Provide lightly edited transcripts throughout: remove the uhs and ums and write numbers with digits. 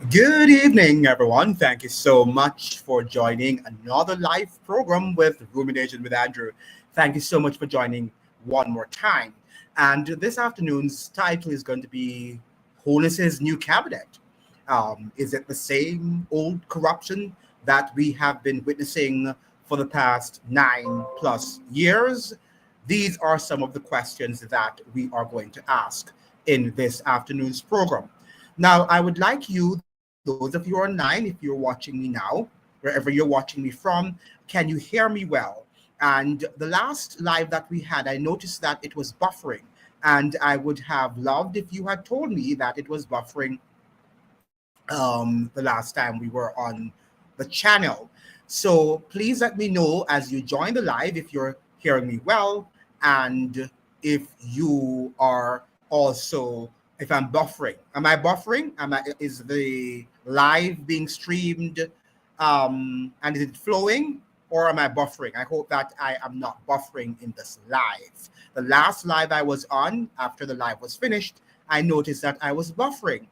Good evening, everyone. Thank you so much for joining another live program with Rumination with Andrew. Thank you so much for joining one more time. And this afternoon's title is going to be Holness's new cabinet. Is it the same old corruption that we have been witnessing for the past 9+ years? These are some of the questions that we are going to ask in this afternoon's program. Now, I would like you, those of you online, if you're watching me now, wherever you're watching me from, can you hear me well? And the last live that we had, I noticed that it was buffering. And I would have loved if you had told me that it was buffering the last time we were on the channel. So please let me know as you join the live if you're hearing me well and if you are also if I'm buffering. Am I buffering? Is the live being streamed and is it flowing or am I buffering? I hope that I am not buffering in this live. The last live I was on, after the live was finished, I noticed that I was buffering.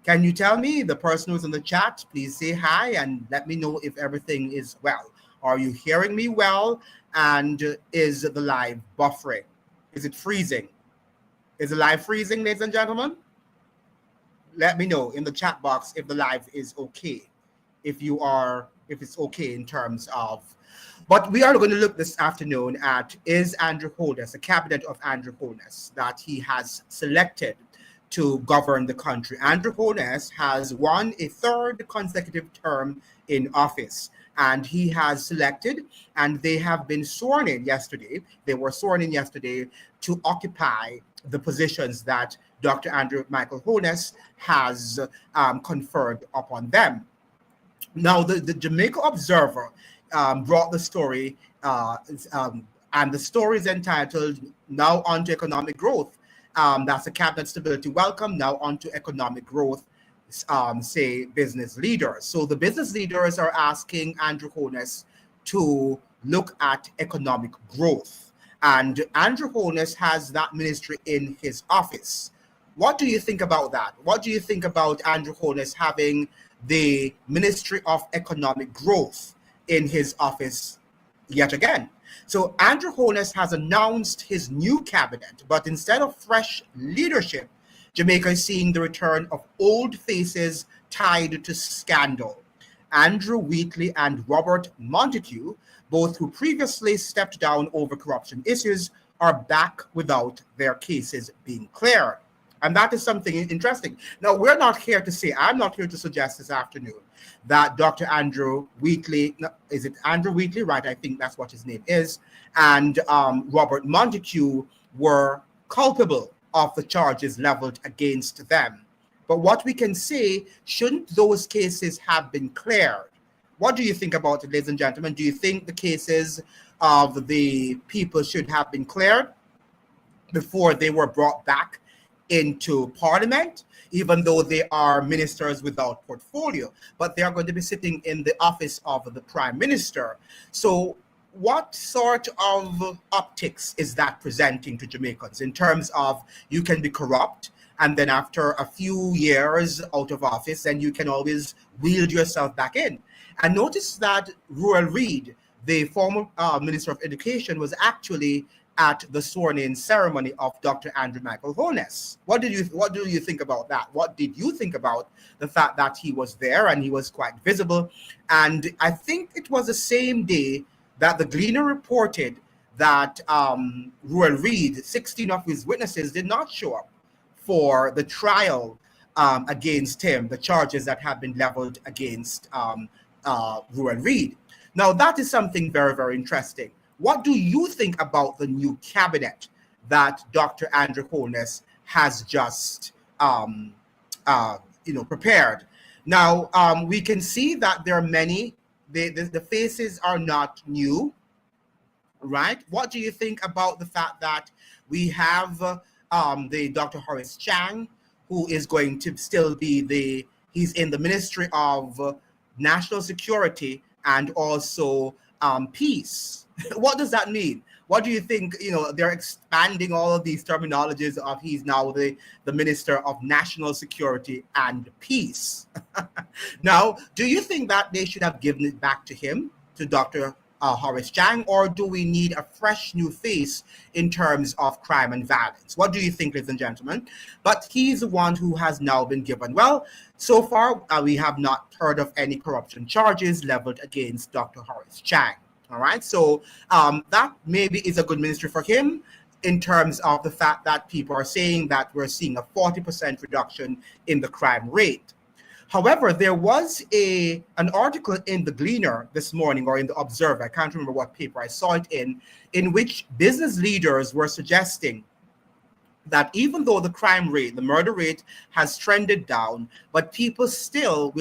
Can you tell me, the person who's in the chat, please say hi and let me know if everything is well. Are you hearing me well? And is the live buffering? Is it freezing? Is the live freezing, ladies and gentlemen? Let me know in the chat box if the live is okay. If it's okay in terms of. But we are going to look this afternoon at is Andrew Holness, the cabinet of Andrew Holness that he has selected to govern the country. Andrew Holness has won a third consecutive term in office, and he has selected, and they have been sworn in yesterday. They were sworn in yesterday to occupy the positions that Dr. Andrew Michael Holness has conferred upon them. Now, the Jamaica Observer brought the story, and the story is entitled "Now On to Economic Growth." That's the cabinet stability welcome. Now on to economic growth, say business leaders. So the business leaders are asking Andrew Holness to look at economic growth. And Andrew Holness has that ministry in his office. What do you think about that? What do you think about Andrew Holness having the Ministry of Economic Growth in his office yet again? So Andrew Holness has announced his new cabinet, but instead of fresh leadership, Jamaica is seeing the return of old faces tied to scandal. Andrew Wheatley and Robert Montague, both who previously stepped down over corruption issues, are back without their cases being cleared. And that is something interesting. Now, I'm not here to suggest this afternoon that Dr. Andrew Wheatley, is it Andrew Wheatley? Right, I think that's what his name is. And Robert Montague were culpable of the charges leveled against them. But what we can say, shouldn't those cases have been cleared? What do you think about it, ladies and gentlemen? Do you think the cases of the people should have been cleared before they were brought back into Parliament, even though they are ministers without portfolio, but they are going to be sitting in the office of the Prime Minister? So what sort of optics is that presenting to Jamaicans in terms of you can be corrupt and then after a few years out of office, then you can always wield yourself back in? And notice that Ruel Reid, the former Minister of Education, was actually at the sworn-in ceremony of Dr. Andrew Michael Holness. What do you think about that? What did you think about the fact that he was there and he was quite visible? And I think it was the same day that the Gleaner reported that Ruel Reid, 16 of his witnesses, did not show up for the trial against him, the charges that have been leveled against Ruel Reid. Now, that is something very, very interesting. What do you think about the new cabinet that Dr. Andrew Holness has just prepared? Now, we can see that there are many, the faces are not new, right? What do you think about the fact that we have the Dr. Horace Chang, who is going to still be he's in the Ministry of National Security and also peace? What does that mean? What do you think? They're expanding all of these terminologies of he's now the Minister of National Security and Peace. Now, do you think that they should have given it back to him, to Dr. Horace Chang, or do we need a fresh new face in terms of crime and violence? What do you think, ladies and gentlemen? But he's the one who has now been given. Well, so far, we have not heard of any corruption charges leveled against Dr. Horace Chang. All right, so that maybe is a good ministry for him in terms of the fact that people are saying that we're seeing a 40% reduction in the crime rate. However, there was an article in the Gleaner this morning, or in the Observer, I can't remember what paper I saw it in which business leaders were suggesting that even though the crime rate, the murder rate has trended down, but we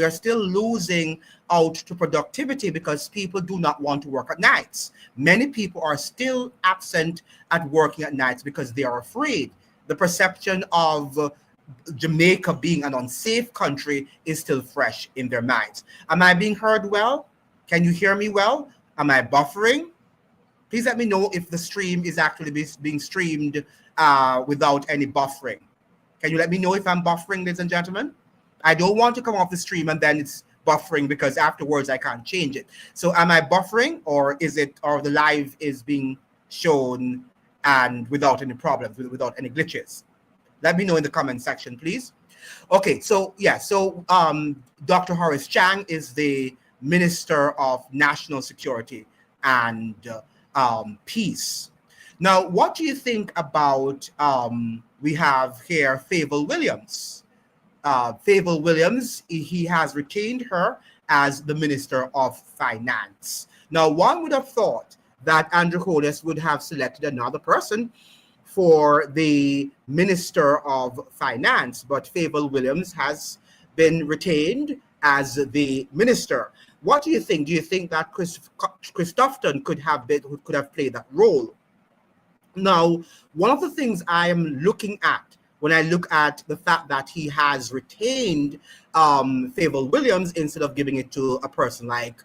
are still losing out to productivity because people do not want to work at nights. Many people are still absent at working at nights because they are afraid. The perception of Jamaica being an unsafe country is still fresh in their minds. Am I being heard well? Can you hear me well? Am I buffering? Please let me know if the stream is actually being streamed without any buffering. Can you let me know if I'm buffering, ladies and gentlemen? I don't want to come off the stream and then it's buffering because afterwards I can't change it. So am I buffering, or the live is being shown and without any problems, without any glitches? Let me know in the comment section, please. Okay, so Dr. Horace Chang is the Minister of National Security and Peace. Now, what do you think about, we have here Fable Williams. Fable Williams, he has retained her as the Minister of Finance. Now, one would have thought that Andrew Holness would have selected another person for the Minister of Finance, but Fable Williams has been retained as the minister. What do you think? Do you think that Christopherson could have played that role? Now, one of the things I am looking at when I look at the fact that he has retained Fable Williams instead of giving it to a person like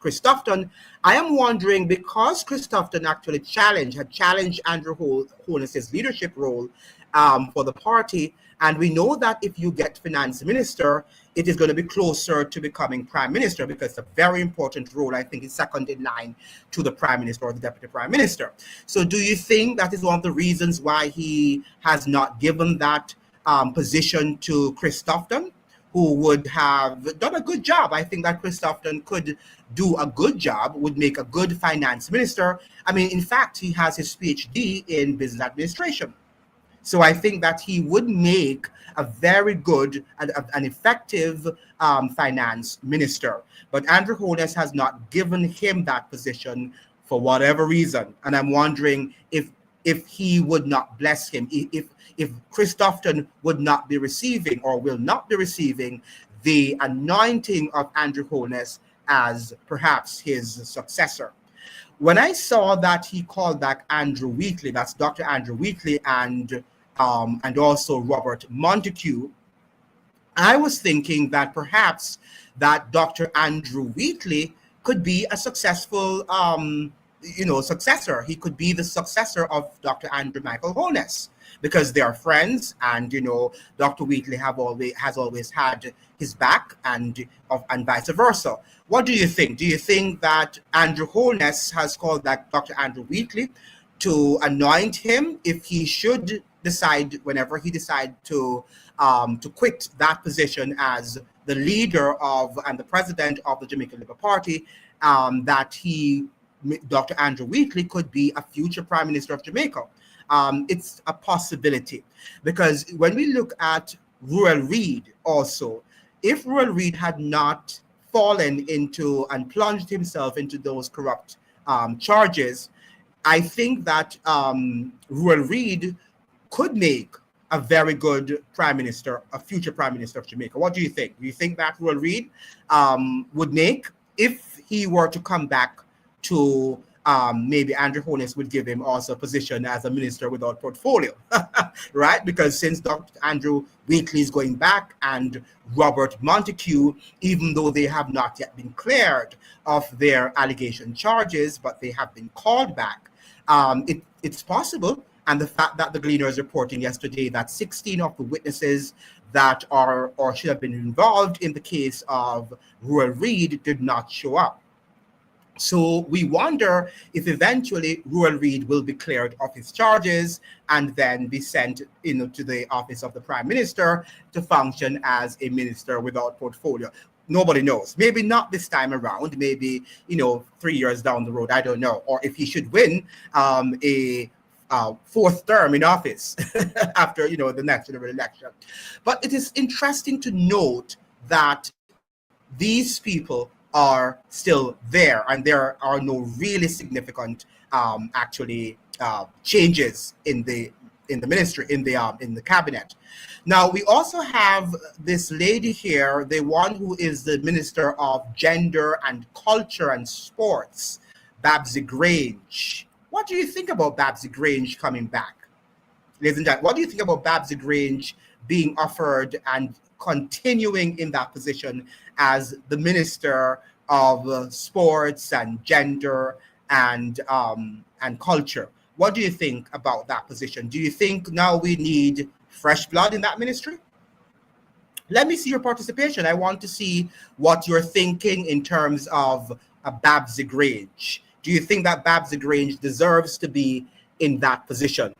Christopherson, I am wondering, because Christopherson actually had challenged Andrew Holness's leadership role for the party, and we know that if you get finance minister, it is going to be closer to becoming prime minister, because it's a very important role. I think it's second in line to the prime minister or the deputy prime minister. So do you think that is one of the reasons why he has not given that position to Christopherson, who would have done a good job? I think that Christopherson could do a good job, would make a good finance minister. I mean, in fact, he has his PhD in business administration. So I think that he would make a very good and an effective finance minister. But Andrew Holness has not given him that position for whatever reason. And I'm wondering if he would not bless him, if Christopherson would not be receiving or will not be receiving the anointing of Andrew Holness as perhaps his successor. When I saw that he called back Andrew Wheatley, that's Dr. Andrew Wheatley, and also Robert Montague, I was thinking that perhaps that Dr. Andrew Wheatley could be a successful successor. He could be the successor of Dr. Andrew Michael Holness, because they are friends, and Dr. Wheatley has always had his back, and vice versa. What do you think? Do you think that Andrew Holness has called that Dr. Andrew Wheatley to anoint him if he should decide, whenever he decides to quit that position as the leader of and the president of the Jamaican Labour Party, that Dr. Andrew Wheatley could be a future Prime Minister of Jamaica? It's a possibility, because when we look at Ruel Reid also, if Ruel Reid had not fallen into and plunged himself into those corrupt charges, I think that Ruel Reid could make a very good prime minister, a future prime minister of Jamaica. What do you think? Do you think that Ruel Reid would make, if he were to come back to maybe Andrew Holness would give him also a position as a minister without portfolio, right? Because since Dr. Andrew Wheatley is going back, and Robert Montague, even though they have not yet been cleared of their allegation charges, but they have been called back, It's possible. And the fact that the Gleaner is reporting yesterday that 16 of the witnesses that are or should have been involved in the case of Ruel Reid did not show up. So we wonder if eventually Ruel Reid will be cleared of his charges and then be sent to the office of the Prime Minister to function as a minister without portfolio. Nobody knows. Maybe not this time around. Maybe 3 years down the road. I don't know. Or if he should win a fourth term in office after the next general election. But it is interesting to note that these people are still there, and there are no really significant changes in the ministry, in the cabinet. Now we also have this lady here, the one who is the Minister of Gender and Culture and Sports, Babsy Grange. What do you think about Babsy Grange coming back? Ladies and gentlemen, what do you think about Babsy Grange being offered and continuing in that position as the Minister of Sports and Gender and Culture? What do you think about that position? Do you think now we need fresh blood in that ministry? Let me see your participation. I want to see what you're thinking in terms of Babsy Grange. Do you think that Babsy Grange deserves to be in that position?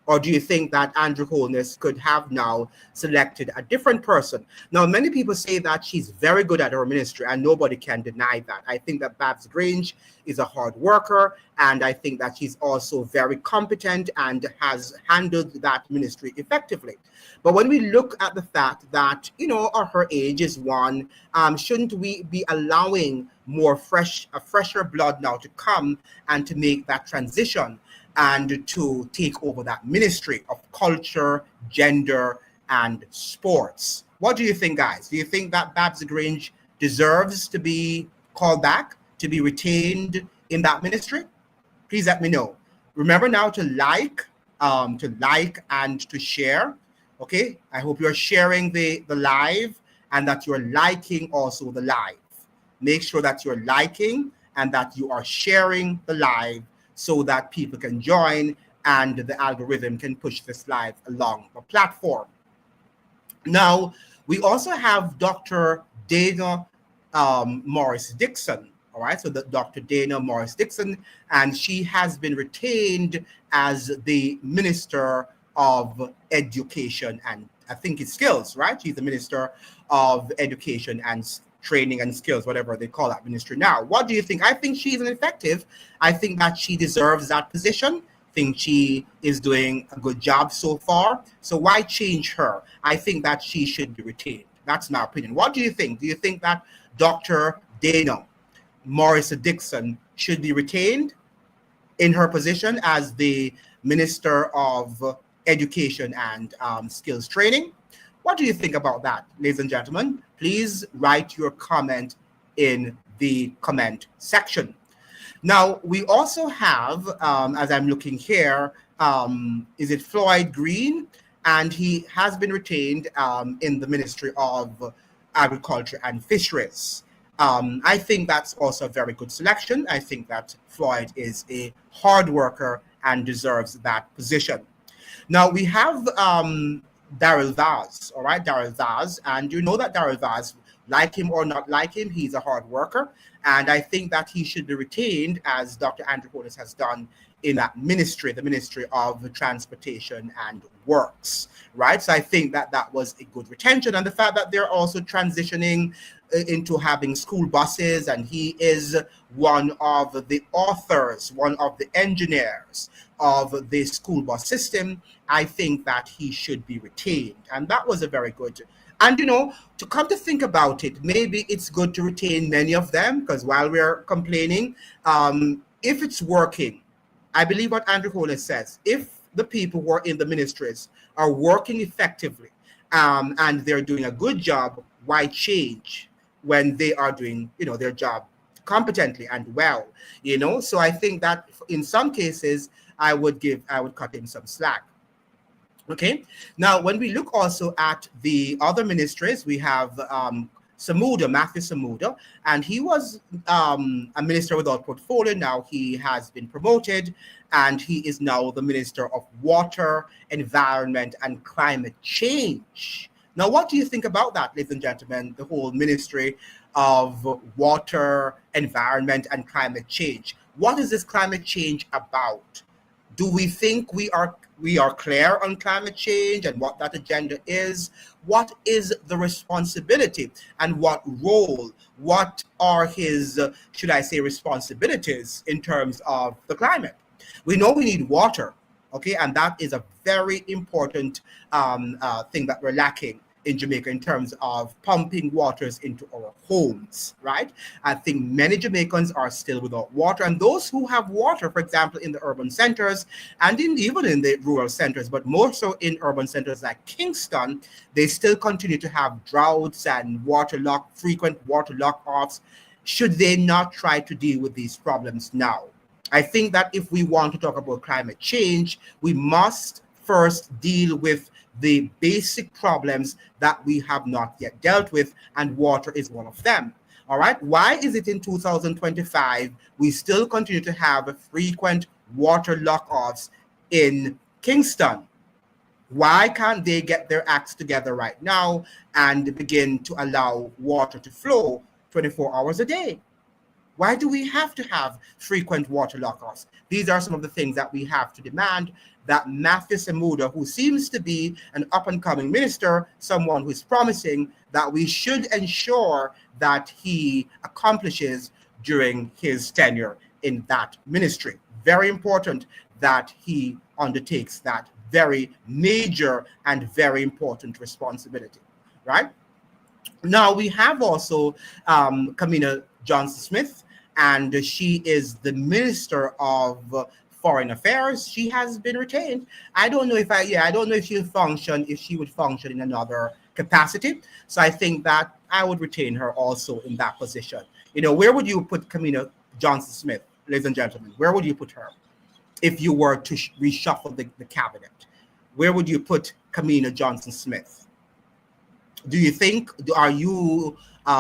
Or do you think that Andrew Holness could have now selected a different person? Now, many people say that she's very good at her ministry, and nobody can deny that. I think that Babs Grange is a hard worker, and I think that she's also very competent and has handled that ministry effectively. But when we look at the fact that, her age is one, shouldn't we be allowing fresher blood now to come and to make that transition and to take over that ministry of culture, gender, and sports? What do you think, guys? Do you think that Babs Grange deserves to be called back, to be retained in that ministry? Please let me know. Remember now to like and to share. Okay, I hope you're sharing the live and that you're liking also the live. Make sure that you're liking and that you are sharing the live so that people can join and the algorithm can push this live along the platform. Now, we also have Dr. Dana Morris Dixon. All right, so Dr. Dana Morris Dixon, and she has been retained as the Minister of Education and I think it's skills, right? She's the Minister of Education and Training and Skills, whatever they call that ministry now. What do you think? I think she's ineffective. I think that she deserves that position. I think she is doing a good job so far. So why change her? I think that she should be retained. That's my opinion. What do you think? Do you think that Dr. Dana Morris Dixon should be retained in her position as the Minister of Education and Skills Training? What do you think about that, ladies and gentlemen? Please write your comment in the comment section. Now, we also have, as I'm looking here, is it Floyd Green? And he has been retained in the Ministry of Agriculture and Fisheries. I think that's also a very good selection. I think that Floyd is a hard worker and deserves that position. Now, we have Daryl Vaz, all right, Daryl Vaz, and you know that Daryl Vaz, like him or not like him, he's a hard worker, and I think that he should be retained, as Dr. Andrew Holness has done in that ministry, the Ministry of Transportation and Works, right? So I think that that was a good retention, and the fact that they're also transitioning into having school buses, and he is one of the authors, one of the engineers of the school bus system. I think that he should be retained, and that was a very good. And to come to think about it, maybe it's good to retain many of them, because while we're complaining, if it's working, I believe what Andrew Holness says, if the people who are in the ministries are working effectively and they're doing a good job, why change when they are doing their job competently and well? So I think that in some cases I would cut him some slack. Okay, now when we look also at the other ministries, we have Matthew Samuda, and he was a minister without portfolio. Now he has been promoted, and he is now the Minister of Water, Environment, and Climate Change. Now, what do you think about that, ladies and gentlemen, the whole Ministry of Water, Environment, and Climate Change? What is this climate change about? Do we think we are clear on climate change and what that agenda is? What is the responsibility and what role? What are his, should I say, responsibilities in terms of the climate? We know we need water, okay, and that is a very important thing that we're lacking in Jamaica in terms of pumping waters into our homes, right? I think many Jamaicans are still without water, and those who have water, for example, in the urban centers and even in the rural centers, but more so in urban centers like Kingston, they still continue to have droughts and frequent water lock-offs. Should they not try to deal with these problems now? I think that if we want to talk about climate change, we must first deal with the basic problems that we have not yet dealt with, and water is one of them. All right. Why is it in 2025 we still continue to have frequent water lock-offs in Kingston? Why can't they get their acts together right now and begin to allow water to flow 24 hours a day? Why do we have to have frequent water lock-offs? These are some of the things that we have to demand that Matthew Samuda, who seems to be an up-and-coming minister, someone who is promising, that we should ensure that he accomplishes during his tenure in that ministry. Very important that he undertakes that very major and very important responsibility, right? Now, we have also Kamina Johnson-Smith, and she is the Minister of Foreign Affairs. She has been retained. I don't know if she would function in another capacity. So I think that I would retain her also in that position. Where would you put Kamina Johnson-Smith, ladies and gentlemen? Where would you put her if you were to reshuffle the cabinet? Where would you put Kamina Johnson-Smith? Are you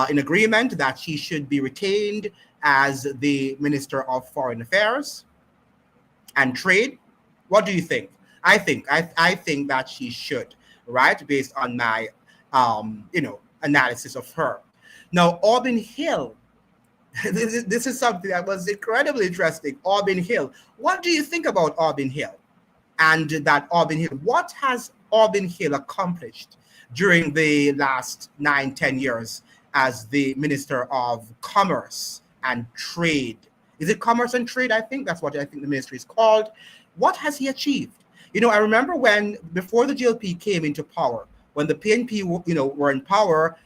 in agreement that she should be retained as the Minister of Foreign Affairs and Trade? What do you think? I think that she should, right? Based on my analysis of her. Now, Orvin Hill, this is something that was incredibly interesting. Orvin Hill. What do you think about Orvin Hill? And that Orvin Hill, what has Orvin Hill accomplished during the last 9-10 years as the Minister of Commerce and Trade? Is it Commerce and Trade? I think that's what the ministry is called. What has he achieved? I remember before the GLP came into power, when the PNP were in power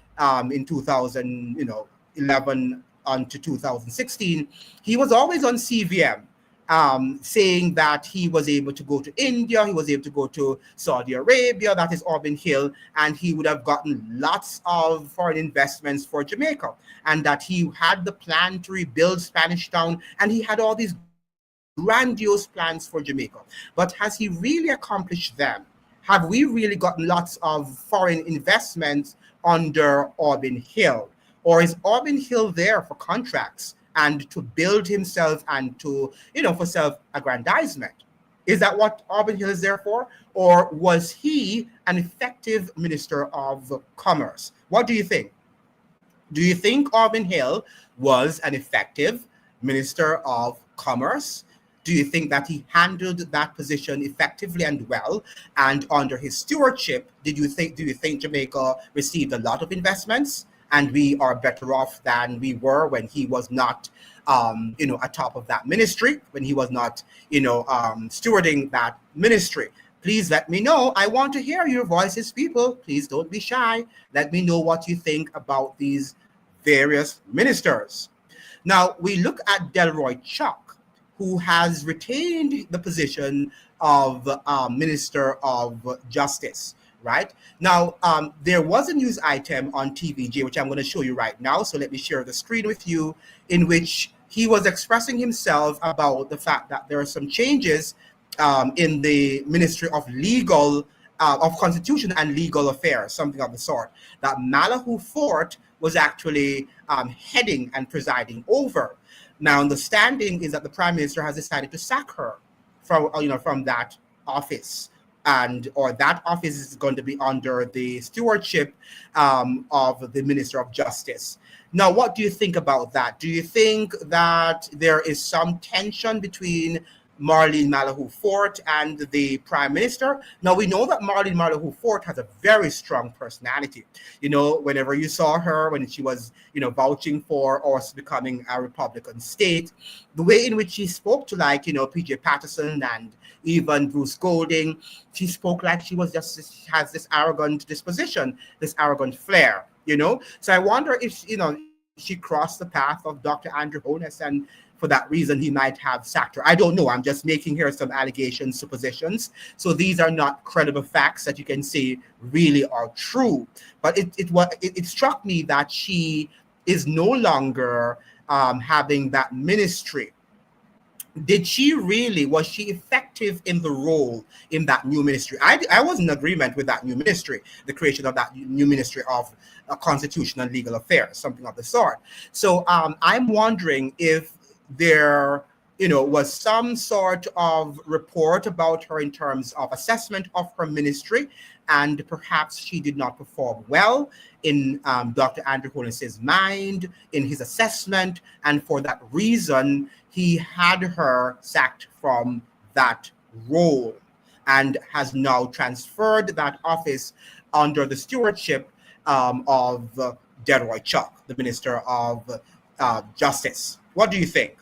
in 2011 unto 2016, he was always on CVM, saying that he was able to go to India, he was able to go to Saudi Arabia, that is Orvin Hill, and he would have gotten lots of foreign investments for Jamaica, and that he had the plan to rebuild Spanish Town, and he had all these grandiose plans for Jamaica. But has he really accomplished them? Have we really gotten lots of foreign investments under Orvin Hill? Or is Orvin Hill there for contracts and to build himself and to, for self-aggrandizement? Is that what Orvin Hill is there for? Or was he an effective Minister of Commerce? What do you think? Do you think Orvin Hill was an effective Minister of Commerce? Do you think that he handled that position effectively and well? And under his stewardship, do you think Jamaica received a lot of investments and we are better off than we were when he was not atop of that ministry, when he was not stewarding that ministry? Please let me know. I want to hear your voices, people. Please don't be shy. Let me know what you think about these various ministers. Now, we look at Delroy Chuck, who has retained the position of Minister of Justice, right? Now, there was a news item on TVJ, which I'm going to show you right now. So let me share the screen with you, in which he was expressing himself about the fact that there are some changes in the Ministry of Legal of Constitution and Legal Affairs, something of the sort, that Malahoo Fort was actually heading and presiding over. Now, understanding is that the Prime Minister has decided to sack her from that office, or that office is going to be under the stewardship of the Minister of Justice. Now, what do you think about that? Do you think that there is some tension between Marlene Malahoo Fort and the Prime Minister? Now, we know that Marlene Malahoo Fort has a very strong personality. Whenever you saw her, when she was, vouching for us becoming a Republican state, the way in which she spoke to PJ Patterson and even Bruce Golding, she spoke like she was has this arrogant disposition, this arrogant flair, So I wonder if, she crossed the path of Dr. Andrew Holness, and for that reason, he might have sacked her. I don't know. I'm just making here some allegations, suppositions. So these are not credible facts that you can say really are true. But it struck me that she is no longer having that ministry. Was she effective in the role in that new ministry? I was in agreement with that new ministry, the creation of that new ministry of Constitution and Legal Affairs, something of the sort. So I'm wondering if there was some sort of report about her in terms of assessment of her ministry, and perhaps she did not perform well in Dr. Andrew Holness's mind, in his assessment, and for that reason, he had her sacked from that role and has now transferred that office under the stewardship of Delroy Chuck, the Minister of Justice. What do you think?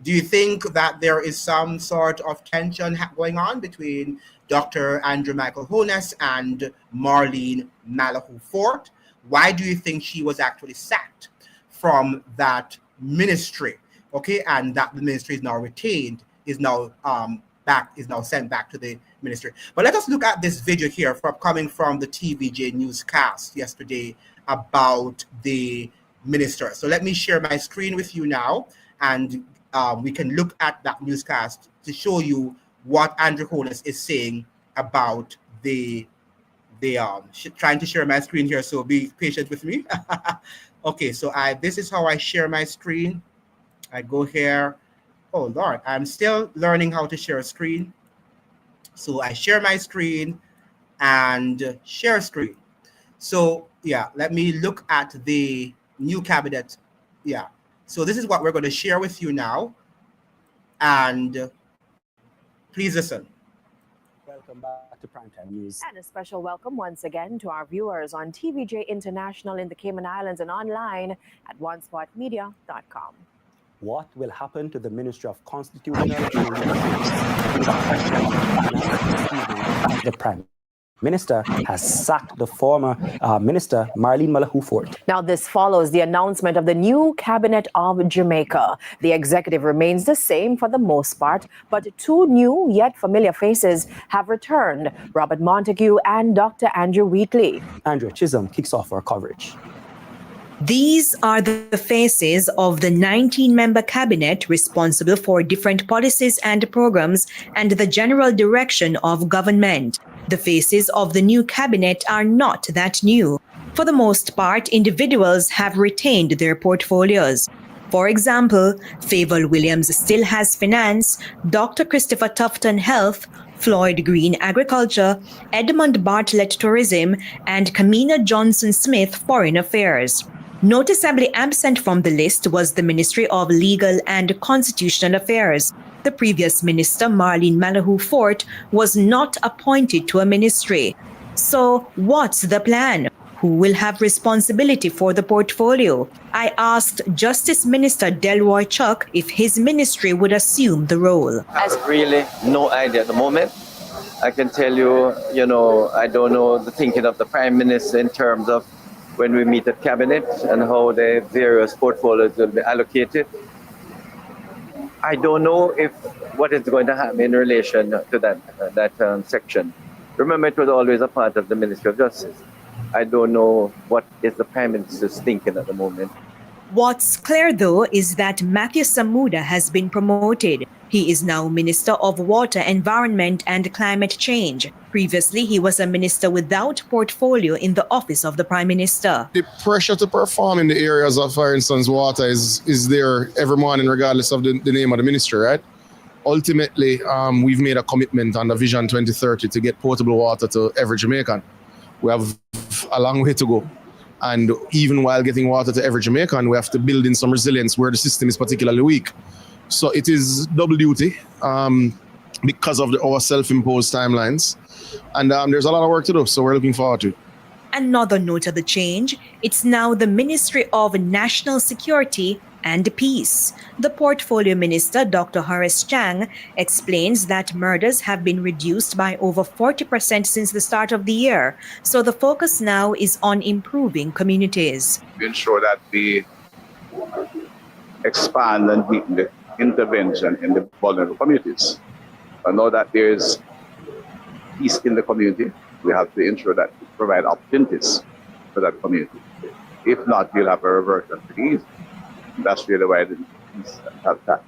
Do you think that there is some sort of tension going on between Dr. Andrew Michael Holness and Marlene Malahoo Fort? Why do you think she was actually sacked from that ministry? Okay, and that the ministry is now retained, is now sent back to the ministry. But let us look at this video here coming from the TVJ newscast yesterday about the minister. So let me share my screen with you now, and we can look at that newscast to show you what Andrew Holness is saying about trying to share my screen here, so be patient with me. Okay, so this is how I share my screen. I go here. Oh Lord, I'm still learning how to share a screen. So I share my screen and share screen. So yeah, let me look at the new cabinet. Yeah, so this is what we're going to share with you now. And please listen. Welcome back to Primetime News. And a special welcome once again to our viewers on TVJ International in the Cayman Islands and online at onespotmedia.com. What will happen to the Ministry of Constitutional and Legal Affairs? The Prime Minister has sacked the former Minister Marlene Malahoo Fort. Now, this follows the announcement of the new cabinet of Jamaica. The executive remains the same for the most part, but two new yet familiar faces have returned: Robert Montague and Dr. Andrew Wheatley. Andrea Chisholm kicks off our coverage. These are the faces of the 19-member cabinet responsible for different policies and programs and the general direction of government. The faces of the new cabinet are not that new. For the most part, individuals have retained their portfolios. For example, Favour Williams still has finance, Dr. Christopher Tufton health, Floyd Green agriculture, Edmund Bartlett tourism, and Kamina Johnson Smith foreign affairs. Noticeably absent from the list was the Ministry of Legal and Constitutional Affairs. The previous minister, Marlene Malahoo Fort, was not appointed to a ministry. So what's the plan? Who will have responsibility for the portfolio? I asked Justice Minister Delroy Chuck if his ministry would assume the role. I have really no idea at the moment. I can tell you, I don't know the thinking of the Prime Minister in terms of when we meet at Cabinet and how the various portfolios will be allocated. I don't know what is going to happen in relation to that section. Remember, it was always a part of the Ministry of Justice. I don't know what is the Prime Minister's thinking at the moment. What's clear, though, is that Matthew Samuda has been promoted. He is now Minister of Water, Environment and Climate Change. Previously, he was a minister without portfolio in the office of the Prime Minister. The pressure to perform in the areas of, for instance, water is there every morning, regardless of the name of the ministry, right? Ultimately, we've made a commitment under Vision 2030 to get potable water to every Jamaican. We have a long way to go. And even while getting water to every Jamaican, we have to build in some resilience where the system is particularly weak. So it is double duty because of our self-imposed timelines. And there's a lot of work to do, so we're looking forward to it. Another note of the change, it's now the Ministry of National Security and Peace. The portfolio minister, Dr. Horace Chang, explains that murders have been reduced by over 40% since the start of the year. So the focus now is on improving communities. We ensure that we expand and deepen the intervention in the vulnerable communities. I know that there is peace in the community. We have to ensure that we provide opportunities for that community. If not, you'll have a reversion to these. That's really why the peace have that.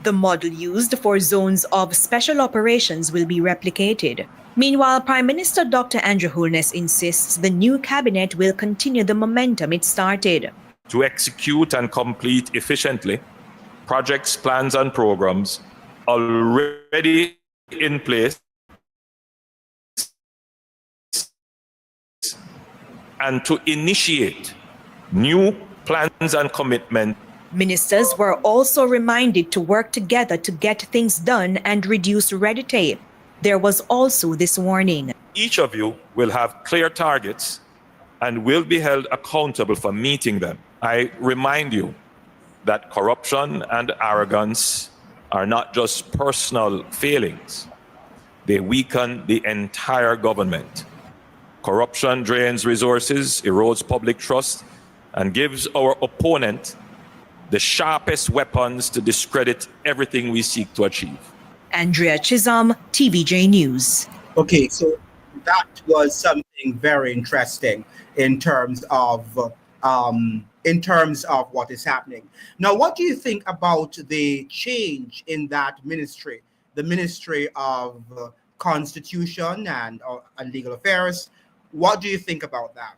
The model used for zones of special operations will be replicated. Meanwhile, Prime Minister Dr. Andrew Holness insists the new cabinet will continue the momentum it started. To execute and complete efficiently projects, plans, and programs already in place and to initiate new plans and commitments. Ministers were also reminded to work together to get things done and reduce red tape. There was also this warning. Each of you will have clear targets and will be held accountable for meeting them. I remind you that corruption and arrogance are not just personal failings. They weaken the entire government. Corruption drains resources, erodes public trust, and gives our opponent the sharpest weapons to discredit everything we seek to achieve. Andrea Chisholm, TVJ News. Okay, so that was something very interesting in terms of what is happening. Now, what do you think about the change in that ministry, the Ministry of Constitution and Legal Affairs? What do you think about that?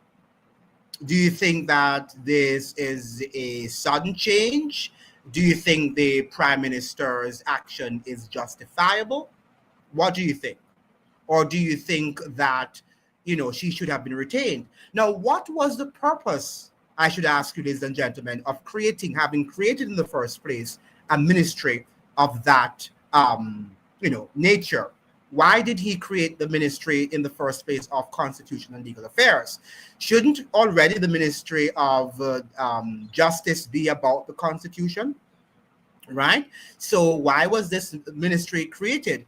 Do you think that this is a sudden change? Do you think the Prime Minister's action is justifiable? What do you think? Or do you think that, she should have been retained? Now, what was the purpose, I should ask you, ladies and gentlemen, of having created in the first place a ministry of that, nature? Why did he create the ministry in the first place of Constitution and Legal Affairs? Shouldn't already the Ministry of Justice be about the Constitution? Right? So why was this ministry created?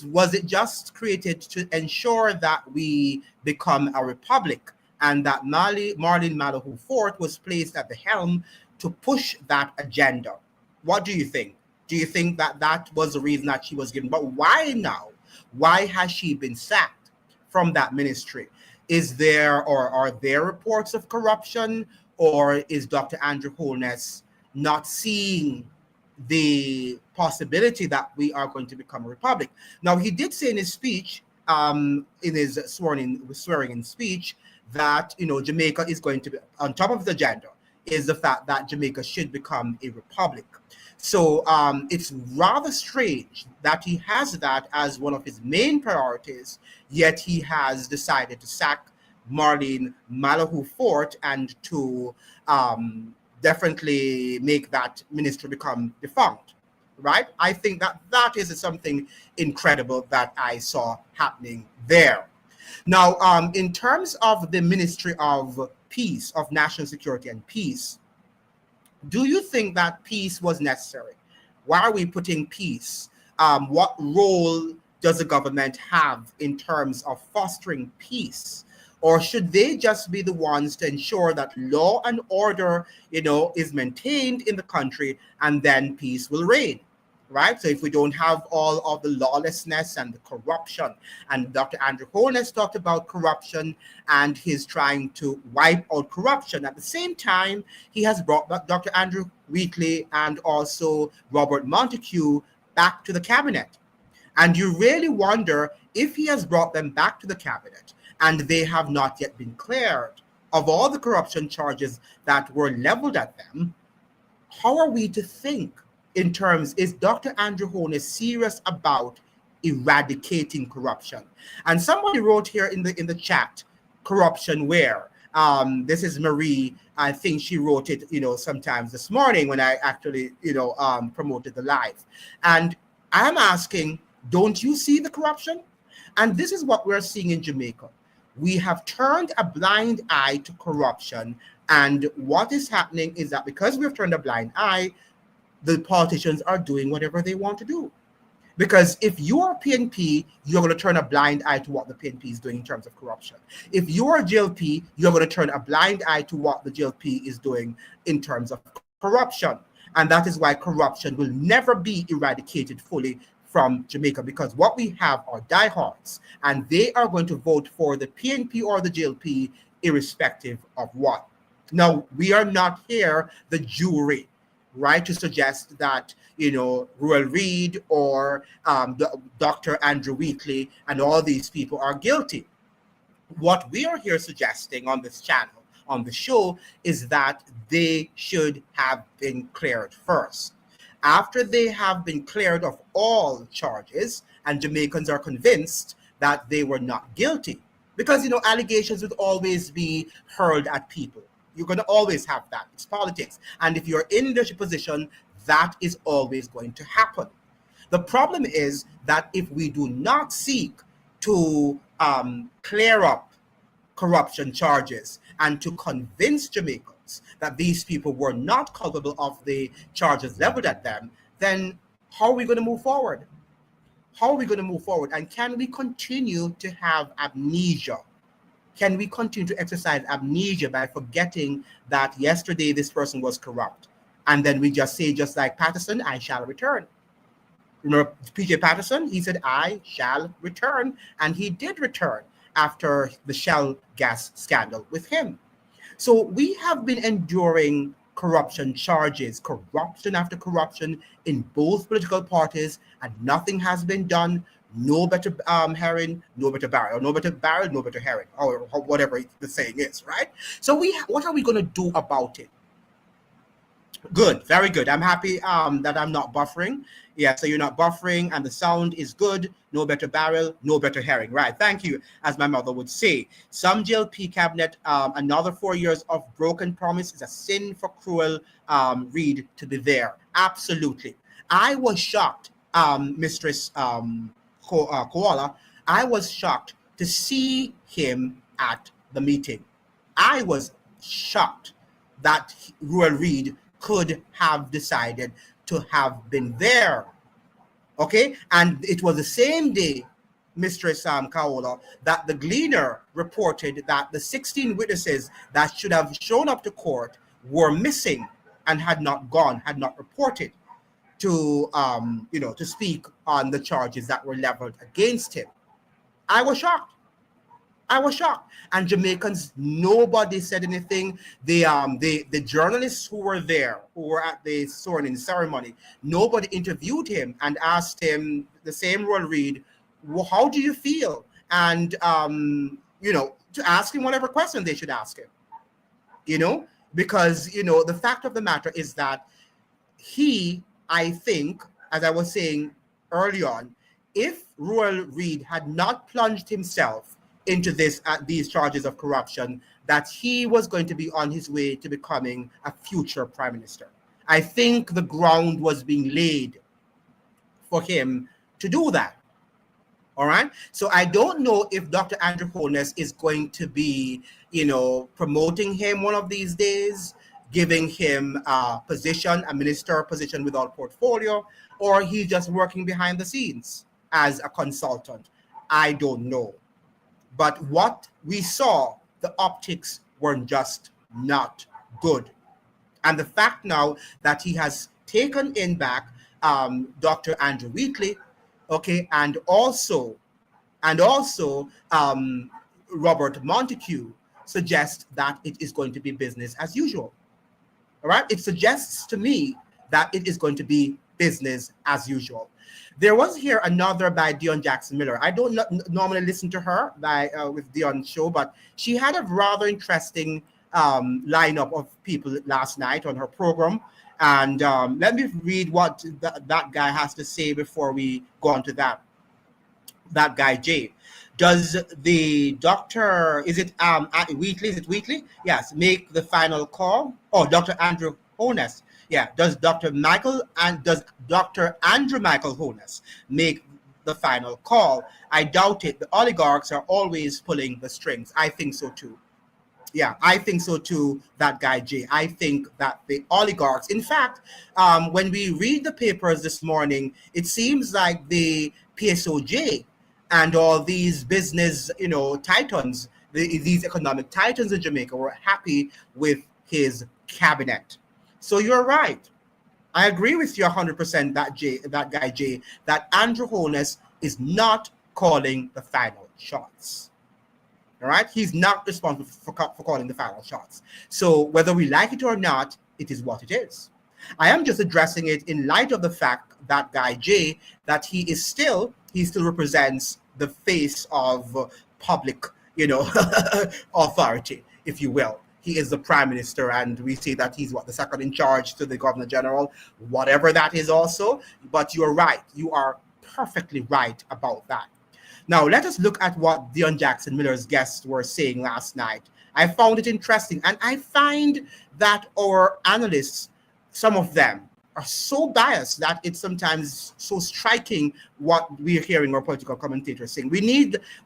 Was it just created to ensure that we become a republic and that Marlene Malahoo IV was placed at the helm to push that agenda? What do you think? Do you think that that was the reason that she was given? But why now? Why has she been sacked from that ministry? Is there or are there reports of corruption, or is Dr. Andrew Holness not seeing the possibility that we are going to become a republic? Now, he did say in his speech, in his swearing-in speech, that Jamaica is going to be on top of the agenda. Is the fact that Jamaica should become a republic. So it's rather strange that he has that as one of his main priorities, yet he has decided to sack Marlene Malahoo IV and to definitely make that ministry become defunct, right? I think that is something incredible that I saw happening there. Now, in terms of the Ministry of Peace, of National Security and Peace, do you think that peace was necessary? Why are we putting peace? What role does the government have in terms of fostering peace? Or should they just be the ones to ensure that law and order, is maintained in the country, and then peace will reign? Right? So if we don't have all of the lawlessness and the corruption, and Dr. Andrew Holness talked about corruption and he's trying to wipe out corruption. At the same time, he has brought back Dr. Andrew Wheatley and also Robert Montague back to the cabinet. And you really wonder if he has brought them back to the cabinet and they have not yet been cleared of all the corruption charges that were leveled at them. How are we to think in terms, is Dr. Andrew Holness serious about eradicating corruption? And somebody wrote here in the chat, corruption where? This is Marie. I think she wrote it, sometimes this morning when I actually, promoted the live. And I'm asking, don't you see the corruption? And this is what we're seeing in Jamaica. We have turned a blind eye to corruption. And what is happening is that because we've turned a blind eye, the politicians are doing whatever they want to do. Because if you are PNP, you're going to turn a blind eye to what the PNP is doing in terms of corruption. If you are GLP, you're going to turn a blind eye to what the GLP is doing in terms of corruption. And that is why corruption will never be eradicated fully from Jamaica, because what we have are diehards, and they are going to vote for the PNP or the GLP irrespective of what. Now, we are not here, the jury, right, to suggest that, Ruel Reid or Dr. Andrew Wheatley and all these people are guilty. What we are here suggesting on this channel, on the show, is that they should have been cleared first. After they have been cleared of all charges and Jamaicans are convinced that they were not guilty, because, allegations would always be hurled at people. You're going to always have that. It's politics. And if you're in leadership position, that is always going to happen. The problem is that if we do not seek to clear up corruption charges and to convince Jamaicans that these people were not culpable of the charges leveled at them, then how are we going to move forward? How are we going to move forward? And can we continue to have amnesia? Can we continue to exercise amnesia by forgetting that yesterday this person was corrupt? And then we just say, just like Patterson, I shall return. Remember PJ Patterson? He said, I shall return. And he did return after the Shell gas scandal with him. So we have been enduring corruption charges, corruption after corruption in both political parties, and nothing has been done. No better herring, no better barrel, no better barrel, no better herring, or whatever the saying is, right? So what are we going to do about it? Good, very good. I'm happy that I'm not buffering. Yeah, so you're not buffering and the sound is good. No better barrel, no better herring. Right, thank you, as my mother would say. Some GLP cabinet, another 4 years of broken promise is a sin for cruel Reid to be there. Absolutely. I was shocked, Mistress Koala. I was shocked to see him at the meeting. I was shocked that Ruel Reid could have decided to have been there. Okay, and it was the same day, Mistress Kaola, that the Gleaner reported that the 16 witnesses that should have shown up to court were missing and had not reported to to speak on the charges that were leveled against him. I was shocked. And Jamaicans, nobody said anything. The journalists who were there, who were at the sworn-in ceremony, nobody interviewed him and asked him, the same Royal Reid, well, how do you feel? And to ask him whatever question they should ask him. Because the fact of the matter is that I think, as I was saying early on, if Royal Reid had not plunged himself into these charges of corruption, that he was going to be on his way to becoming a future prime minister. I think the ground was being laid for him to do that. All right. So I don't know if Dr. Andrew Holness is going to be, promoting him one of these days, giving him a minister position without portfolio, or he's just working behind the scenes as a consultant. I don't know. But what we saw, the optics were just not good. And the fact now that he has taken in back Dr. Andrew Wheatley, okay, and also Robert Montague suggests that it is going to be business as usual. All right, it suggests to me that it is going to be business as usual. There was here another by Dion Jackson Miller. I don't normally listen to her with Dion's show, but she had a rather interesting lineup of people last night on her program. And let me read what that guy has to say before we go on to that guy, Jay. Does the doctor, is it Wheatley? Is it Wheatley? Yes, make the final call? Oh, Dr. Andrew Holness. Yeah, does Dr. Andrew Michael Holness make the final call? I doubt it. The oligarchs are always pulling the strings. I think so too. Yeah, I think so too, that guy, Jay. I think that the oligarchs, in fact, when we read the papers this morning, it seems like the PSOJ and all these business, titans, these economic titans in Jamaica were happy with his cabinet. So you're right. I agree with you 100% that guy, Jay, that Andrew Holness is not calling the final shots. All right? He's not responsible for calling the final shots. So whether we like it or not, it is what it is. I am just addressing it in light of the fact that guy, Jay, that he still represents the face of public, authority, if you will. He is the prime minister, and we say that he's the second in charge to the governor general, whatever that is also. But you're right. You are perfectly right about that. Now, let us look at what Dion Jackson Miller's guests were saying last night. I found it interesting, and I find that our analysts, some of them, are so biased that it's sometimes so striking what we're hearing our political commentators saying.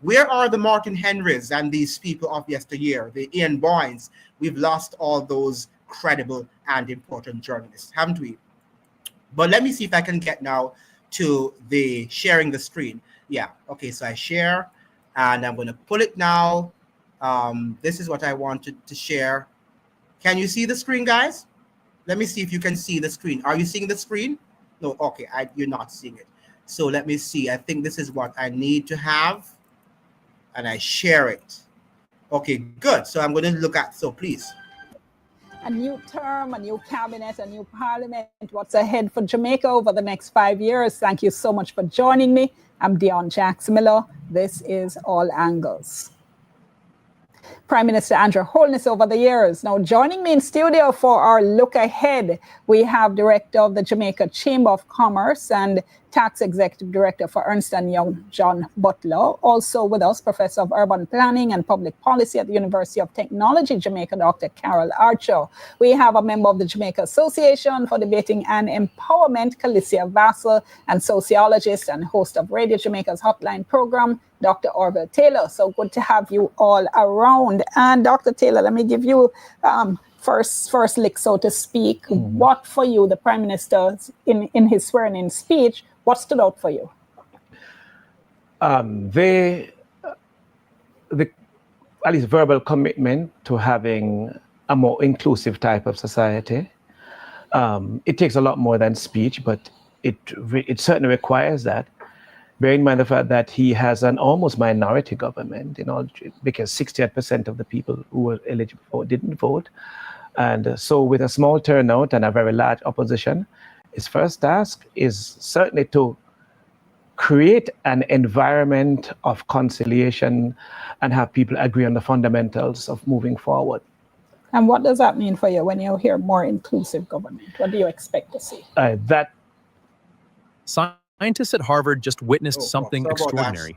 Where are the Martin Henrys and these people of yesteryear, the Ian Boynes? We've lost all those credible and important journalists, haven't we? But let me see if I can get now to the sharing the screen. Yeah, okay, so I share, and I'm going to pull it now. This is what I wanted to share. Can you see the screen, guys? Let me see if you can see the screen. Are you seeing the screen? No, okay, you're not seeing it. So let me see. I think this is what I need to have, and I share it. Okay, good. So I'm going to look at, so please. A new term, a new cabinet, a new parliament. What's ahead for Jamaica over the next 5 years? Thank you so much for joining me. I'm Dion Jackson Miller. This is All Angles. Prime Minister Andrew Holness over the years. Now, joining me in studio for our look ahead, we have Director of the Jamaica Chamber of Commerce and Tax Executive Director for Ernst & Young, John Butler. Also with us, Professor of Urban Planning and Public Policy at the University of Technology, Jamaica, Dr. Carol Archer. We have a member of the Jamaica Association for Debating and Empowerment, Calicia Vassal, and sociologist and host of Radio Jamaica's Hotline program, Dr. Orvin Taylor. So good to have you all around. And Dr. Taylor, let me give you first lick, so to speak. Mm-hmm. What for you, the Prime Minister, in his swearing-in speech, what stood out for you? The at least verbal commitment to having a more inclusive type of society. It takes a lot more than speech, but it certainly requires that. Bear in mind the fact that he has an almost minority government, because 68% of the people who were eligible for didn't vote. And so with a small turnout and a very large opposition, his first task is certainly to create an environment of conciliation and have people agree on the fundamentals of moving forward. And what does that mean for you when you hear more inclusive government? What do you expect to see? Scientists at Harvard just witnessed something extraordinary.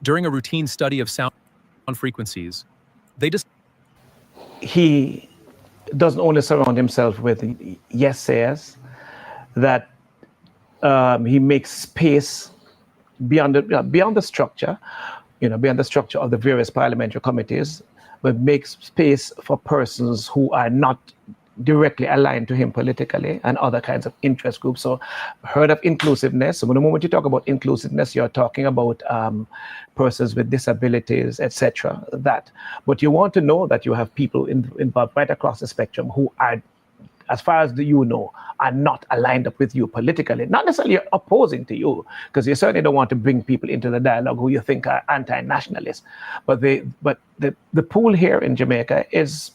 During a routine study of sound frequencies, he doesn't only surround himself with yes-sayers, that he makes space beyond the structure, beyond the structure of the various parliamentary committees, but makes space for persons who are not directly aligned to him politically and other kinds of interest groups. So heard of inclusiveness. So the moment you talk about inclusiveness, you're talking about persons with disabilities, etc. But you want to know that you have people involved right across the spectrum who are, as far as are not aligned up with you politically, not necessarily opposing to you, because you certainly don't want to bring people into the dialogue who you think are anti-nationalists. But the pool here in Jamaica is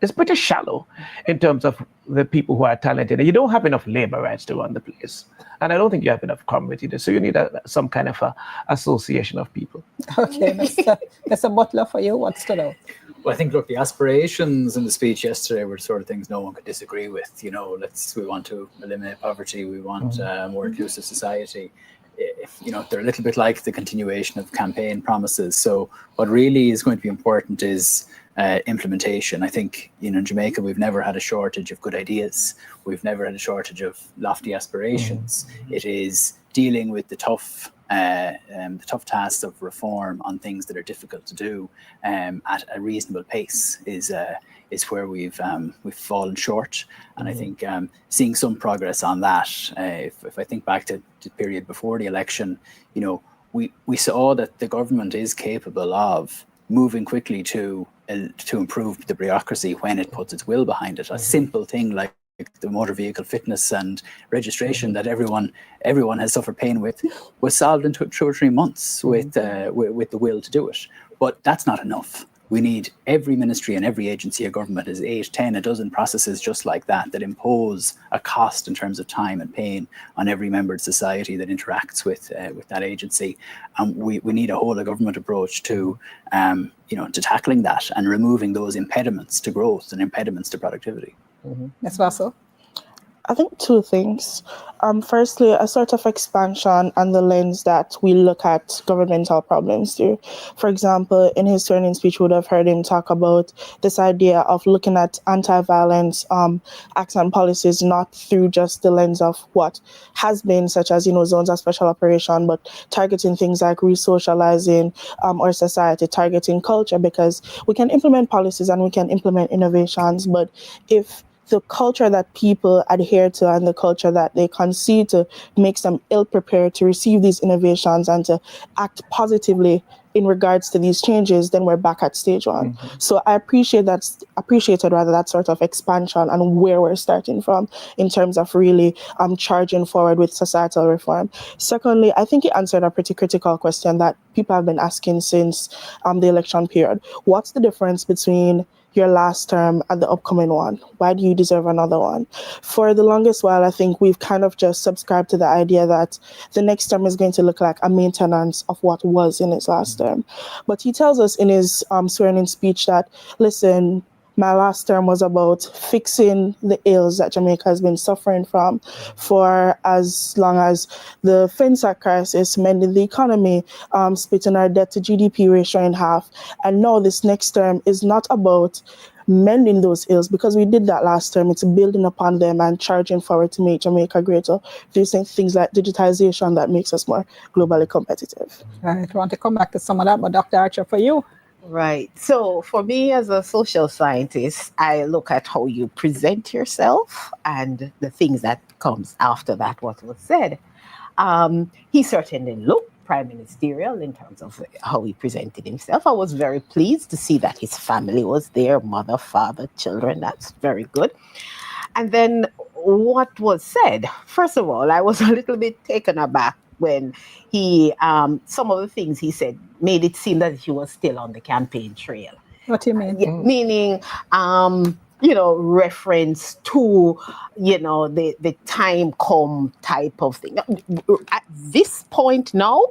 is pretty shallow in terms of the people who are talented. And you don't have enough labor rights to run the place. And I don't think you have enough community there. So you need some kind of association of people. Okay, Mr. Butler, for you, what stood out? Well, I think, look, the aspirations in the speech yesterday were the sort of things no one could disagree with. You know, we want to eliminate poverty. We want a more inclusive society. They're a little bit like the continuation of campaign promises. So what really is going to be important is implementation. I think, in Jamaica, we've never had a shortage of good ideas. We've never had a shortage of lofty aspirations. It is dealing with the tough tasks of reform on things that are difficult to do at a reasonable pace is where we've fallen short. And I think seeing some progress on that, if I think back to the period before the election, we saw that the government is capable of moving quickly to improve the bureaucracy when it puts its will behind it. A simple thing like the motor vehicle fitness and registration that everyone has suffered pain with was solved in 2 or 3 months with the will to do it. But that's not enough. We need every ministry and every agency of government is 8, 10, a dozen processes just like that impose a cost in terms of time and pain on every member of society that interacts with that agency. And we need a whole of government approach to tackling that and removing those impediments to growth and impediments to productivity. Ms. Vassal? I think 2 things. Firstly, a sort of expansion on the lens that we look at governmental problems through. For example, in his swearing speech, we would have heard him talk about this idea of looking at anti-violence acts and policies not through just the lens of what has been, such as zones of special operation, but targeting things like resocializing our society, targeting culture, because we can implement policies and we can implement innovations, but if the culture that people adhere to and the culture that they concede to makes them ill-prepared to receive these innovations and to act positively in regards to these changes, then we're back at stage 1. So I appreciated that sort of expansion and where we're starting from in terms of really charging forward with societal reform. Secondly, I think he answered a pretty critical question that people have been asking since the election period. What's the difference between your last term and the upcoming one? Why do you deserve another one? For the longest while, I think we've kind of just subscribed to the idea that the next term is going to look like a maintenance of what was in his last term. But he tells us in his swearing-in speech that, listen, my last term was about fixing the ills that Jamaica has been suffering from for as long as the FinSAC crisis, mending the economy, splitting our debt to GDP ratio in half. And now this next term is not about mending those ills, because we did that last term. It's building upon them and charging forward to make Jamaica greater, using things like digitization that makes us more globally competitive. I want to come back to some of that, but Dr. Archer, for you. Right. So for me as a social scientist, I look at how you present yourself and the things that comes after that, what was said. He certainly looked prime ministerial in terms of how he presented himself. I was very pleased to see that his family was there, mother, father, children. That's very good. And then what was said, first of all, I was a little bit taken aback when he, some of the things he said made it seem that he was still on the campaign trail. What do you mean? Meaning, reference to, the time come type of thing. At this point now,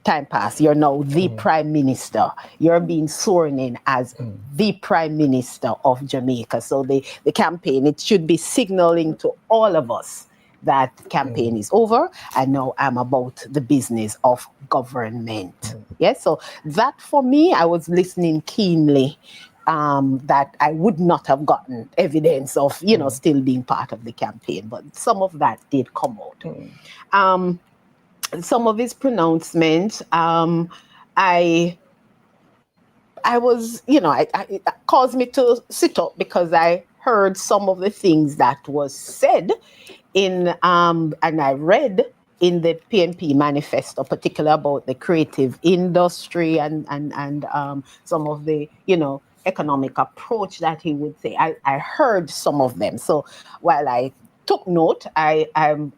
time passed. You're now the prime minister. You're being sworn in as the prime minister of Jamaica. So the campaign, it should be signaling to all of us that campaign is over, and now I'm about the business of government. Yes, so that for me, I was listening keenly, that I would not have gotten evidence of, still being part of the campaign, but some of that did come out. Some of his pronouncements, I was, it caused me to sit up because I heard some of the things that was said in, and I read in the PNP manifesto, particularly about the creative industry and some of the, economic approach that he would say. I heard some of them. So while I took note, I'm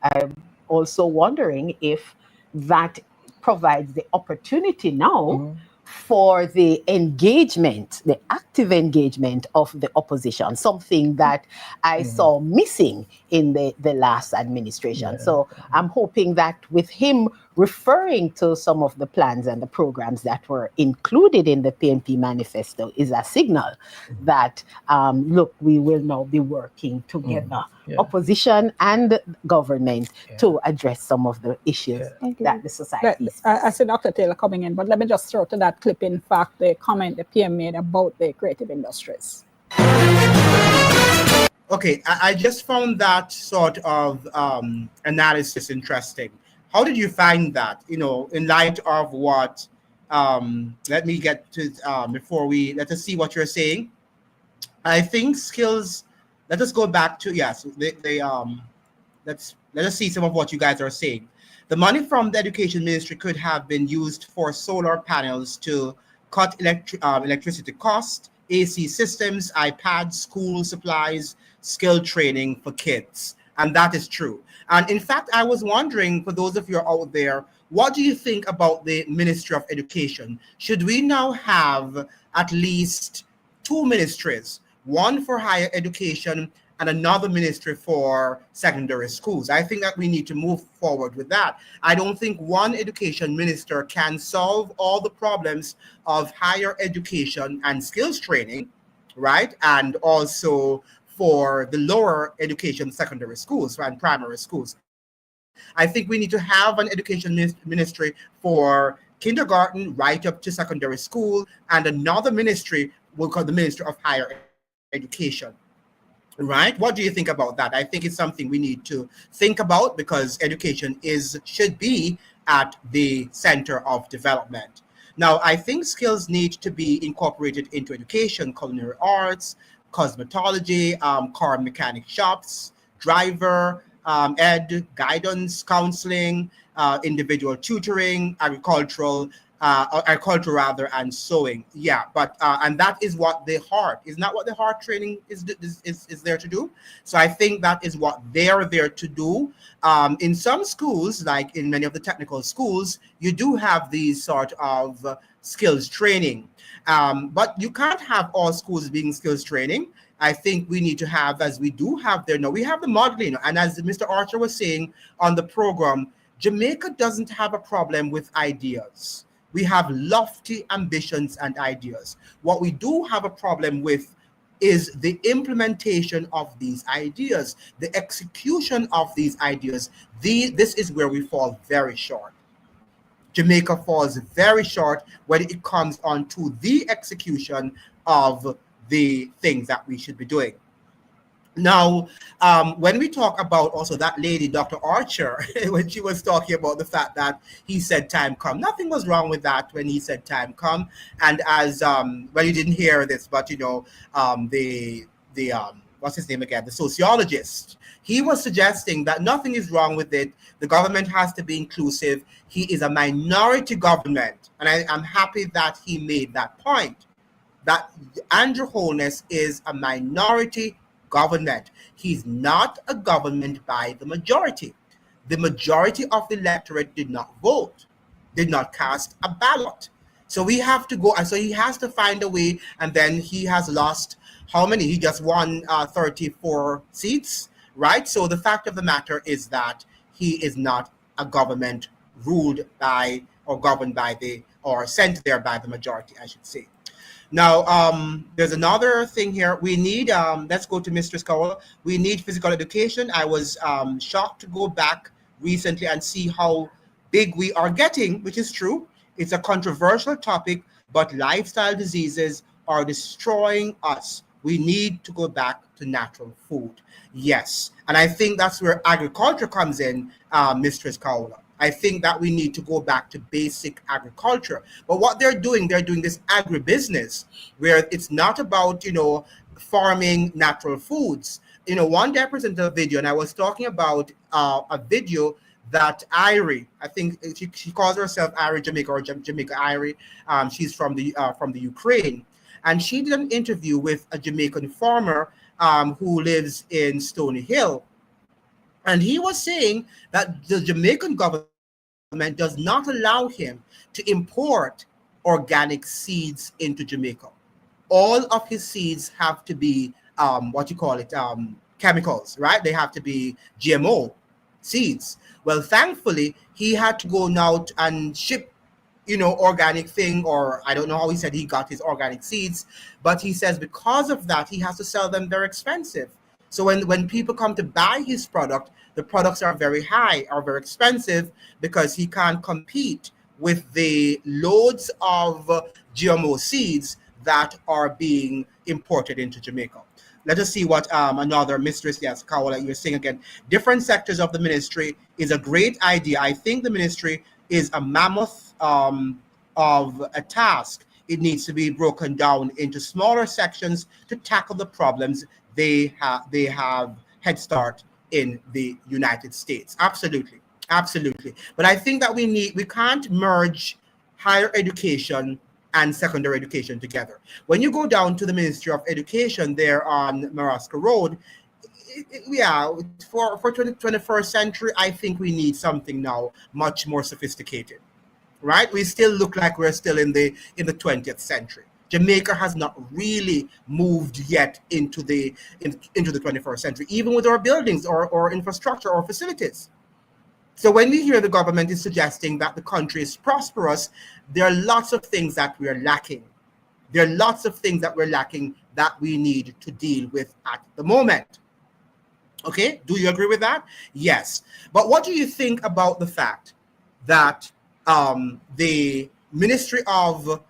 also wondering if that provides the opportunity now for the engagement, the active engagement of the opposition, something that I saw missing in the last administration. So I'm hoping that with him referring to some of the plans and the programs that were included in the PNP manifesto is a signal that, look, we will now be working together, opposition and government, to address some of the issues that the society is. I see Dr. Taylor coming in, but let me just throw to that clip, in fact, the comment the PM made about the creative industries. Okay, I just found that sort of analysis interesting. How did you find that, you know, in light of what, let me get to, let us see what you're saying. I think skills, let us go back to, yes, let us see some of what you guys are saying. The money from the education ministry could have been used for solar panels to cut electricity costs, AC systems, iPads, school supplies, skill training for kids. And that is true. And in fact, I was wondering, for those of you out there, what do you think about the Ministry of Education? Should we now have at least two ministries, one for higher education and another ministry for secondary schools? I think that we need to move forward with that. I don't think one education minister can solve all the problems of higher education and skills training, right? And also for the lower education secondary schools and primary schools. I think we need to have an education ministry for kindergarten right up to secondary school, and another ministry we'll call the Ministry of Higher Education. Right? What do you think about that? I think it's something we need to think about, because education should be at the center of development. Now, I think skills need to be incorporated into education, culinary arts, cosmetology, car mechanic shops, driver, ed, guidance, counseling, individual tutoring, agriculture and sewing. Yeah, but and that is what the heart is not what the heart training is there to do. So I think that is what they're there to do. In some schools, like in many of the technical schools, you do have these sort of skills training, but you can't have all schools being skills training. I think we need to have, as we do have there now, we have the modeling, and as Mr. Archer was saying on the program, Jamaica doesn't have a problem with ideas. We have lofty ambitions and ideas. What we do have a problem with is the implementation of these ideas, the execution of these ideas. This is where we fall very short. Jamaica falls very short when it comes on to the execution of the things that we should be doing. Now, when we talk about also that lady, Dr. Archer, when she was talking about the fact that he said time come, nothing was wrong with that when he said time come. And as, well, you didn't hear this, but you know, what's his name again? The sociologist, he was suggesting that nothing is wrong with it. The government has to be inclusive. He is a minority government. And I'm happy that he made that point, that Andrew Holness is a minority government. He's not a government by the majority. The majority of the electorate did not vote, did not cast a ballot. So we have to go, and so he has to find a way, and then he has lost how many? He just won 34 seats, right? So the fact of the matter is that he is not a government ruled by or governed by or sent there by the majority, I should say. Now, there's another thing here. We need, let's go to Mistress Kaola. We need physical education. I was shocked to go back recently and see how big we are getting, which is true. It's a controversial topic, but lifestyle diseases are destroying us. We need to go back to natural food. Yes. And I think that's where agriculture comes in, Mistress Kaola. I think that we need to go back to basic agriculture. But what they're doing this agribusiness where it's not about, you know, farming natural foods. You know, one day I presented a video and I was talking about a video that Irie, I think she calls herself Irie Jamaica or Jamaica Irie. She's from the Ukraine. And she did an interview with a Jamaican farmer who lives in Stony Hill. And he was saying that the Jamaican government does not allow him to import organic seeds into Jamaica. All of his seeds have to be chemicals, right? They have to be GMO seeds. Well, thankfully, he had to go now and ship, organic thing, or I don't know how he said he got his organic seeds, but he says because of that, he has to sell them very expensive. So when people come to buy his product, the products are very high, are very expensive, because he can't compete with the loads of GMO seeds that are being imported into Jamaica. Let us see what another mistress, yes, Kaola, you're saying again. Different sectors of the ministry is a great idea. I think the ministry is a mammoth of a task. It needs to be broken down into smaller sections to tackle the problems they have head start in the United States. Absolutely. But I think that we can't merge higher education and secondary education together. When you go down to the Ministry of Education there on Marasca Road, for 21st century, I think we need something now much more sophisticated, right? We still look like we're still in the 20th century. Jamaica has not really moved yet into the 21st century, even with our buildings or infrastructure or facilities. So when we hear the government is suggesting that the country is prosperous, there are lots of things that we are lacking. There are lots of things that we're lacking that we need to deal with at the moment. Okay, do you agree with that? Yes. But what do you think about the fact that the Ministry of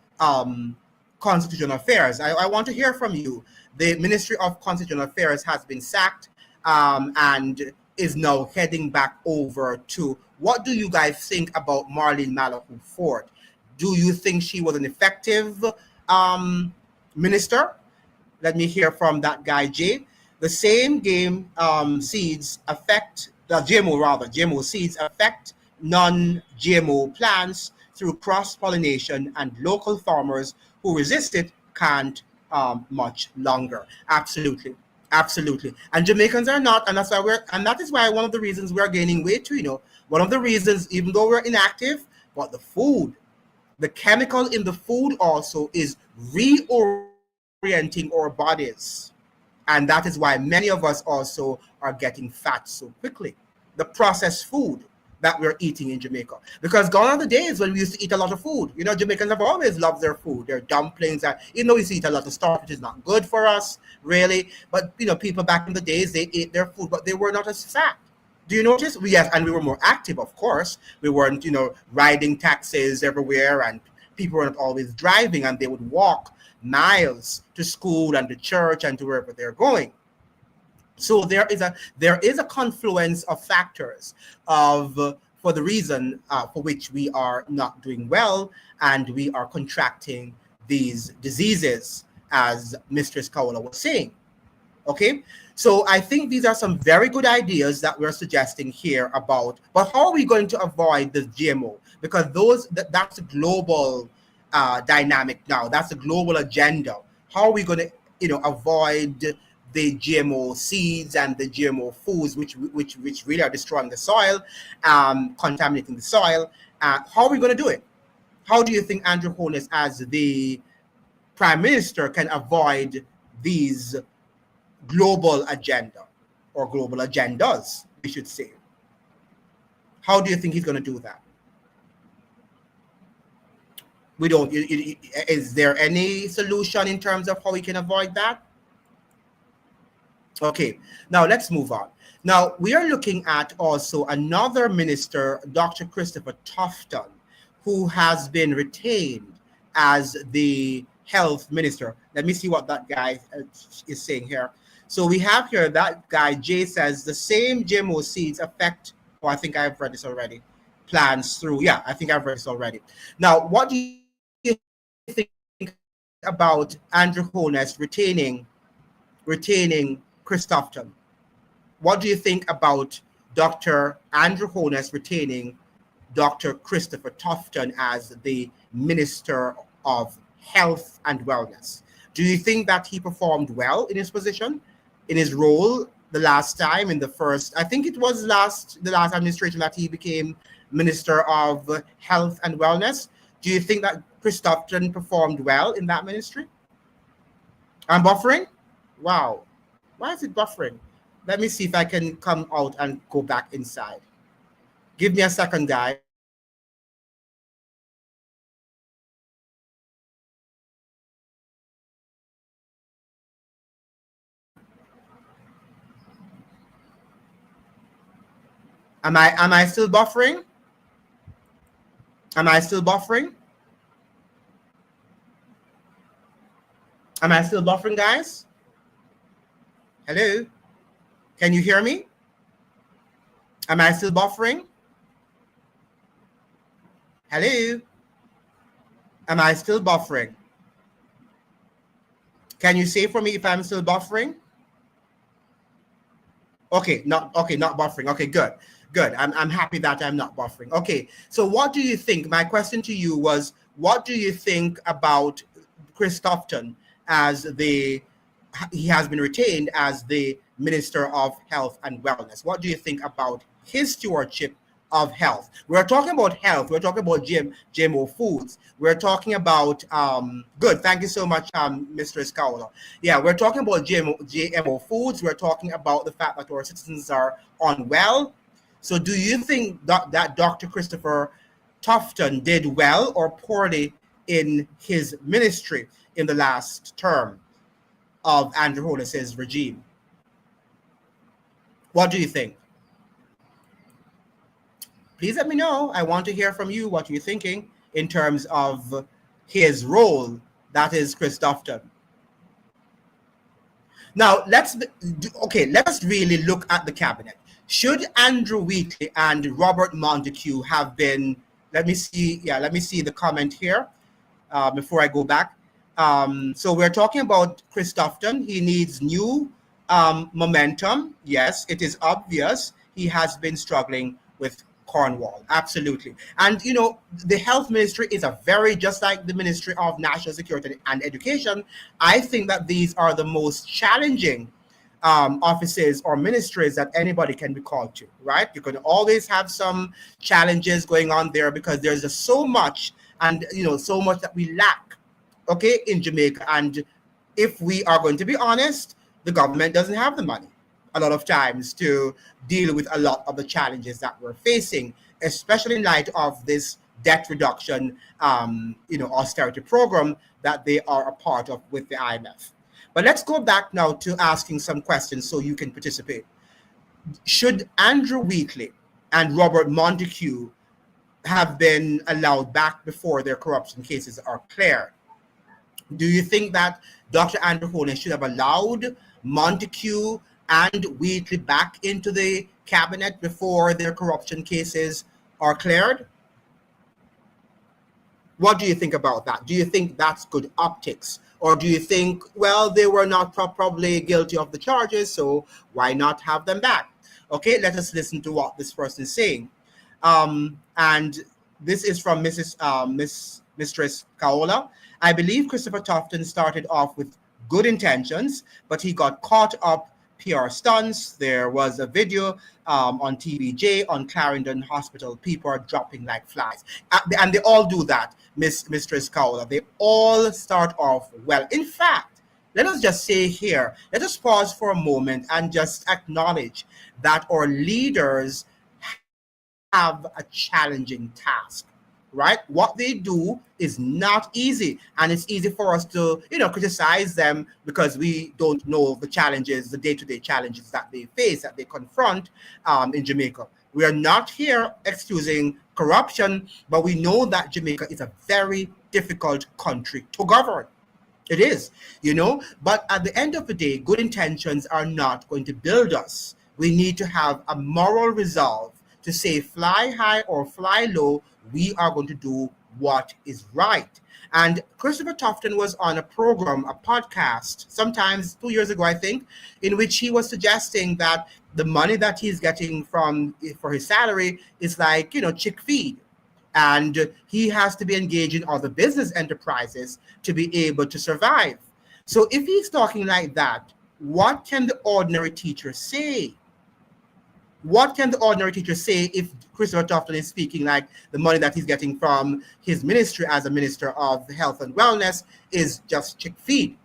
Constitutional Affairs, I want to hear from you. The Ministry of Constitutional Affairs has been sacked and is now heading back over to, what do you guys think about Marlene Malahoo Ford? Do you think she was an effective minister? Let me hear from that guy, Jay. The same game seeds affect, GMO seeds affect non-GMO plants through cross-pollination, and local farmers who resist it can't much longer. Absolutely. And Jamaicans are not, and that is why one of the reasons we're gaining weight too, one of the reasons, even though we're inactive, but the chemical in the food also is reorienting our bodies. And that is why many of us also are getting fat so quickly. The processed food that we're eating in Jamaica. Because gone are the days when we used to eat a lot of food. Jamaicans have always loved their food, their dumplings. We used to eat a lot of stuff, which is not good for us, really. But, people back in the days, they ate their food, but they were not as fat. Do you notice? Yes, and we were more active, of course. We weren't, riding taxis everywhere, and people weren't always driving, and they would walk miles to school and to church and to wherever they're going. So there is a confluence of factors for the reason for which we are not doing well, and we are contracting these diseases, as Mistress Kaola was saying. Okay, so I think these are some very good ideas that we're suggesting here about, but how are we going to avoid the GMO? Because that's a global dynamic now. That's a global agenda. How are we going to, avoid the GMO seeds and the GMO foods, which really are destroying the soil, contaminating the soil? How are we going to do it? How do you think Andrew Holness, as the Prime Minister, can avoid these global agenda, or global agendas, we should say? How do you think he's going to do that? We don't. Is there any solution in terms of how we can avoid that? Okay, now let's move on. Now we are looking at also another minister, Dr. Christopher Tufton, who has been retained as the health minister. Let me see what that guy is saying here. So we have here that guy, Jay, says the same GMO seeds affect, I think I've read this already, plants through, I think I've read this already. Now, what do you think about Andrew Holness retaining Chris Tufton? What do you think about Dr. Andrew Holness retaining Dr. Christopher Tufton as the Minister of Health and Wellness? Do you think that he performed well in his position, in his role the last time, in the first, I think it was the last administration that he became Minister of Health and Wellness? Do you think that Chris Tufton performed well in that ministry? I'm buffering? Wow. Why is it buffering? Let me see if I can come out and go back inside. Give me a second, guys. Am I still buffering? Am I still buffering? Am I still buffering, guys? Hello? Can you hear me? Am I still buffering? Hello? Am I still buffering? Can you say for me if I'm still buffering? Okay, not buffering. Okay, good. I'm happy that I'm not buffering. Okay, so what do you think? My question to you was, what do you think about Chris Tufton as he has been retained as the Minister of Health and Wellness? What do you think about his stewardship of health? We're talking about health. We're talking about GMO foods. We're talking about good. Thank you so much, Mr. Escaula. Yeah, we're talking about GMO foods. We're talking about the fact that our citizens are unwell. So do you think that Dr. Christopher Tufton did well or poorly in his ministry in the last term of Andrew Holness's regime? What do you think? Please let me know. I want to hear from you what you're thinking in terms of his role, that is Chris Tufton. Now, let us really look at the cabinet. Should Andrew Wheatley and Robert Montague have been, let me see the comment here before I go back. So we're talking about Chris Tufton. He needs new momentum. Yes, it is obvious he has been struggling with Cornwall. Absolutely. And, the health ministry is just like the Ministry of National Security and Education. I think that these are the most challenging offices or ministries that anybody can be called to, right? You can always have some challenges going on there because there's just so much and, so much that we lack, okay, in Jamaica. And if we are going to be honest, the government doesn't have the money a lot of times to deal with a lot of the challenges that we're facing, especially in light of this debt reduction, austerity program that they are a part of with the IMF. But let's go back now to asking some questions so you can participate. Should Andrew Wheatley and Robert Montague have been allowed back before their corruption cases are cleared? Do you think that Dr. Andrew Holness should have allowed Montague and Wheatley back into the cabinet before their corruption cases are cleared? What do you think about that? Do you think that's good optics? Or do you think, well, they were not probably guilty of the charges, so why not have them back? Okay, let us listen to what this person is saying. And this is from Mistress Kaola. I believe Christopher Tufton started off with good intentions, but he got caught up PR stunts. There was a video on TVJ on Clarendon Hospital. People are dropping like flies. And they all do that, Mistress Kaola. They all start off well. In fact, let us just say here, let us pause for a moment and just acknowledge that our leaders have a challenging task, right? What they do is not easy, and it's easy for us to, criticize them because we don't know the challenges, the day-to-day challenges that they face, that they confront in Jamaica. We are not here excusing corruption, but we know that Jamaica is a very difficult country to govern. It is, but at the end of the day, good intentions are not going to build us. We need to have a moral resolve to say fly high or fly low, we are going to do what is right. And Christopher Tufton was on a program, a podcast, sometimes 2 years ago, I think, in which he was suggesting that the money that he's getting for his salary is like, chick feed. And he has to be engaged in other business enterprises to be able to survive. So if he's talking like that, what can the ordinary teacher say? What can the ordinary teacher say if Christopher Tufton is speaking like the money that he's getting from his ministry as a minister of health and wellness is just chick feed?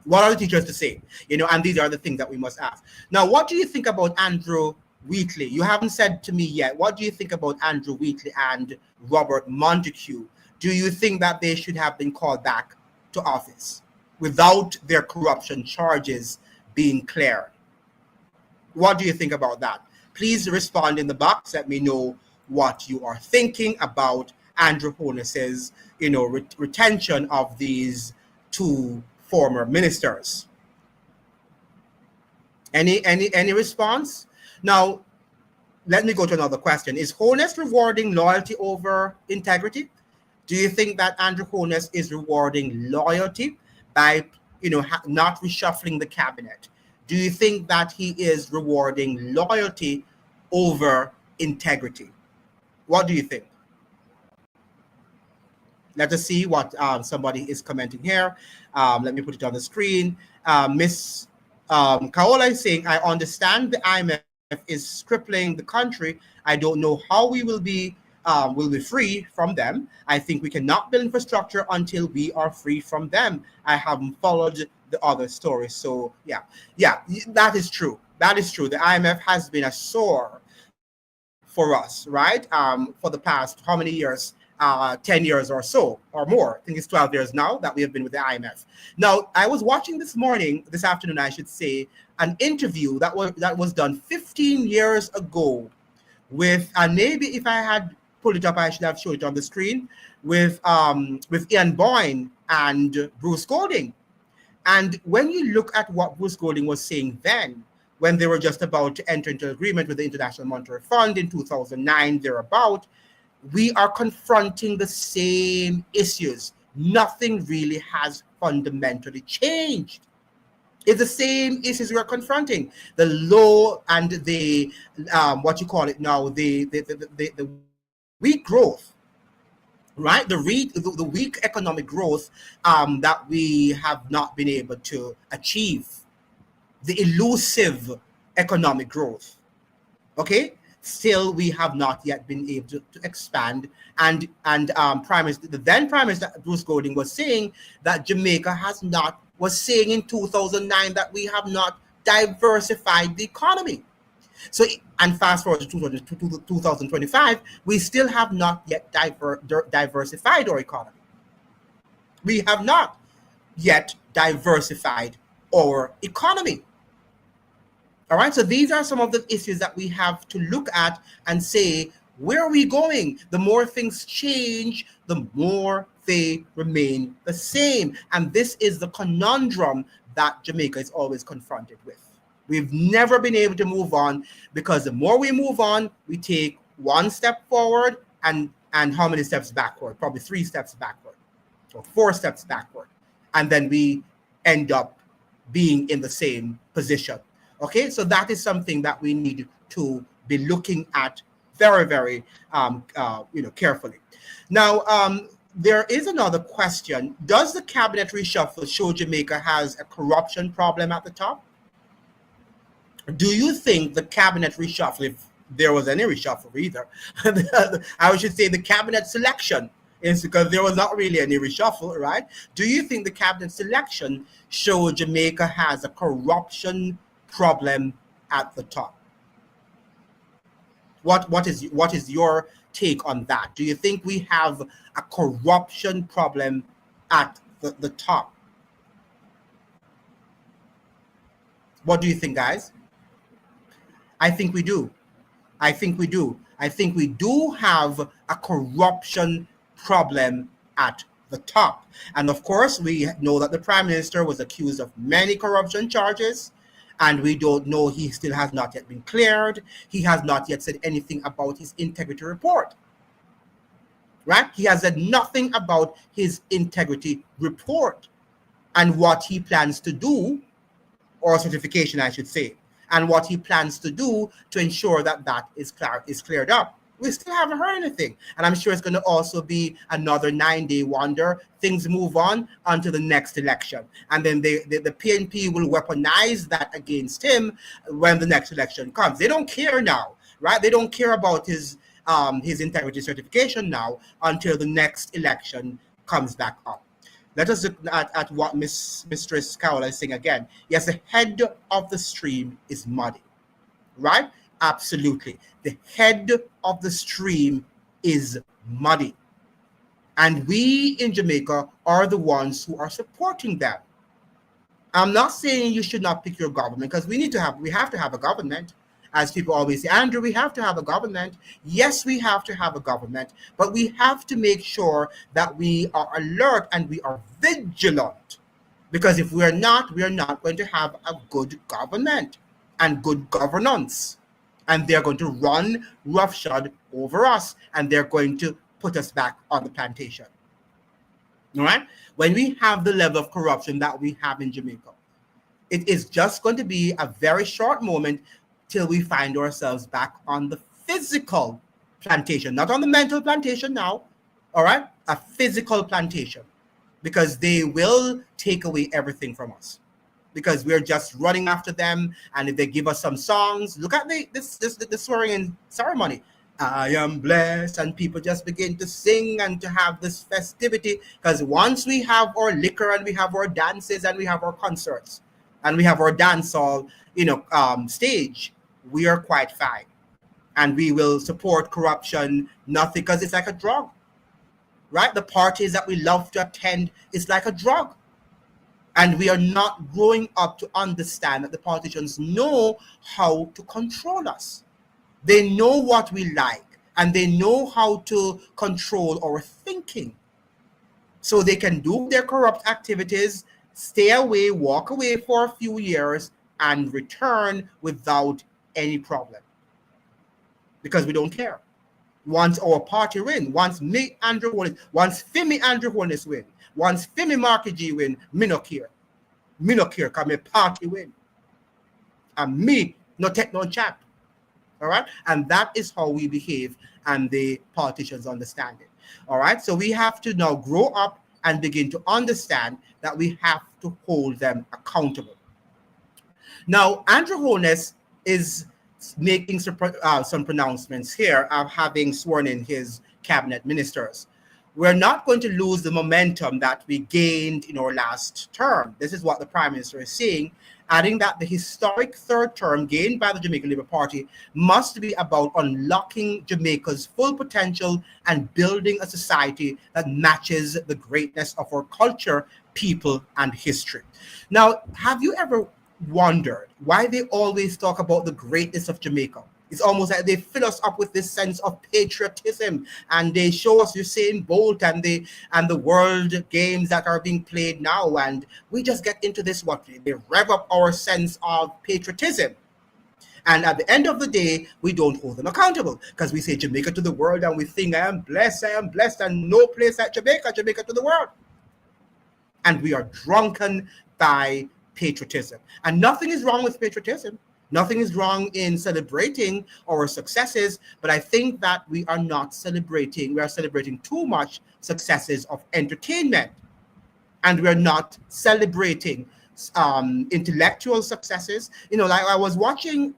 What are the teachers to say? And these are the things that we must ask. Now, what do you think about Andrew Wheatley? You haven't said to me yet. What do you think about Andrew Wheatley and Robert Montague? Do you think that they should have been called back to office without their corruption charges being cleared? What do you think about that? Please respond in the box. Let me know what you are thinking about Andrew Holness's, retention of these two former ministers. Any response? Now, let me go to another question. Is Holness rewarding loyalty over integrity? Do you think that Andrew Holness is rewarding loyalty by, not reshuffling the cabinet? Do you think that he is rewarding loyalty over integrity? What do you think? Let us see what somebody is commenting here. Let me put it on the screen. Miss Kaola is saying, I understand the IMF is crippling the country. I don't know how we will be free from them. I think we cannot build infrastructure until we are free from them. I haven't followed the other stories. So yeah, that is true. That is true. The IMF has been a sore for us, right? For the past how many years? 10 years or so, or more. I think it's 12 years now that we have been with the IMF. Now, I was watching this afternoon, I should say, an interview that was done 15 years ago with, and maybe if I had pulled it up, I should have showed it on the screen, with Ian Boyne and Bruce Golding. And when you look at what Bruce Golding was saying then, when they were just about to enter into agreement with the International Monetary Fund in 2009, thereabout, we are confronting the same issues. Nothing really has fundamentally changed. It's the same issues we are confronting. The low and the what you call it now, the weak growth, right? The weak economic growth that we have not been able to achieve. The elusive economic growth. Okay? Still, we have not yet been able to expand. And the then Prime Minister Bruce Golding was saying that Jamaica was saying in 2009 that we have not diversified the economy. So, and fast forward to 2025, we still have not yet diversified our economy. We have not yet diversified our economy. All right, so these are some of the issues that we have to look at and say, where are we going? The more things change, the more they remain the same. And this is the conundrum that Jamaica is always confronted with. We've never been able to move on because the more we move on, we take one step forward and how many steps backward? Probably 3 steps backward or 4 steps backward. And then we end up being in the same position. Okay, so that is something that we need to be looking at very, very carefully. Now, there is another question. Does the cabinet reshuffle show Jamaica has a corruption problem at the top? Do you think the cabinet reshuffle, if there was any reshuffle either, I should say the cabinet selection, is because there was not really any reshuffle, right? Do you think the cabinet selection showed Jamaica has a corruption problem at the top? What is your take on that? Do you think we have a corruption problem at the top? What do you think, guys? I think we do. I think we do have a corruption problem at the top. And of course, we know that the Prime Minister was accused of many corruption charges, and we don't know, he still has not yet been cleared. He has not yet said anything about his integrity report. Right? He has said nothing about his integrity report and what he plans to do, or certification, I should say, and what he plans to do to ensure that that is cleared up. We still haven't heard anything. And I'm sure it's going to also be another 9-day wonder. Things move on until the next election. And then the PNP will weaponize that against him when the next election comes. They don't care now, right? They don't care about his integrity certification now until the next election comes back up. Let us look at what Mistress Kaola is saying again. Yes, the head of the stream is muddy, right? Absolutely. The head of the stream is muddy. And we in Jamaica are the ones who are supporting them. I'm not saying you should not pick your government, because we have to have a government. As people always say, Andrew, we have to have a government. Yes, we have to have a government, but we have to make sure that we are alert and we are vigilant. Because if we are not going to have a good government and good governance. And they're going to run roughshod over us, and they're going to put us back on the plantation. All right? When we have the level of corruption that we have in Jamaica, it is just going to be a very short moment till we find ourselves back on the physical plantation, not on the mental plantation now, all right? A physical plantation, because they will take away everything from us, because we're just running after them. And if they give us some songs, look at the swearing-in ceremony. I am blessed, and people just begin to sing and to have this festivity, because once we have our liquor and we have our dances and we have our concerts and we have our dance hall, stage, we are quite fine. And we will support corruption, nothing, because it's like a drug, right? The parties that we love to attend is like a drug. And we are not growing up to understand that the politicians know how to control us. They know what we like, and they know how to control our thinking. So they can do their corrupt activities, stay away, walk away for a few years, and return without any problem. Because we don't care. Once our party win, once me, Andrew Holness, once Fimi Andrew Holness win, once Fimi Marky G win, me no care. Me no care, because my party win. And me no take no chat. All right? And that is how we behave, and the politicians understand it. All right? So we have to now grow up and begin to understand that we have to hold them accountable. Now, Andrew Holness is making some pronouncements here of having sworn in his cabinet ministers. We're not going to lose the momentum that we gained in our last term. This is what the Prime Minister is saying, adding that the historic third term gained by the Jamaican Labour Party must be about unlocking Jamaica's full potential and building a society that matches the greatness of our culture, people, and history. Now, have you ever wondered why they always talk about the greatness of Jamaica? It's almost like they fill us up with this sense of patriotism, and they show us Usain Bolt and the world games that are being played now, and we just get into this they rev up our sense of patriotism. And at the end of the day, we don't hold them accountable, because we say Jamaica to the world, and we think I am blessed, and no place like Jamaica to the world. And we are drunken by patriotism. And nothing is wrong with patriotism. Nothing is wrong in celebrating our successes, but I think that we are not celebrating. We are celebrating too much successes of entertainment, and we're not celebrating intellectual successes. Like I was watching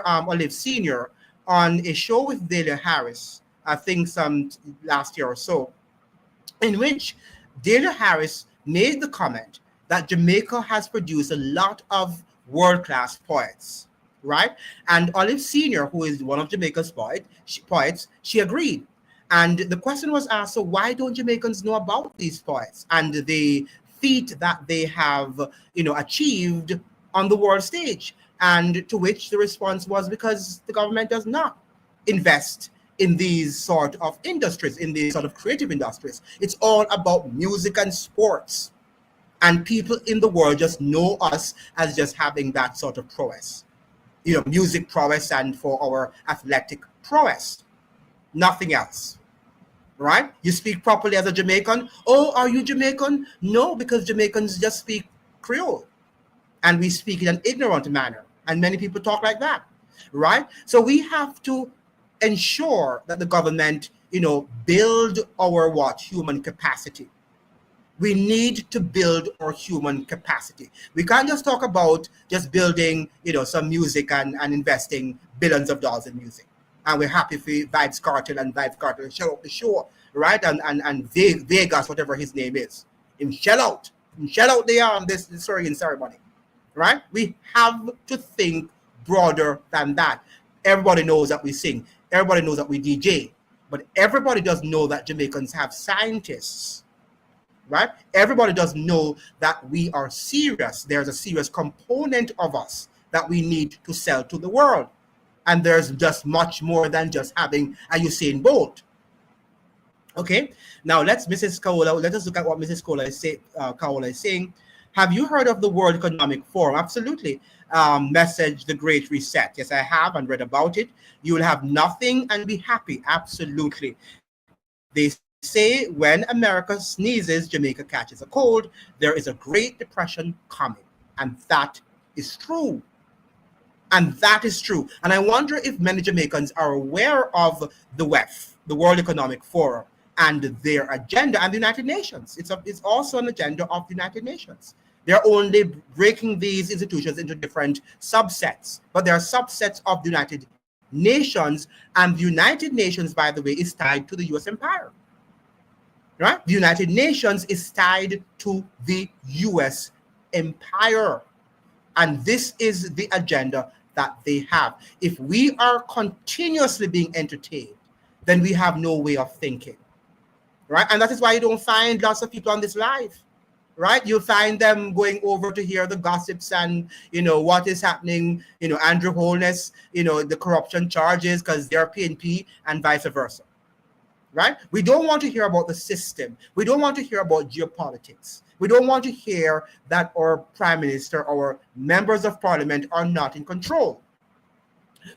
Olive Senior on a show with Delia Harris, I think some last year or so, in which Delia Harris made the comment that Jamaica has produced a lot of world-class poets, right? And Olive Senior, who is one of Jamaica's poets, she agreed. And the question was asked, so why don't Jamaicans know about these poets and the feat that they have, achieved on the world stage? And to which the response was, because the government does not invest in these sort of industries, in these sort of creative industries. It's all about music and sports. And people in the world just know us as just having that sort of prowess, music prowess, and for our athletic prowess, nothing else, right? You speak properly as a Jamaican. Oh, are you Jamaican? No, because Jamaicans just speak Creole, and we speak in an ignorant manner, and many people talk like that, right? So we have to ensure that the government, build our human capacity. We need to build our human capacity. We can't just talk about just building, some music and investing billions of dollars in music. And we're happy for Vibes Cartel and Vibes Cartel shell out the show, right? And Vegas, whatever his name is. Him shell out there on this ceremony, right? We have to think broader than that. Everybody knows that we sing. Everybody knows that we DJ. But everybody does know that Jamaicans have scientists, right? Everybody does know that we are serious. There's a serious component of us that we need to sell to the world. And there's just much more than just having a Usain Bolt. Okay, now let us look at what Mrs. Kaola is saying. Have you heard of the World Economic Forum? Absolutely. Message the Great Reset. Yes, I have and read about it. You will have nothing and be happy. Absolutely. They say when America sneezes, Jamaica catches a cold. There is a Great Depression coming. And that is true. And that is true. And I wonder if many Jamaicans are aware of the WEF, the World Economic Forum, and their agenda, and the United Nations. It's also an agenda of the United Nations. They're only breaking these institutions into different subsets, but they are subsets of the United Nations, and the United Nations, by the way, is tied to the U.S. empire. Right? The United Nations is tied to the U.S. empire. And this is the agenda that they have. If we are continuously being entertained, then we have no way of thinking. Right? And that is why you don't find lots of people on this live. Right? You find them going over to hear the gossips and, what is happening, Andrew Holness, the corruption charges because they're PNP and vice versa. Right? We don't want to hear about the system. We don't want to hear about geopolitics. We don't want to hear that our prime minister, our members of parliament are not in control.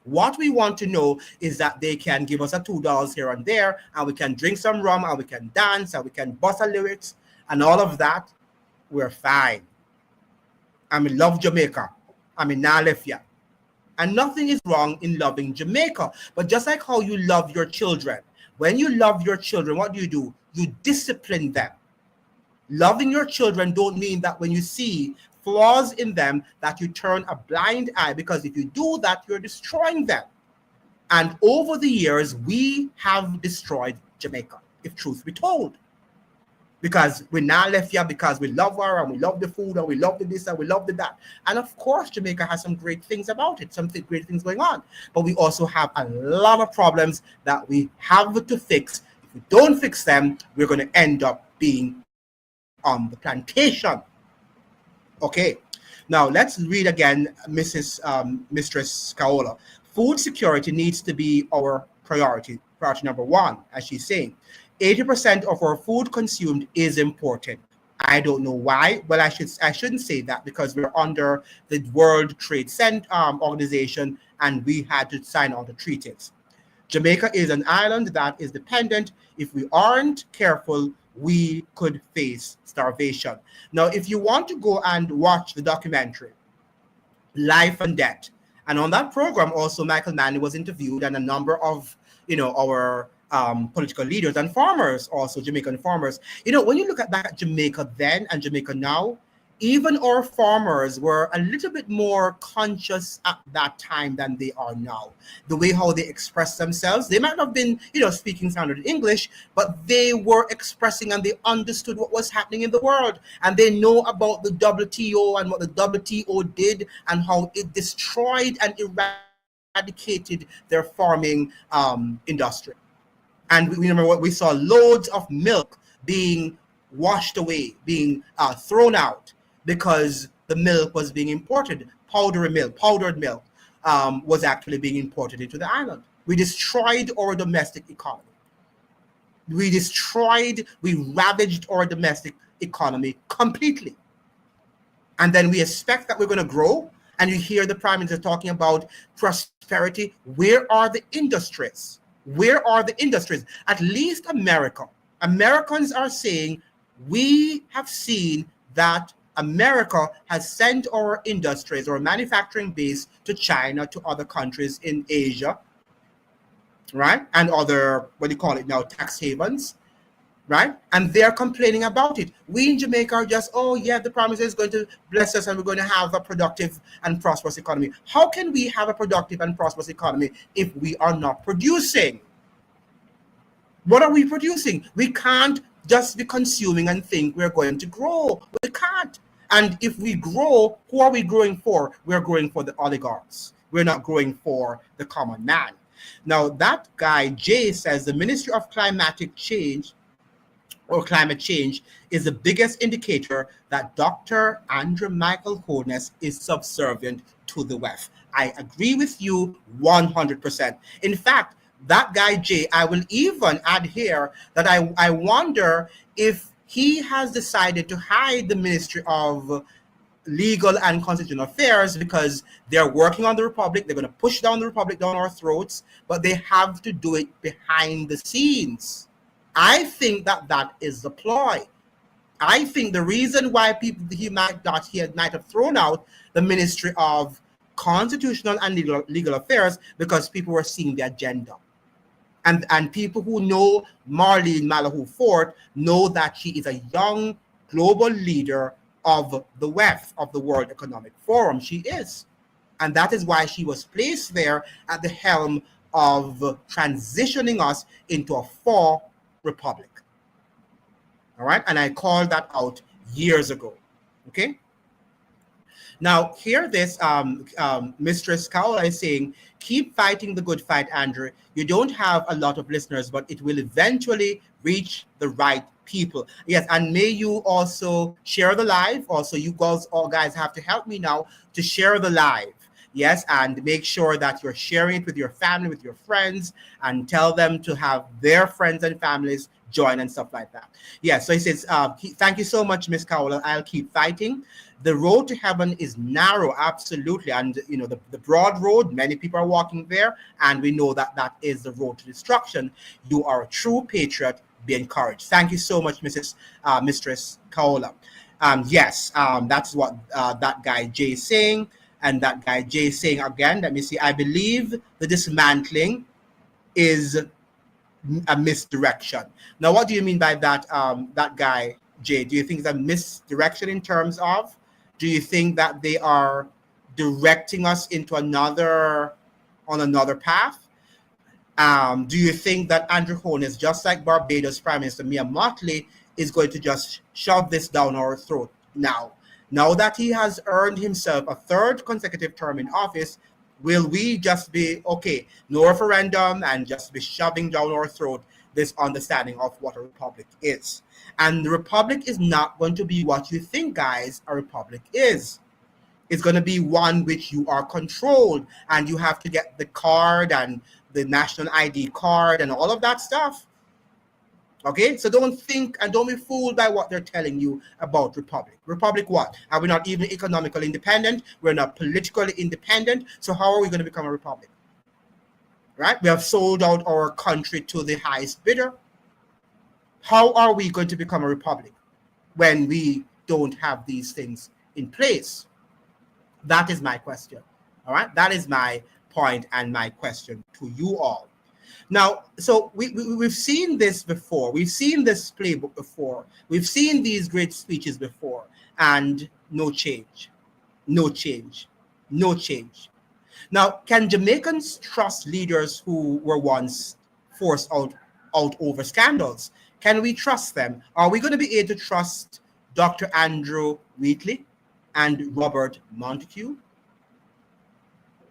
What we want to know is that they can give us a $2 here and there, and we can drink some rum, and we can dance, and we can bust our lyrics, and all of that. We're fine. I love Jamaica. Nalefia. And nothing is wrong in loving Jamaica. But just like how you love your children, when you love your children, what do? You discipline them. Loving your children don't mean that when you see flaws in them that you turn a blind eye, because if you do that, you're destroying them. And over the years, we have destroyed Jamaica, if truth be told. Because we're not left here because we love her and we love the food and we love the this and we love the that. And of course, Jamaica has some great things about it, some great things going on. But we also have a lot of problems that we have to fix. If we don't fix them, we're going to end up being on the plantation. Okay, now let's read again Mistress Kaola. Food security needs to be our priority number one, as she's saying. 80% of our food consumed is imported. I don't know why. Well, I shouldn't say that because we're under the World Trade Center organization and we had to sign all the treaties. Jamaica is an island that is dependent. If we aren't careful, we could face starvation. Now, if you want to go and watch the documentary, Life and Debt, and on that program also Michael Manley was interviewed and a number of, our political leaders and farmers, also Jamaican farmers. When you look at that Jamaica then and Jamaica now, even our farmers were a little bit more conscious at that time than they are now. The way how they express themselves, they might not have been, speaking standard English, but they were expressing and they understood what was happening in the world. And they know about the WTO and what the WTO did and how it destroyed and eradicated their farming industry. And we remember what we saw, loads of milk being washed away, being thrown out because the milk was being imported. Powdered milk was actually being imported into the island. We destroyed our domestic economy. We ravaged our domestic economy completely. And then we expect that we're going to grow. And you hear the Prime Minister talking about prosperity. Where are the industries? Where are the industries? At least Americans are saying we have seen that America has sent our industries or manufacturing base to China, to other countries in Asia. right? And other, what do you call it now, tax havens, right? And they're complaining about it. We in Jamaica are just, oh yeah, the Prime Minister is going to bless us and we're going to have a productive and prosperous economy. How can we have a productive and prosperous economy if we are not producing? What are we producing? We can't just be consuming and think we're going to grow. We can't. And if we grow, who are we growing for? We're growing for the oligarchs. We're not growing for the common man. Now, that guy, Jay, says the Ministry of Climatic Change or Climate Change is the biggest indicator that Dr. Andrew Michael Holness is subservient to the WEF. I agree with you 100%. In fact, that guy, Jay, I will even add here that I wonder if he has decided to hide the Ministry of Legal and Constitutional Affairs because they're working on the Republic. They're going to push down the Republic down our throats, but they have to do it behind the scenes. I think that is the ploy. I think the reason why he might have thrown out the Ministry of Constitutional and Legal Affairs because people were seeing the agenda. And people who know Marlene Malahoo Fort know that she is a young global leader of the WEF, of the World Economic Forum. She is. And that is why she was placed there at the helm of transitioning us into a full republic. All right? And I called that out years ago. Okay? Now, hear this, Mistress Kaola is saying, keep fighting the good fight, Andrew. You don't have a lot of listeners, but it will eventually reach the right people. Yes, and may you also share the live. Also, you all guys have to help me now to share the live. Yes, and make sure that you're sharing it with your family, with your friends, and tell them to have their friends and families join and stuff like that. Yeah, so he says, thank you so much, Miss Kaola. I'll keep fighting. The road to heaven is narrow, absolutely. And, you know, the broad road, many people are walking there, and we know that that is the road to destruction. You are a true patriot. Be encouraged. Thank you so much, Mistress Kaola. Yes, that's what that guy Jay is saying. And that guy Jay is saying again, let me see, I believe the dismantling is a misdirection. Now, what do you mean by that, that guy Jay? Do you think it's a misdirection in terms of, do you think that they are directing us into another path? Do you think that Andrew Holness, just like Barbados Prime Minister Mia Mottley, is going to just shove this down our throat now? Now that he has earned himself a third consecutive term in office, will we just be, okay, no referendum and just be shoving down our throat this understanding of what a republic is? And the republic is not going to be what you think, guys, a republic is. It's going to be one which you are controlled, and you have to get the card and the national ID card and all of that stuff. Okay, so don't think and don't be fooled by what they're telling you about republic. Republic what? Are we not even economically independent? We're not politically independent. So how are we going to become a republic? Right? We have sold out our country to the highest bidder. How are we going to become a republic when we don't have these things in place? That is my question. All right, that is my point and my question to you all. Now, so we've seen this before. We've seen this playbook before. We've seen these great speeches before, and no change, no change, no change. Now, can Jamaicans trust leaders who were once forced out over scandals? Can we trust them? Are we going to be able to trust Dr. Andrew Wheatley and Robert Montague?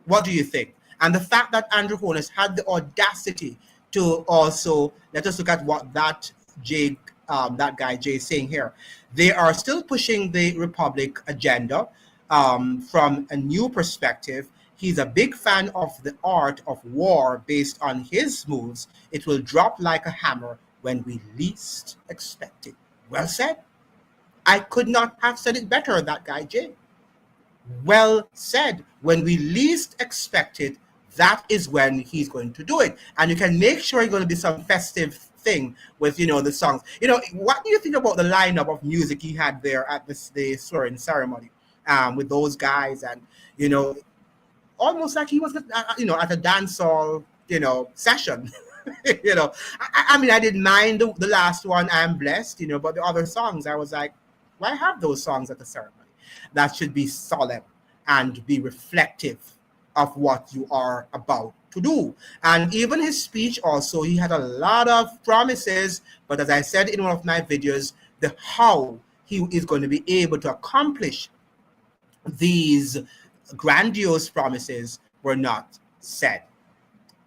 What do you think? And the fact that Andrew Holness had the audacity to also, let us look at what that guy Jay is saying here. They are still pushing the Republic agenda from a new perspective. He's a big fan of the art of war based on his moves. It will drop like a hammer when we least expect it. Well said. I could not have said it better, that guy Jay. Well said. When we least expect it, that is when he's going to do it. And you can make sure it's going to be some festive thing with, you know, the songs. You know, what do you think about the lineup of music he had there at the swearing ceremony with those guys? And, you know, almost like he was, you know, at a dance hall, session. I mean, I didn't mind the last one, I'm blessed, but the other songs, I was like, why have those songs at the ceremony? That should be solemn and be reflective of what you are about to do. And even his speech also, he had a lot of promises, but as I said in one of my videos, the how he is going to be able to accomplish these grandiose promises were not said,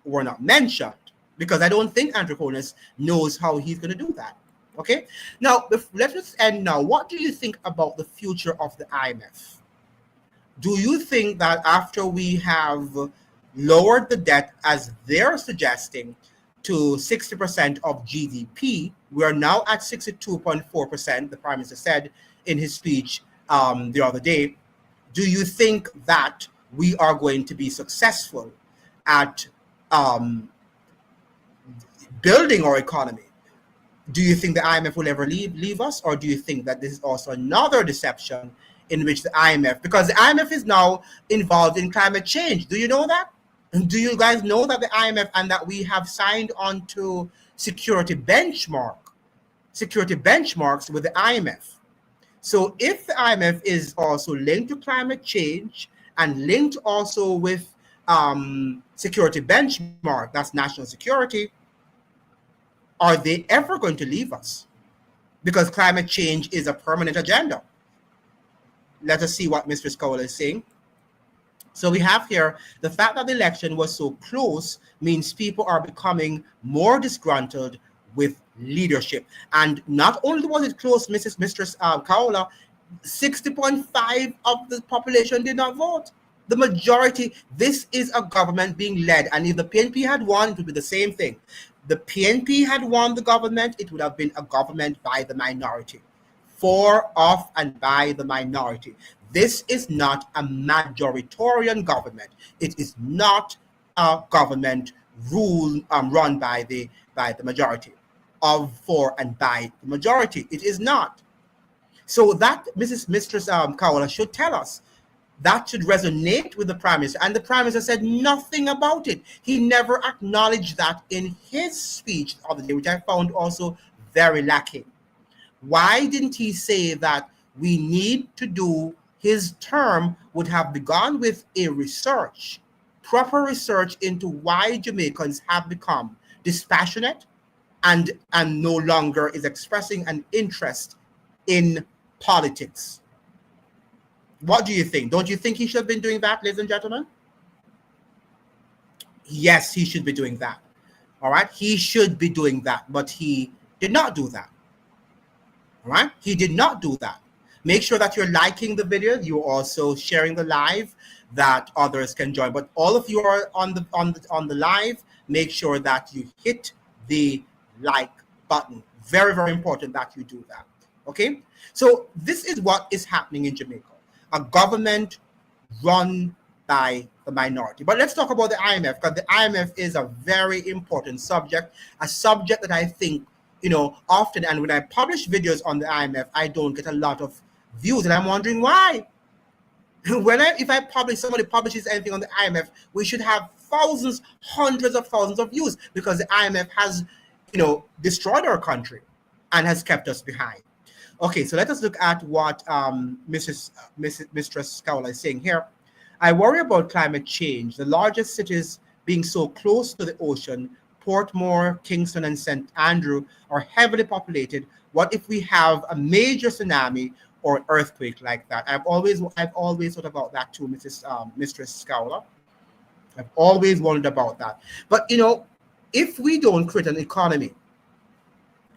were not mentioned, because I don't think Andrew Holness knows how he's going to do that. Okay, now let us end now. What do you think about the future of the IMF? Do you think that after we have lowered the debt, as they're suggesting, to 60% of GDP, we are now at 62.4%, the Prime Minister said in his speech the other day, do you think that we are going to be successful at building our economy? Do you think the IMF will ever leave us, or do you think that this is also another deception in which the IMF, because the IMF is now involved in climate change? Do you know that? Do you guys know that the IMF and that we have signed on to security benchmarks with the IMF? So if the IMF is also linked to climate change and linked also with security benchmark, that's national security, are they ever going to leave us? Because climate change is a permanent agenda. Let us see what Mr. Scowell is saying. So we have here, the fact that the election was so close means people are becoming more disgruntled with leadership. And not only was it close, Mistress Kaola, 60.5% of the population did not vote. The majority, this is a government being led. And if the PNP had won, it would be the same thing. The PNP had won the government, it would have been a government by the minority. For, of, and by the minority. This is not a majoritarian government. It is not a government run by the majority, of, for, and by the majority. It is not. So that Mistress Kaola should tell us. That should resonate with the Prime Minister. And the Prime Minister said nothing about it. He never acknowledged that in his speech the other day, which I found also very lacking. Why didn't he say that we need to do, his term would have begun with a research, proper research into why Jamaicans have become dispassionate and no longer is expressing an interest in politics? What do you think? Don't you think he should have been doing that, ladies and gentlemen? Yes, he should be doing that. All right, he should be doing that, but he did not do that. All right, he did not do that. Make sure that you're liking the video. You're also sharing the live that others can join. But all of you are on the live. Make sure that you hit the like button. Very, very important that you do that. Okay. So this is what is happening in Jamaica. A government run by the minority. But let's talk about the IMF, because the IMF is a very important subject, a subject that I think, often, and when I publish videos on the IMF, I don't get a lot of views, and I'm wondering why. If somebody publishes anything on the IMF, we should have thousands, hundreds of thousands of views, because the IMF has, destroyed our country and has kept us behind. Okay, so let us look at what Mistress Kaola is saying here. I worry about climate change. The largest cities being so close to the ocean, Portmore, Kingston, and St. Andrew, are heavily populated. What if we have a major tsunami or earthquake like that? I've always thought about that too, Mistress Kaola. I've always wondered about that. But if we don't create an economy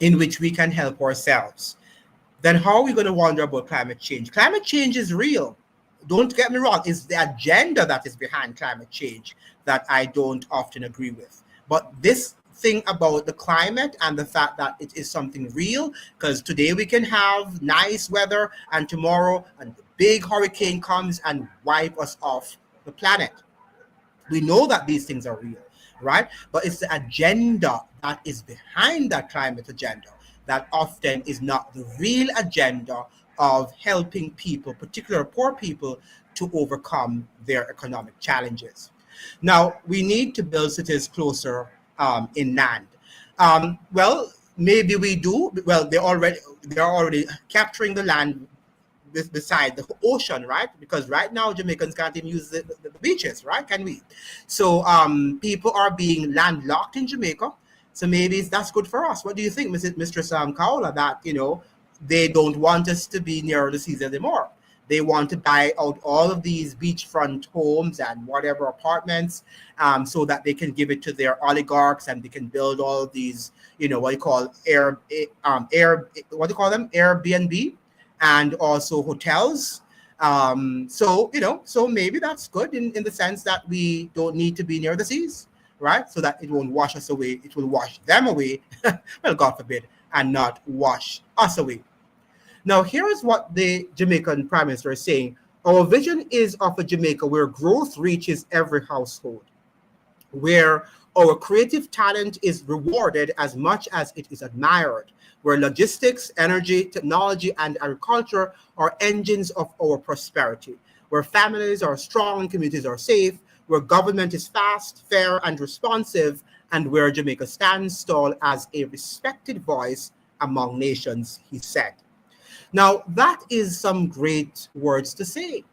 in which we can help ourselves, then how are we going to wonder about climate change? Climate change is real. Don't get me wrong. It's the agenda that is behind climate change that I don't often agree with. But this thing about the climate and the fact that it is something real, because today we can have nice weather and tomorrow a big hurricane comes and wipe us off the planet. We know that these things are real, right? But it's the agenda that is behind that climate agenda that often is not the real agenda of helping people, particularly poor people, to overcome their economic challenges. Now, we need to build cities closer inland. Well, maybe we do. Well, they are already capturing the land beside the ocean, right? Because right now Jamaicans can't even use the beaches, right? Can we? So people are being landlocked in Jamaica. So maybe that's good for us. What do you think, Mistress Kaola? That they don't want us to be near the seas anymore. They want to buy out all of these beachfront homes and whatever apartments, so that they can give it to their oligarchs and they can build all of these, what you call Airbnb, and also hotels. So maybe that's good in the sense that we don't need to be near the seas, right? So that it won't wash us away. It will wash them away, well, God forbid, and not wash us away. Now, here is what the Jamaican Prime Minister is saying. Our vision is of a Jamaica where growth reaches every household, where our creative talent is rewarded as much as it is admired, where logistics, energy, technology, and agriculture are engines of our prosperity, where families are strong and communities are safe, where government is fast, fair, and responsive, and where Jamaica stands tall as a respected voice among nations, he said. Now, that is some great words to say.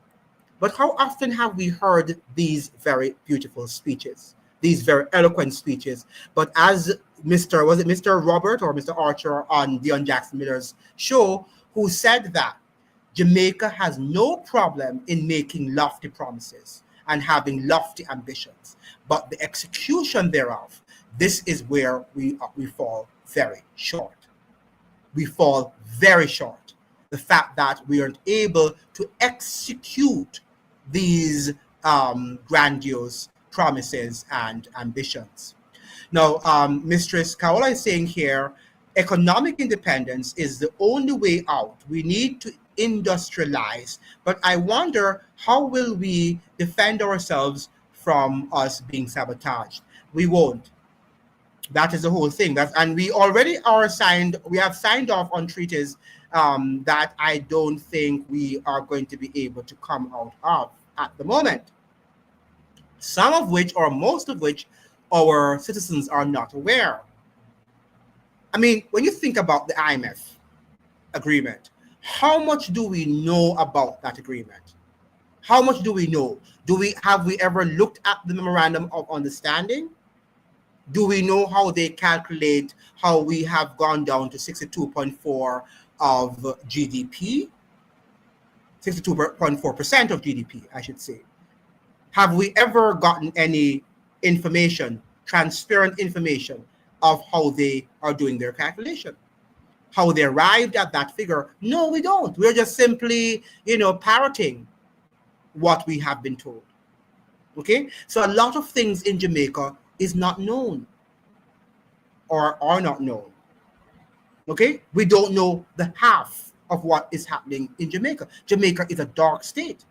But how often have we heard these very beautiful speeches, these very eloquent speeches? But as Mr. Robert or Mr. Archer on Dion Jackson Miller's show, who said that Jamaica has no problem in making lofty promises and having lofty ambitions, but the execution thereof, this is where we fall very short. We fall very short. The fact that we aren't able to execute these grandiose promises and ambitions. Now, Mistress Kaola is saying here, economic independence is the only way out. We need to industrialize. But I wonder, how will we defend ourselves from us being sabotaged? We won't. That is the whole thing. And we already we have signed off on treaties that I don't think we are going to be able to come out of at the moment. Some of which, or most of which, our citizens are not aware. I mean, when you think about the IMF agreement, how much do we know about that agreement? How much do we know? Have we ever looked at the memorandum of understanding? Do we know how they calculate how we have gone down to 62.4 of GDP? 62.4% of GDP, I should say. Have we ever gotten any information, transparent information, of how they are doing their calculation? How they arrived at that figure? No, we don't. We're just simply, parroting what we have been told. Okay? So a lot of things in Jamaica is not known or are not known. Okay? We don't know the half of what is happening in Jamaica. Jamaica is a dark state.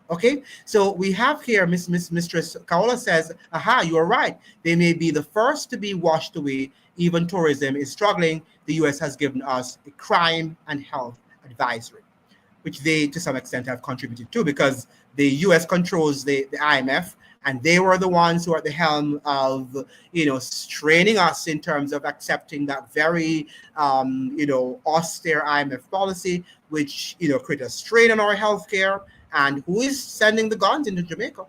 Okay? So we have here, Mistress Kaola says, aha, you are right. They may be the first to be washed away. Even tourism is struggling. The U.S. has given us a crime and health advisory, which they, to some extent, have contributed to, because the U.S. controls the IMF, and they were the ones who are at the helm of, straining us in terms of accepting that very, austere IMF policy, which, create a strain on our healthcare. And who is sending the guns into Jamaica?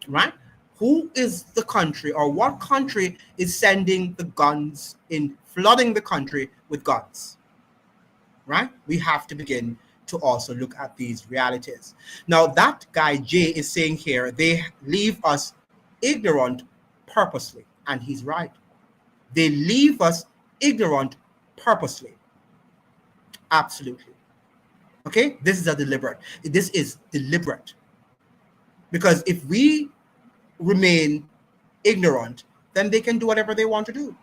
Right? Who is the country, or what country is sending the guns in, flooding the country with guns? Right? We have to begin to also look at these realities. Now, that guy Jay is saying here, they leave us ignorant purposely, and he's right. They leave us ignorant purposely. Absolutely. Okay, this is deliberate. Because if we remain ignorant, then they can do whatever they want to do.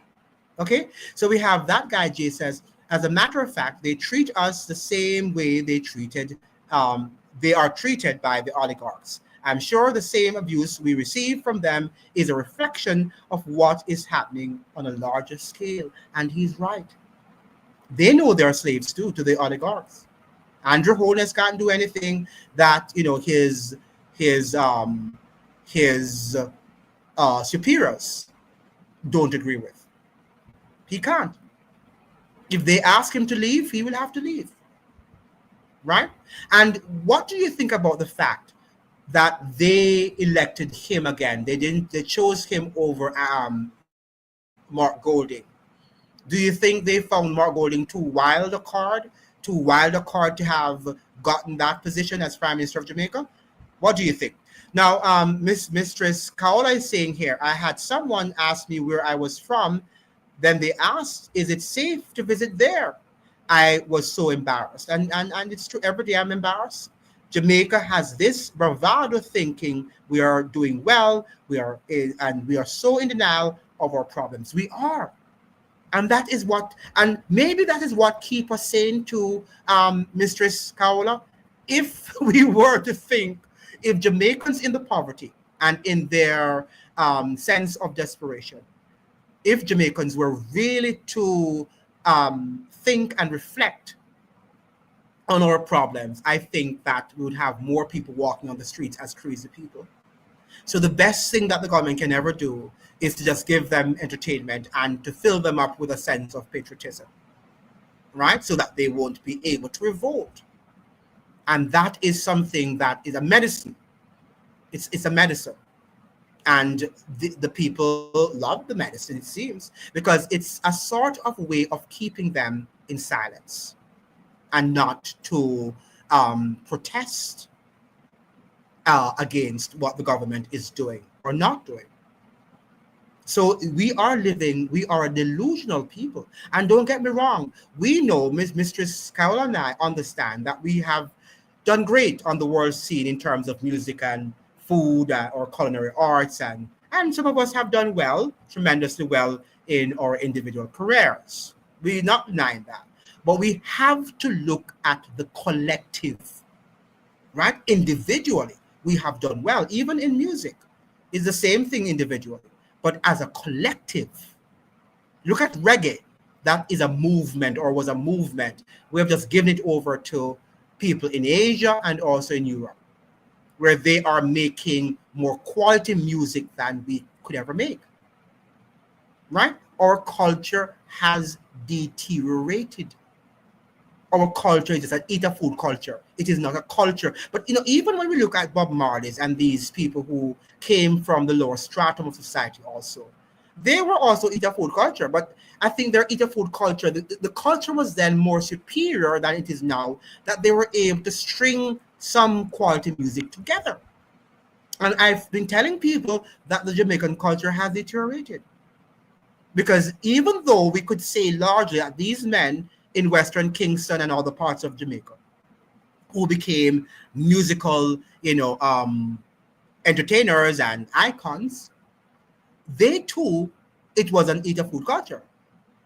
Okay, so we have that guy Jay says, as a matter of fact, they treat us the same way they are treated by the oligarchs. I'm sure the same abuse we receive from them is a reflection of what is happening on a larger scale. And he's right. They know they're slaves too, to the oligarchs. Andrew Holness can't do anything that his his superiors don't agree with. He can't. If they ask him to leave, he will have to leave. Right? And what do you think about the fact that they elected him again? They chose him over Mark Golding. Do you think they found Mark Golding too wild a card to have gotten that position as Prime Minister of Jamaica? What do you think? Now, Mistress Kaola is saying here, I had someone ask me where I was from. Then they asked, is it safe to visit there? I was so embarrassed. And it's true, every day I'm embarrassed. Jamaica has this bravado thinking we are doing well, we are so in denial of our problems. We are. And that is what, and maybe that is what keep us saying to Mistress Kaola, if we were to think, if Jamaicans in the poverty and in their sense of desperation, if Jamaicans were really to think and reflect on our problems, I think that we would have more people walking on the streets as crazy people. So the best thing that the government can ever do is to just give them entertainment and to fill them up with a sense of patriotism, right? So that they won't be able to revolt. And that is something that is a medicine. It's a medicine. And the people love the medicine, it seems, because it's a sort of way of keeping them in silence and not to protest against what the government is doing or not doing. So we are a delusional people. And don't get me wrong, we know, Mistress Kaola and I understand that we have done great on the world scene in terms of music and food or culinary arts, and some of us have done well, tremendously well in our individual careers. We're not denying that. But we have to look at the collective, right? Individually, we have done well, even in music. It's the same thing individually. But as a collective, look at reggae. That is a movement, or was a movement. We have just given it over to people in Asia and also in Europe, where they are making more quality music than we could ever make, right? Our culture has deteriorated. Our culture is just an eat a food culture. It is not a culture. But even when we look at Bob Marley's and these people who came from the lower stratum of society also, they were also eat a food culture. But I think their eat a food culture, the culture was then more superior than it is now, that they were able to string some quality music together. And I've been telling people that the Jamaican culture has deteriorated. Because even though we could say largely that these men in Western Kingston and other parts of Jamaica who became musical, entertainers and icons, they too, it was an eat a food culture,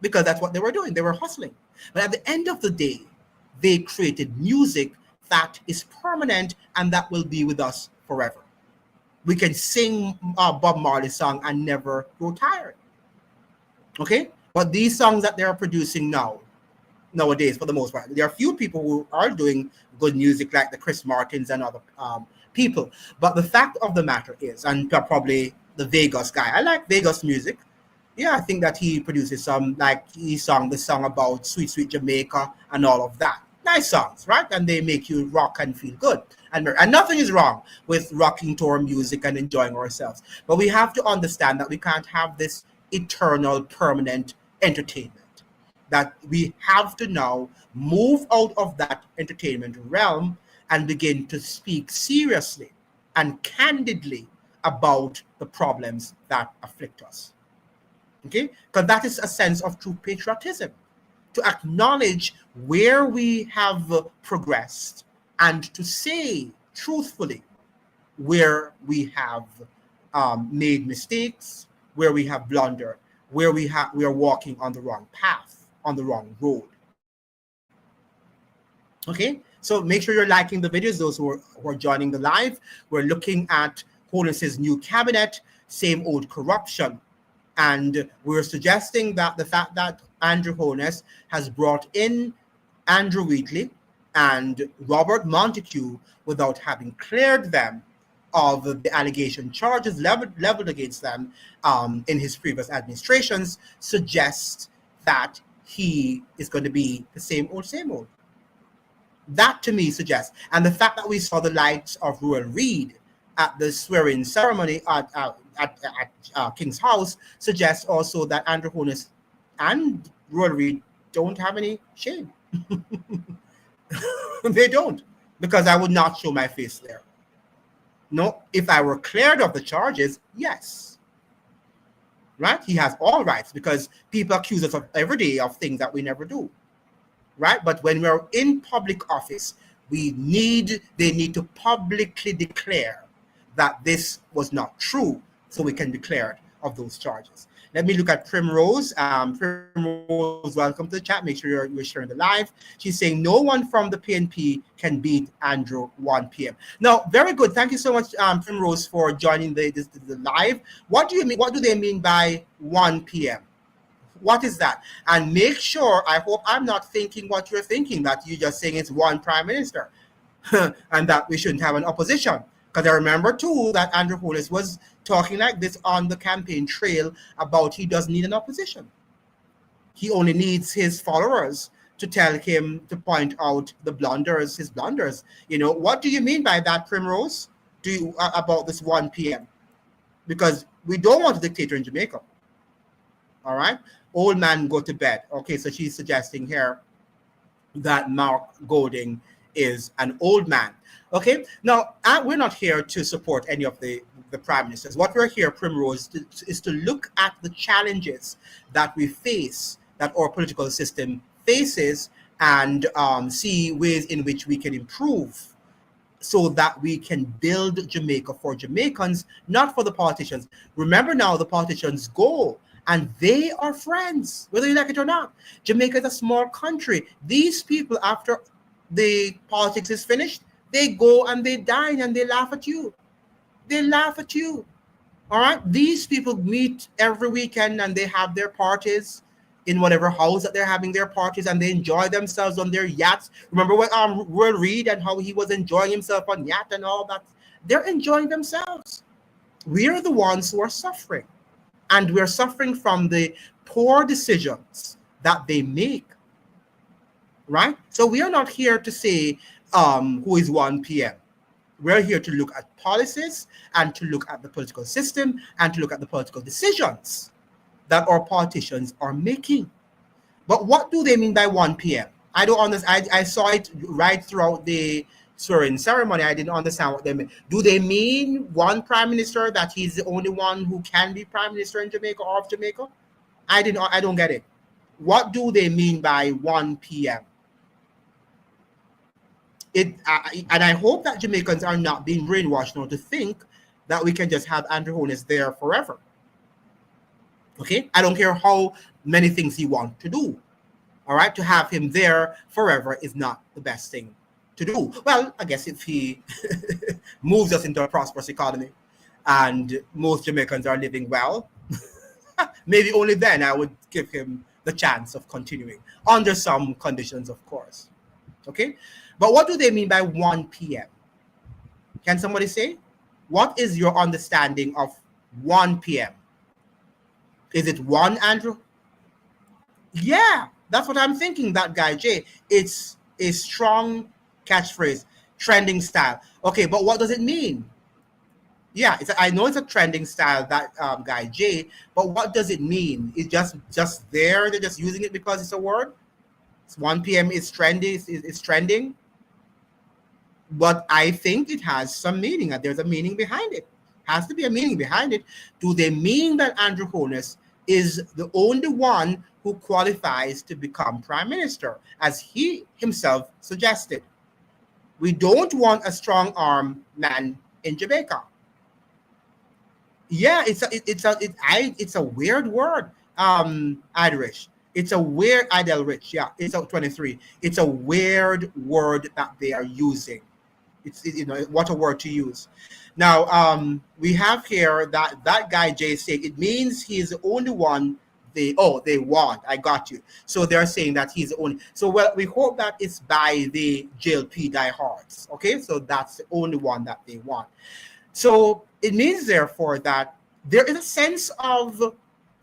because that's what they were doing. They were hustling. But at the end of the day, they created music that is permanent and that will be with us forever. We can sing Bob Marley's song and never grow tired. Okay? But these songs that they are producing nowadays, for the most part, there are few people who are doing good music like the Chris Martins and other people. But the fact of the matter is, and probably the Vegas guy, I like Vegas music. Yeah, I think that he produces some, like he sang the song about Sweet Sweet Jamaica and all of that. Nice songs, right? And they make you rock and feel good. And nothing is wrong with rocking to our music and enjoying ourselves. But we have to understand that we can't have this eternal, permanent entertainment. That we have to now move out of that entertainment realm and begin to speak seriously and candidly about the problems that afflict us. Okay? Because that is a sense of true patriotism, to acknowledge where we have progressed and to say truthfully where we have made mistakes, where we have blundered, where we are walking on the wrong path, on the wrong road. Okay, so make sure you're liking the videos. Those who are joining the live, we're looking at Holness's new cabinet, same old corruption. And we're suggesting that the fact that Andrew Holness has brought in Andrew Wheatley and Robert Montague without having cleared them of the allegation charges leveled against them in his previous administrations suggest that he is going to be the same old. That to me suggests, and the fact that we saw the likes of Ruel Reid at the swearing ceremony at King's House suggests also that Andrew Holness and Ruel Reid don't have any shame. They don't, because I would not show my face there. No, if I were cleared of the charges, yes. Right? He has all rights, because people accuse us of every day of things that we never do. Right? But when we're in public office, they need to publicly declare that this was not true, so we can be cleared of those charges. Let me look at Primrose. Primrose, welcome to the chat. Make sure you're sharing the live. She's saying no one from the PNP can beat Andrew 1 p.m. Now, very good. Thank you so much, Primrose, for joining the live. What do you mean? What do they mean by 1 p.m.? What is that? And make sure, I hope I'm not thinking what you're thinking, that you're just saying it's one prime minister and that we shouldn't have an opposition. Because I remember too that Andrew Holness was talking like this on the campaign trail about he doesn't need an opposition. He only needs his followers to tell him, to point out the blunders, his blunders. You know, what do you mean by that, Primrose? About this 1 p.m.? Because we don't want a dictator in Jamaica. All right? Old man, go to bed. Okay, so she's suggesting here that Mark Golding is an old man. Okay, now we're not here to support any of the prime ministers. What we're here, Primrose, is to look at the challenges that we face, that our political system faces, and see ways in which we can improve so that we can build Jamaica for Jamaicans, not for the politicians. Remember now, the politicians go, and they are friends, whether you like it or not. Jamaica is a small country. These people, after the politics is finished, they go and they dine and they laugh at you. They laugh at you. All right? These people meet every weekend and they have their parties in whatever house that they're having their parties, and they enjoy themselves on their yachts. Remember what Ruel Reid and how he was enjoying himself on yacht and all that? They're enjoying themselves. We're the ones who are suffering. And we're suffering from the poor decisions that they make. Right? So we are not here to say who is 1 p.m. We're here to look at policies and to look at the political system and to look at the political decisions that our politicians are making. But what do they mean by 1 p.m.? I don't understand. I saw it right throughout the swearing ceremony. I didn't understand what they mean. Do they mean one prime minister, that he's the only one who can be prime minister in Jamaica or of Jamaica? I don't get it. What do they mean by 1 p.m.? And I hope that Jamaicans are not being brainwashed now to think that we can just have Andrew Holness there forever. Okay? I don't care how many things he wants to do. All right? To have him there forever is not the best thing to do. Well, I guess if he moves us into a prosperous economy and most Jamaicans are living well, maybe only then I would give him the chance of continuing, under some conditions, of course. Okay? But what do they mean by 1 p.m.? Can somebody say? What is your understanding of 1 p.m.? Is it 1, Andrew? Yeah, that's what I'm thinking, that guy, Jay. It's a strong catchphrase, trending style. Okay, but what does it mean? Yeah, I know it's a trending style, that guy, Jay, but what does it mean? It's just there, they're just using it because it's a word? It's 1 p.m. is trendy, it's trending? But I think it has some meaning, and there's a meaning behind it. Has to be a meaning behind it. Do they mean that Andrew Holness is the only one who qualifies to become prime minister, as he himself suggested? We don't want a strong arm man in Jamaica. Yeah, it's a weird word, Irish. It's a weird Idelrich. Yeah, it's a 23. It's a weird word that they are using. It's what a word to use. Now we have here that guy Jay saying it means he's the only one they want. I got you. So they're saying that he's the only. So well, we hope that it's by the JLP diehards. Okay, so that's the only one that they want. So it means, therefore, that there is a sense of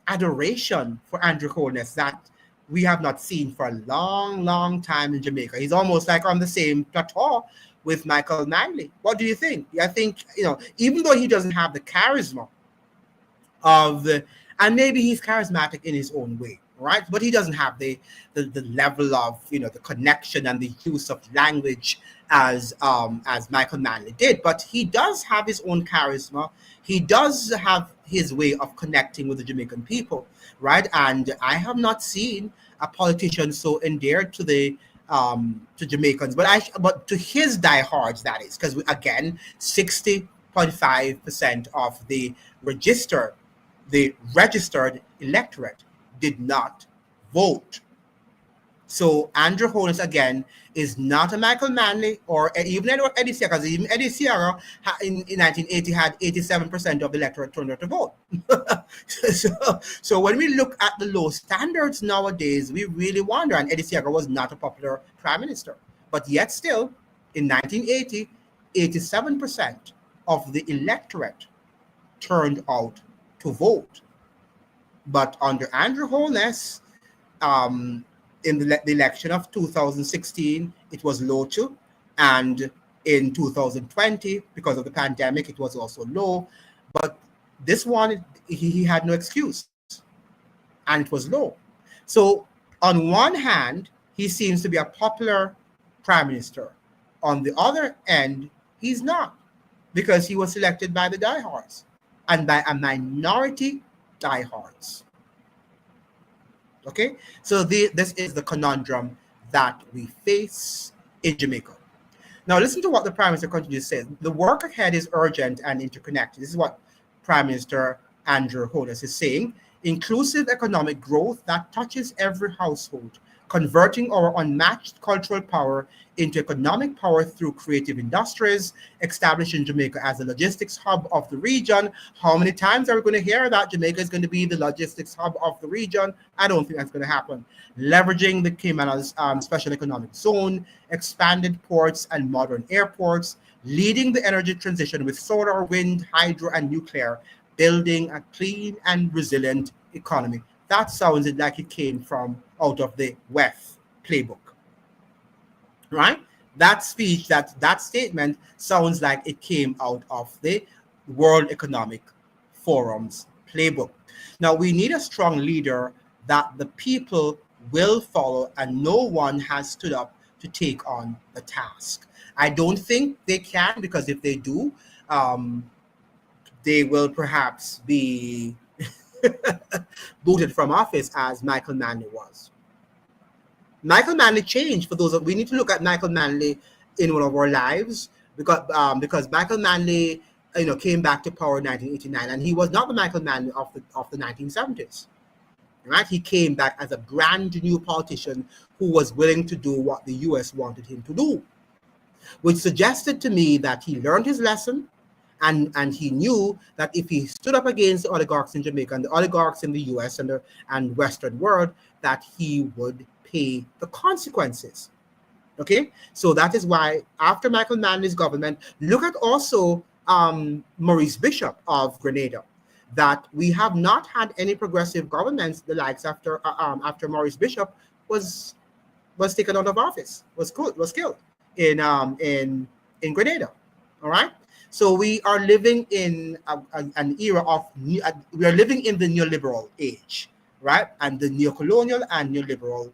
adoration for Andrew Holness that we have not seen for a long, long time in Jamaica. He's almost like on the same plateau with Michael Manley. What do you think? I think, even though he doesn't have the charisma and maybe he's charismatic in his own way, right? But he doesn't have the level of, the connection and the use of language as Michael Manley did. But he does have his own charisma. He does have his way of connecting with the Jamaican people, right? And I have not seen a politician so endeared to the to Jamaicans, but to his diehards, that is, because again, 60.5% of the registered electorate did not vote. So Andrew Holness, again, is not a Michael Manley or even Eddie Sierra, because even Eddie Sierra in 1980 had 87% of the electorate turned out to vote. So when we look at the low standards nowadays, we really wonder, and Eddie Sierra was not a popular prime minister, but yet still, in 1980, 87% of the electorate turned out to vote. But under Andrew Holness, in the election of 2016, it was low too. And in 2020, because of the pandemic, it was also low. But this one, he had no excuse. And it was low. So on one hand, he seems to be a popular prime minister. On the other end, he's not, because he was selected by the diehards and by a minority diehards. Okay, so this is the conundrum that we face in Jamaica. Now, listen to what the Prime Minister continues to say. The work ahead is urgent and interconnected. This is what Prime Minister Andrew Holness is saying. Inclusive economic growth that touches every household, converting our unmatched cultural power into economic power through creative industries, establishing Jamaica as a logistics hub of the region. How many times are we going to hear that Jamaica is going to be the logistics hub of the region? I don't think that's going to happen. Leveraging the Caymanas Special Economic Zone, expanded ports and modern airports, leading the energy transition with solar, wind, hydro, and nuclear, building a clean and resilient economy. That sounds like it came from out of the WEF playbook, right? That speech, that statement sounds like it came out of the World Economic Forum's playbook. Now, we need a strong leader that the people will follow, and no one has stood up to take on the task. I don't think they can, because if they do, they will perhaps be booted from office, as Michael Manley was. Michael Manley changed. For those we need to look at Michael Manley in one of our lives, because Michael Manley, came back to power in 1989, and he was not the Michael Manley of the 1970s. Right? He came back as a brand new politician who was willing to do what the US wanted him to do, which suggested to me that he learned his lesson. And he knew that if he stood up against the oligarchs in Jamaica and the oligarchs in the US and Western world, that he would pay the consequences. Okay? So that is why after Michael Manley's government, look at also Maurice Bishop of Grenada, that we have not had any progressive governments the likes after Maurice Bishop was taken out of office, was killed in Grenada. All right? So we are living in an era of, we are living in the neoliberal age, right? And the neocolonial and neoliberal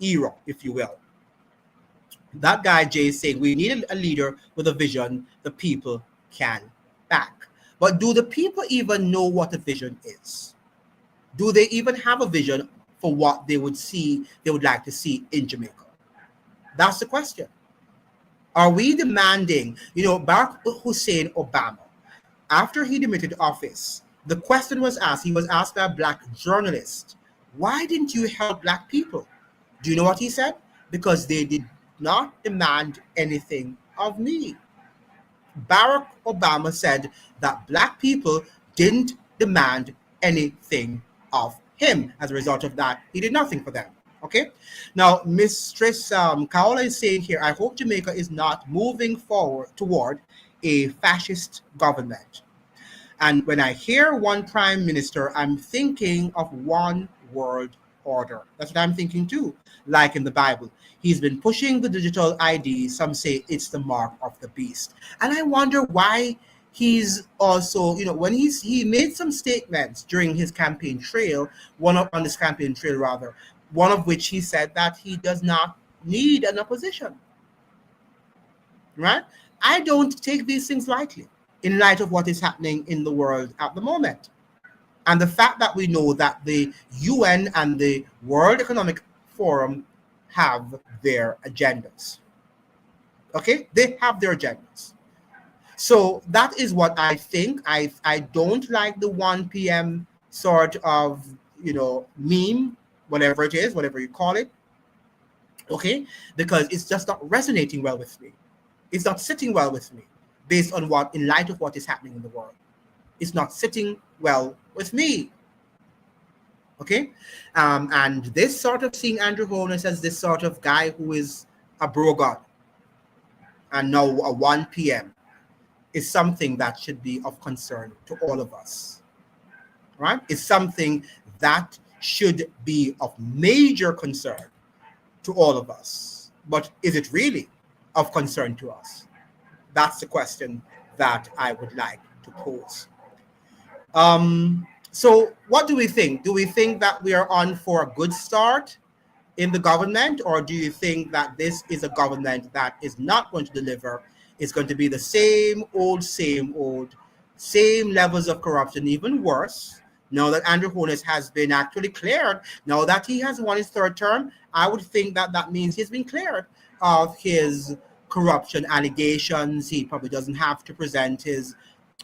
era, if you will. That guy, Jay, is saying we need a leader with a vision the people can back. But do the people even know what a vision is? Do they even have a vision for what they would like to see in Jamaica? That's the question. Are we demanding, Barack Hussein Obama, after he demitted office, the question was asked, he was asked by a Black journalist, why didn't you help Black people? Do you know what he said? Because they did not demand anything of me. Barack Obama said that Black people didn't demand anything of him. As a result of that, he did nothing for them. Okay, now Mistress Kaola is saying here, I hope Jamaica is not moving forward toward a fascist government. And when I hear one prime minister, I'm thinking of one world order. That's what I'm thinking too, like in the Bible. He's been pushing the digital ID. Some say it's the mark of the beast. And I wonder why he's also, when he made some statements during his campaign trail, one of which he said that he does not need an opposition. Right? I don't take these things lightly in light of what is happening in the world at the moment. And the fact that we know that the UN and the World Economic Forum have their agendas. Okay? They have their agendas. So that is what I think. I don't like the 1 p.m. sort of, meme, whatever it is, whatever you call it. Okay? Because it's just not resonating well with me. It's not sitting well with me based on in light of what is happening in the world. It's not sitting well with me. Okay? And this sort of seeing Andrew Holness as this sort of guy who is a bro god and now a 1 p.m. is something that should be of concern to all of us. Right? It's something that should be of major concern to all of us. But is it really of concern to us? That's the question that I would like to pose. So what do we think? Do we think that we are on for a good start in the government, or do you think that this is a government that is not going to deliver? It's going to be the same old, same levels of corruption, even worse. Now that Andrew Holness has been actually cleared, now that he has won his third term, I would think that means he's been cleared of his corruption allegations. He probably doesn't have to present his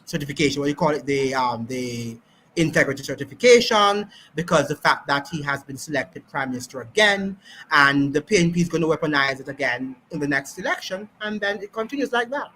certification, what do you call it, the integrity certification, because the fact that he has been selected prime minister again, and the PNP is going to weaponize it again in the next election, and then it continues like that,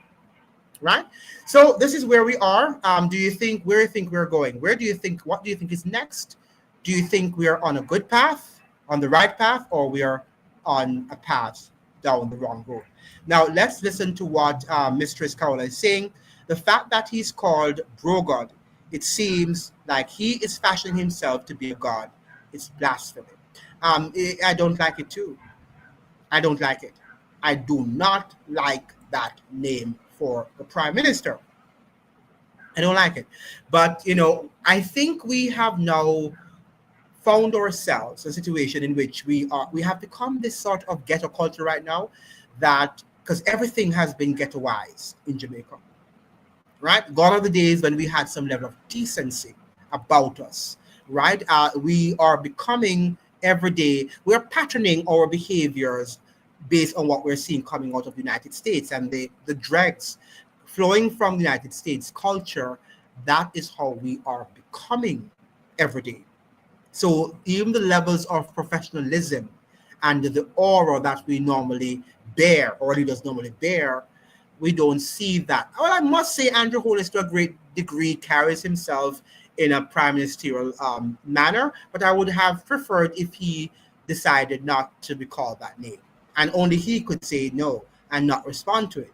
right? So this is where we are. Where do you think we're going? What do you think is next? Do you think we are on a good path, on the right path, or we are on a path down the wrong road? Now let's listen to what Mistress Kaola is saying. The fact that he's called bro god, it seems like he is fashioning himself to be a god. It's blasphemy. I don't like it too. I don't like it. I do not like that name for the prime minister. I don't like it. But, I think we have now found ourselves a situation in which we have become this sort of ghetto culture right now, that because everything has been ghettoized in Jamaica. Right? Gone are the days when we had some level of decency about us, right? We are becoming every day, we're patterning our behaviors based on what we're seeing coming out of the United States and the dregs flowing from the United States culture. That is how we are becoming every day. So even the levels of professionalism and the aura that we normally bear, or leaders normally bear, we don't see that. Well, I must say Andrew Holness to a great degree carries himself in a prime ministerial manner, but I would have preferred if he decided not to be called that name. And only he could say no and not respond to it.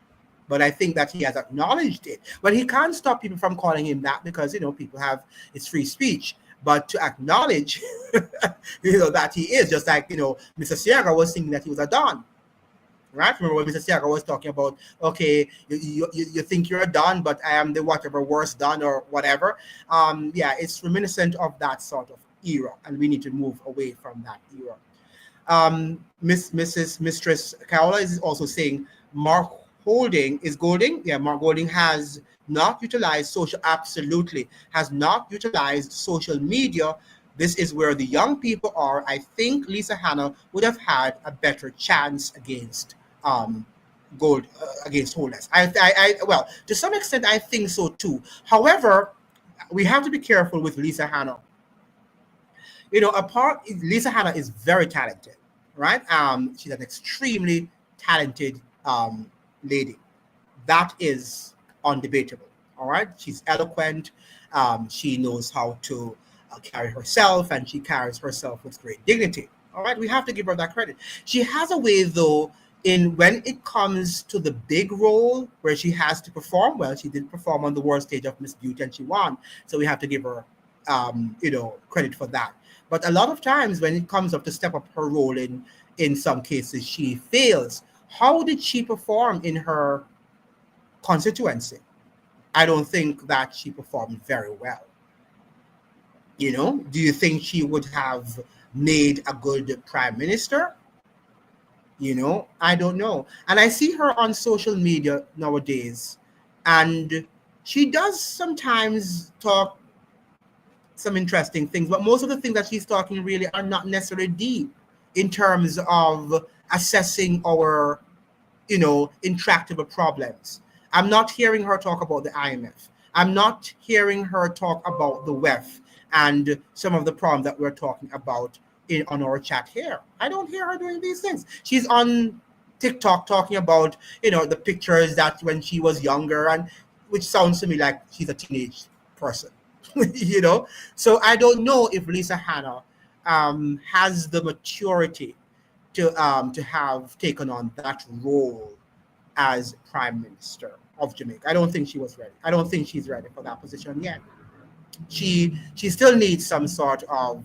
But I think that he has acknowledged it. But he can't stop people from calling him that because, people have, it's free speech. But to acknowledge, that he is, just like, Mr. Siaga was thinking that he was a Don. Right? Remember when Mr. Siaga was talking about, okay, you think you're a Don, but I am the whatever worst Don or whatever. It's reminiscent of that sort of era, and we need to move away from that era. Mistress Kaola is also saying Mark Golding has not utilized has not utilized social media. This is where the young people are. I think Lisa Hanna would have had a better chance against against Holness. Well, to some extent, I think so too. However, we have to be careful with Lisa Hanna. Lisa Hanna is very talented, right? She's an extremely talented lady. That is undebatable. All right, she's eloquent. She knows how to carry herself, and she carries herself with great dignity. All right, we have to give her that credit. She has a way, though, when it comes to the big role where she has to perform, well, she did perform on the world stage of Miss Beauty and she won. So we have to give her, credit for that. But a lot of times when it comes up to step up her role in some cases, she fails. How did she perform in her constituency? I don't think that she performed very well. Do you think she would have made a good prime minister? I don't know. And I see her on social media nowadays, and she does sometimes talk some interesting things, but most of the things that she's talking really are not necessarily deep in terms of assessing our, intractable problems. I'm not hearing her talk about the IMF. I'm not hearing her talk about the WEF and some of the problems that we're talking about on our chat here. I don't hear her doing these things. She's on TikTok talking about, the pictures that when she was younger, and which sounds to me like she's a teenage person, So I don't know if Lisa Hanna has the maturity to have taken on that role as Prime Minister of Jamaica. I don't think she was ready. I don't think she's ready for that position yet. She still needs some sort of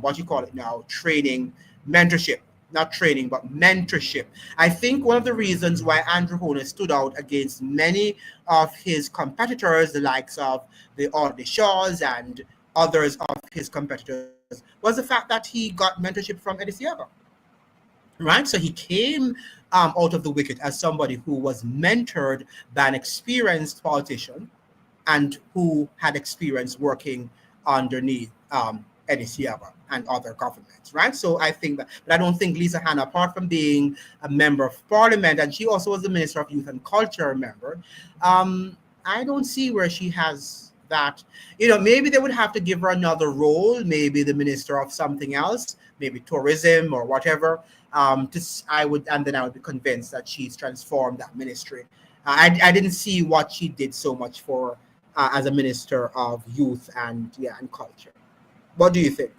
what you call it now, training, mentorship, not training, but mentorship. I think one of the reasons why Andrew Holness stood out against many of his competitors, the likes of the Audley Shaws and others of his competitors, was the fact that he got mentorship from Eddie Siaga. Right? So he came out of the wicket as somebody who was mentored by an experienced politician and who had experience working underneath Eddie Siaga and other governments, right? So I think that, but I don't think Lisa Hanna, apart from being a member of parliament, and she also was the Minister of Youth and Culture, remember, I don't see where she has that. Maybe they would have to give her another role, maybe the Minister of something else, maybe tourism or whatever. I would be convinced that she's transformed that ministry. I didn't see what she did so much for as a Minister of Youth and Culture. What do you think?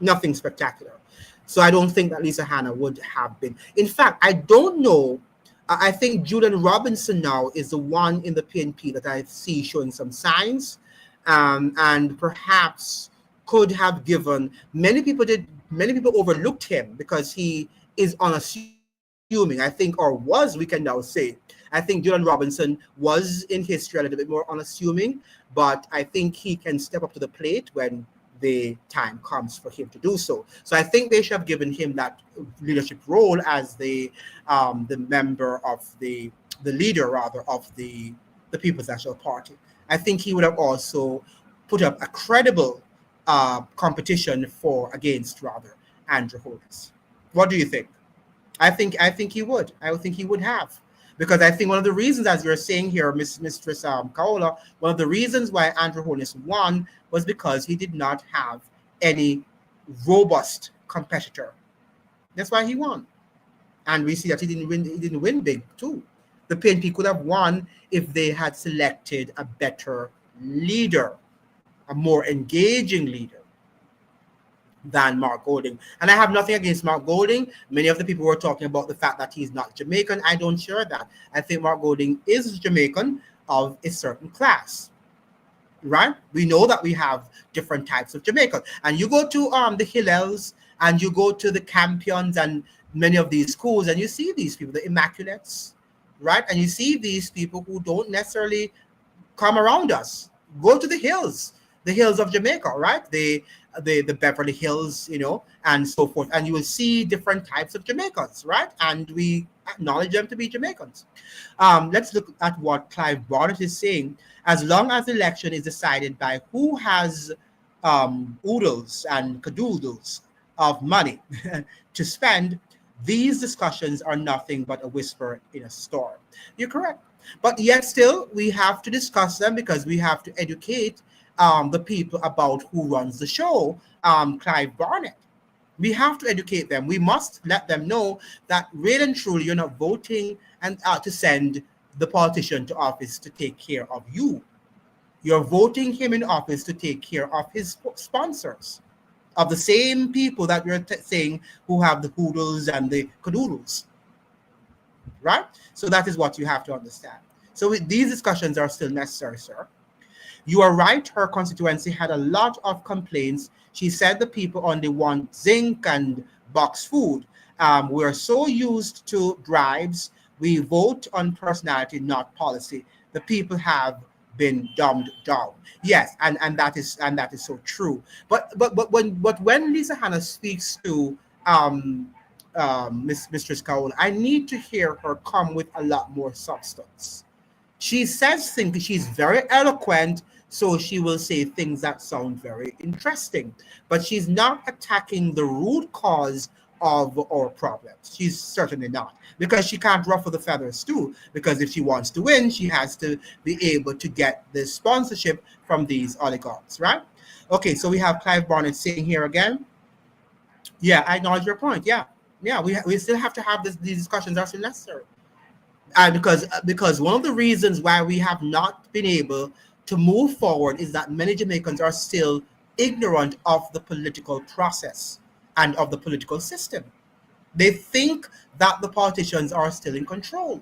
Nothing spectacular. So I don't think that Lisa Hanna would have been. In fact, I don't know. I think Julian Robinson now is the one in the PNP that I see showing some signs, and perhaps could have given. Many people overlooked him because he is unassuming, I think, or was, we can now say. I think Julian Robinson was in history a little bit more unassuming, but I think he can step up to the plate when the time comes for him to do so. So I think they should have given him that leadership role as the member of the leader rather of the People's National Party. I think he would have also put up a credible competition against Andrew Holness. What do you think? I think he would. I think he would have. Because I think one of the reasons, as you're saying here, Mistress Kaola, one of the reasons why Andrew Holness won was because he did not have any robust competitor. That's why he won. And we see that he didn't win big too. The PNP could have won if they had selected a better leader, a more engaging leader than Mark Golding. And I have nothing against Mark Golding. Many of the people were talking about the fact that he's not Jamaican. I don't share that. I think Mark Golding is Jamaican of a certain class, right? We know that we have different types of Jamaicans. And you go to the Hillels and you go to the Campions and many of these schools and you see these people, the Immaculates, right? And you see these people who don't necessarily come around us. Go to the hills of Jamaica, right? The Beverly Hills, and so forth. And you will see different types of Jamaicans, right? And we acknowledge them to be Jamaicans. Let's look at what Clive Barnett is saying. As long as the election is decided by who has oodles and cadoodles of money to spend, these discussions are nothing but a whisper in a storm. You're correct. But yet still, we have to discuss them because we have to educate the people about who runs the show, Clive Barnett. We have to educate them. We must let them know that really and truly you're not voting and to send the politician to office to take care of you. You're voting him in office to take care of his sponsors. of the same people that we're saying who have the hoodles and the cadoodles, right? So that is what you have to understand. So these discussions are still necessary, sir. You are right, her constituency had a lot of complaints. She said the people only want zinc and box food. We are so used to bribes. We vote on personality, not policy. The people have been dumbed down. Yes, and that is so true. But when Lisa Hanna speaks to Mistress Kaul, I need to hear her come with a lot more substance. She says things, she's very eloquent, so she will say things that sound very interesting, but she's not attacking the root cause of our problems. She's certainly not, because she can't ruffle the feathers too, because if she wants to win, she has to be able to get the sponsorship from these oligarchs, right? Okay, so we have Clive Barnett saying here again, yeah, I acknowledge your point. Yeah, we still have to have these discussions are still necessary. Because one of the reasons why we have not been able to move forward is that many Jamaicans are still ignorant of the political process and of the political system. They think that the politicians are still in control.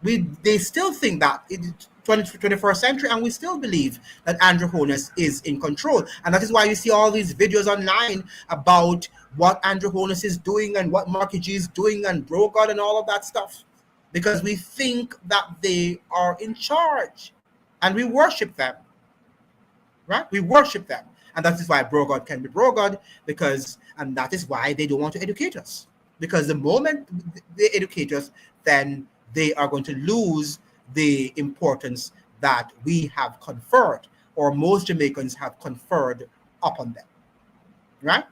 They still think that in 21st century, and we still believe that Andrew Holness is in control. And that is why you see all these videos online about what Andrew Holness is doing and what Marky G is doing and Brogard and all of that stuff. Because we think that they are in charge and we worship them, right? We worship them. And that is why Brogard can be Brogard, and that is why they don't want to educate us. Because the moment they educate us, then they are going to lose the importance that we have conferred, or most Jamaicans have conferred upon them, right?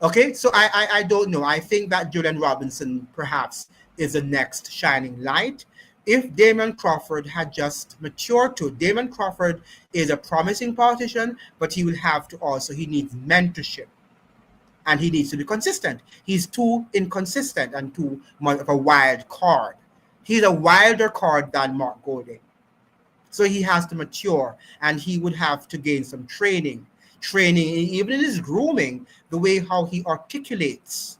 Okay, so I don't know. I think that Julian Robinson perhaps is the next shining light. If Damon Crawford had just matured to, Damon Crawford is a promising politician, but he will have to also, he needs mentorship. And he needs to be consistent. He's too inconsistent and too much of a wild card. He's a wilder card than Mark Golding. So he has to mature, and he would have to gain some training, even in his grooming, the way how he articulates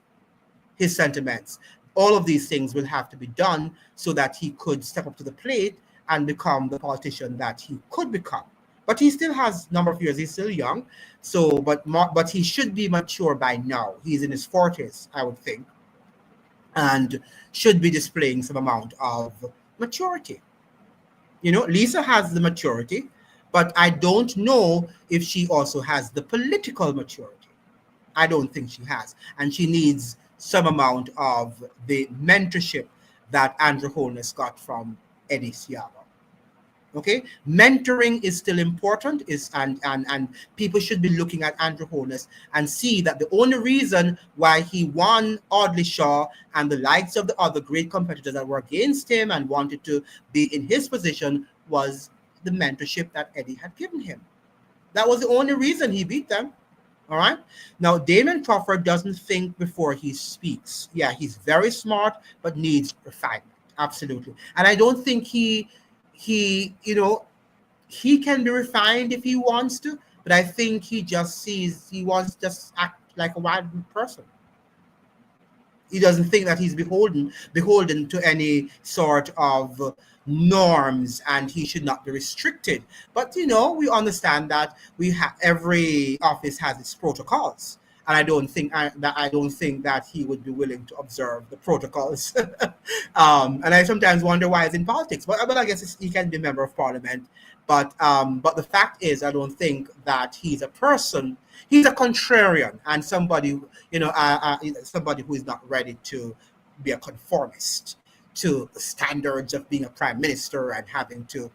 his sentiments. All of these things will have to be done so that he could step up to the plate and become the politician that he could become. But he still has a number of years. He's still young. So, but he should be mature by now. He's in his 40s, I would think, and should be displaying some amount of maturity. You know, Lisa has the maturity, but I don't know if she also has the political maturity. I don't think she has. And she needs some amount of the mentorship that Andrew Holness got from Eddie Siaga. Okay, mentoring is still important, and people should be looking at Andrew Holness and see that the only reason why he won Audley Shaw and the likes of the other great competitors that were against him and wanted to be in his position was the mentorship that Eddie had given him. That was the only reason he beat them. All right. Now, Damon Crawford doesn't think before he speaks. Yeah, he's very smart, but needs refinement. Absolutely. And I don't think he can be refined if he wants to, but I think he wants to just act like a wild person. He doesn't think that he's beholden to any sort of norms, and he should not be restricted. But we understand that every office has its protocols, and I don't think that he would be willing to observe the protocols. And I sometimes wonder why he's in politics. But I guess he can be a member of parliament. But the fact is, I don't think that he's a person. He's a contrarian and somebody, somebody who is not ready to be a conformist to the standards of being a prime minister and having to,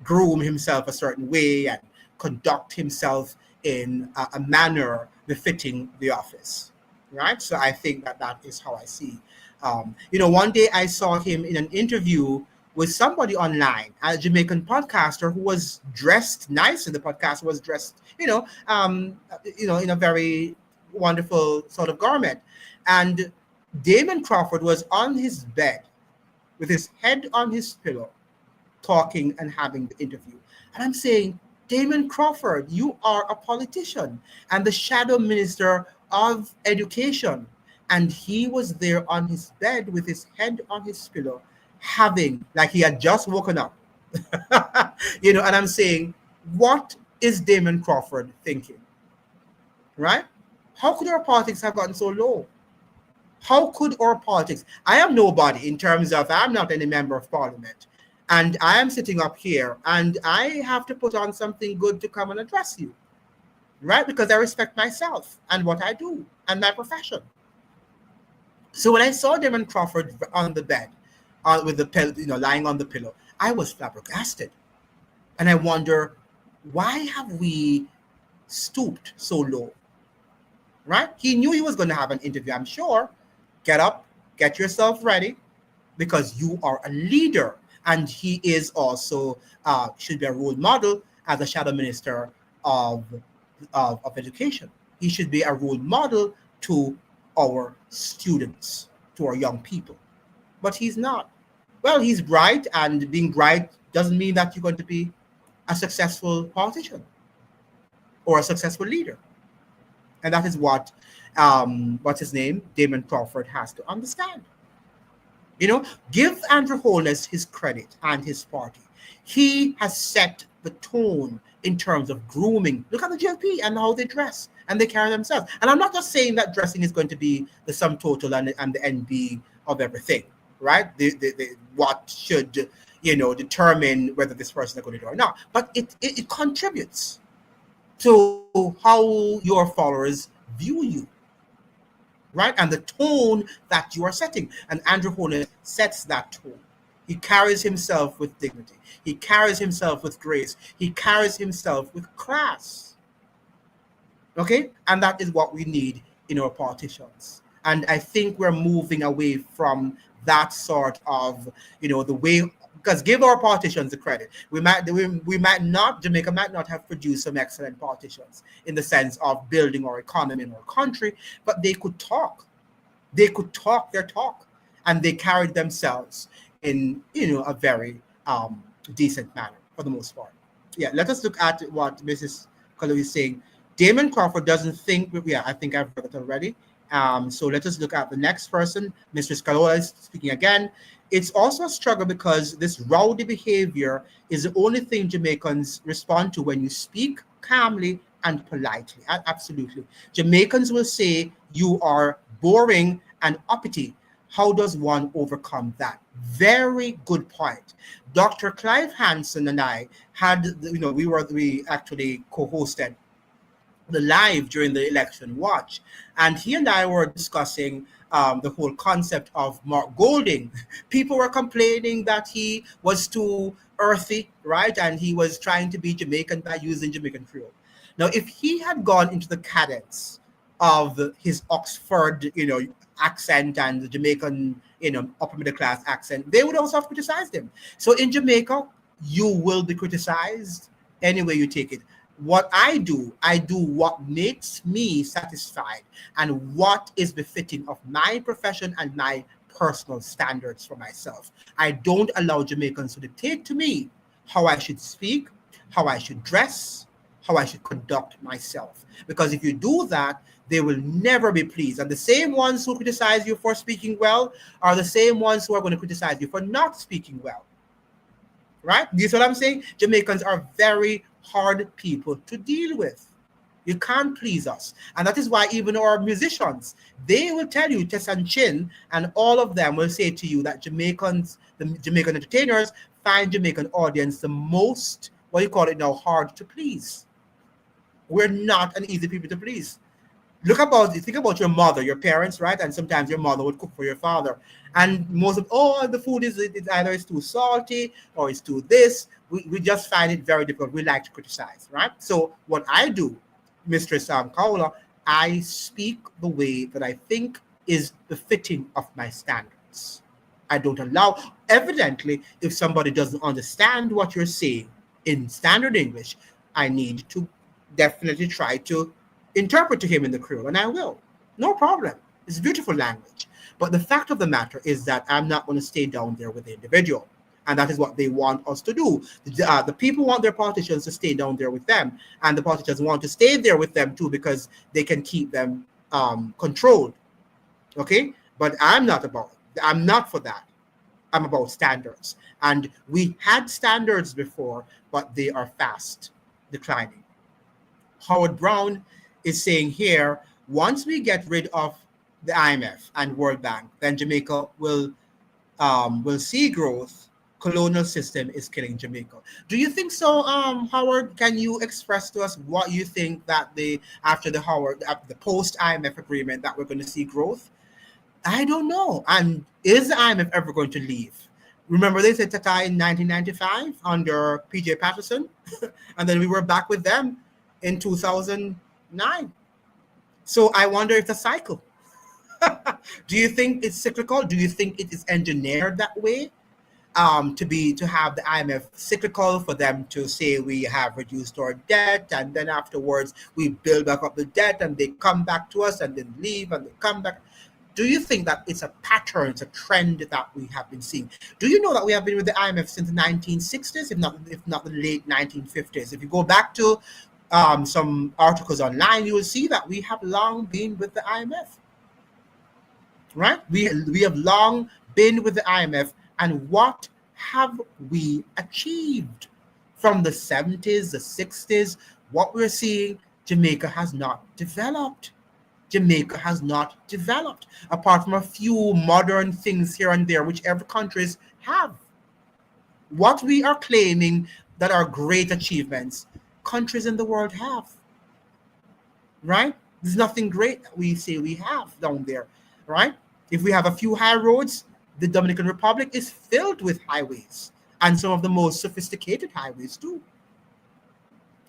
groom himself a certain way and conduct himself in a manner befitting the office, right? So I think that is how I see. One day I saw him in an interview with somebody online, a Jamaican podcaster who was dressed nicely. The podcaster was dressed, in a very wonderful sort of garment. And Damon Crawford was on his bed with his head on his pillow, talking and having the interview. And I'm saying, Damon Crawford, you are a politician and the shadow minister of education. And he was there on his bed with his head on his pillow, having, like he had just woken up. And I'm saying, what is Damon Crawford thinking? Right? How could our politics have gotten so low? How could our politics? I am nobody in terms of, I'm not any member of parliament. And I am sitting up here and I have to put on something good to come and address you. Right? Because I respect myself and what I do and my profession. So when I saw Damon Crawford on the bed, with the pillow, lying on the pillow, I was flabbergasted. And I wonder, why have we stooped so low? Right? He knew he was going to have an interview, I'm sure. Get up, get yourself ready, because you are a leader. And he is also, should be a role model as a shadow minister of education. He should be a role model to our students, to our young people. But he's not. Well, he's bright, and being bright doesn't mean that you're going to be a successful politician or a successful leader. And that is what, what's his name? Damon Crawford has to understand. Give Andrew Holness his credit and his party. He has set the tone in terms of grooming. Look at the GLP and how they dress and they carry themselves. And I'm not just saying that dressing is going to be the sum total and the NB of everything, right? What should, determine whether this person is going to do or not. But it contributes to how your followers view you. Right? And the tone that you are setting. And Andrew Holness sets that tone. He carries himself with dignity. He carries himself with grace. He carries himself with class. Okay? And that is what we need in our politicians. And I think we're moving away from that sort of, the way, because give our politicians the credit. Jamaica might not have produced some excellent politicians in the sense of building our economy in our country, but they could talk. They could talk their talk, and they carried themselves in, a very decent manner for the most part. Yeah, let us look at what Mrs. Kalu is saying. Damon Crawford doesn't think, I think I've heard it already. So let us look at the next person. Mr. Scalola is speaking again. It's also a struggle because this rowdy behavior is the only thing Jamaicans respond to when you speak calmly and politely. Absolutely. Jamaicans will say you are boring and uppity. How does one overcome that? Very good point. Dr. Clive Hansen and I had, we actually co-hosted the live during the election watch, and he and I were discussing the whole concept of Mark Golding. People were complaining that he was too earthy, right? And he was trying to be Jamaican by using Jamaican Creole. Now, if he had gone into the cadence of his Oxford, accent and the Jamaican, upper middle class accent, they would also have criticized him. So in Jamaica, you will be criticized any way you take it. What I do what makes me satisfied and what is befitting of my profession and my personal standards for myself. I don't allow Jamaicans to dictate to me how I should speak, how I should dress, how I should conduct myself. Because if you do that, they will never be pleased. And the same ones who criticize you for speaking well are the same ones who are going to criticize you for not speaking well. Right? Do you see what I'm saying? Jamaicans are very hard people to deal with. You can't please us. And that is why even our musicians, they will tell you, Tess and Chin, and all of them will say to you that Jamaicans, the Jamaican entertainers, find Jamaican audience the most, hard to please. We're not an easy people to please. Think about your mother, your parents, right? And sometimes your mother would cook for your father. And most of, the food is either it's too salty or it's too this. We just find it very difficult. We like to criticize, right? So what I do, Mistress Kaula, I speak the way that I think is befitting of my standards. I don't allow, evidently, if somebody doesn't understand what you're saying in standard English, I need to definitely try to interpret to him in the Creole, and I will. No problem. It's beautiful language. But the fact of the matter is that I'm not going to stay down there with the individual. And that is what they want us to do. The people want their politicians to stay down there with them. And the politicians want to stay there with them too because they can keep them controlled. Okay? But I'm not for that. I'm about standards. And we had standards before, but they are fast declining. Howard Brown is saying here, once we get rid of the IMF and World Bank, then Jamaica will see growth. Colonial system is killing Jamaica. Do you think so, Howard? Can you express to us what you think that after the post IMF agreement that we're going to see growth? I don't know. And is the IMF ever going to leave? Remember they said Tata in 1995 under PJ Patterson, and then we were back with them in 2009. So I wonder if it's a cycle. Do you think it's cyclical? Do you think it is engineered that way? To have the IMF cyclical, for them to say we have reduced our debt, and then afterwards we build back up the debt and they come back to us and then leave and they come back. Do you think that it's a pattern, it's a trend that we have been seeing? Do you know that we have been with the IMF since the 1960s, if not the late 1950s? If you go back to some articles online, you will see that we have long been with the IMF. Right? We have long been with the IMF. And what have we achieved from the 70s, the 60s? What we're seeing, Jamaica has not developed. Jamaica has not developed, apart from a few modern things here and there, which every countries have. What we are claiming that are great achievements, countries in the world have. Right? There's nothing great that we say we have down there. Right? If we have a few high roads, the Dominican Republic is filled with highways, and some of the most sophisticated highways too.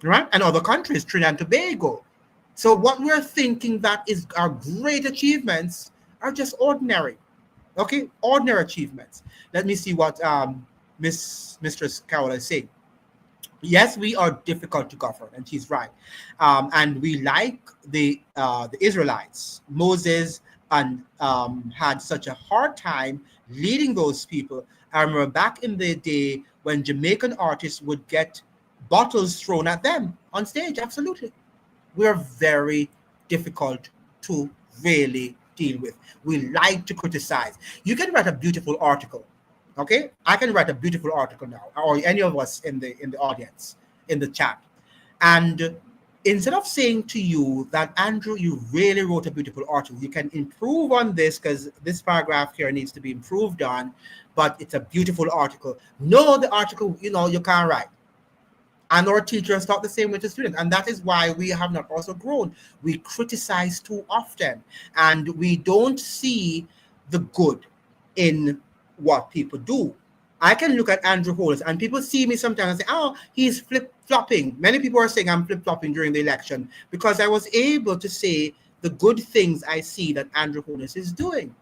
Right? And other countries, Trinidad and Tobago. So what we're thinking that is our great achievements are just ordinary. Okay? Ordinary achievements. Let me see what Mistress Carol is saying. Yes, we are difficult to govern, and she's right. And we like the Israelites. Moses and had such a hard time leading those people. I remember back in the day when Jamaican artists would get bottles thrown at them on stage. Absolutely. We're very difficult to really deal with. We like to criticize. You can write a beautiful article. Okay? I can write a beautiful article now, or any of us in the audience, in the chat. And instead of saying to you that, Andrew, you really wrote a beautiful article, you can improve on this because this paragraph here needs to be improved on, but it's a beautiful article. No, the article, you can't write. And our teachers talk the same way to students. And that is why we have not also grown. We criticize too often. And we don't see the good in what people do. I can look at Andrew Holness, and people see me sometimes and say, oh, he's flip-flopping. Many people are saying I'm flip-flopping during the election because I was able to say the good things I see that Andrew Holness is doing.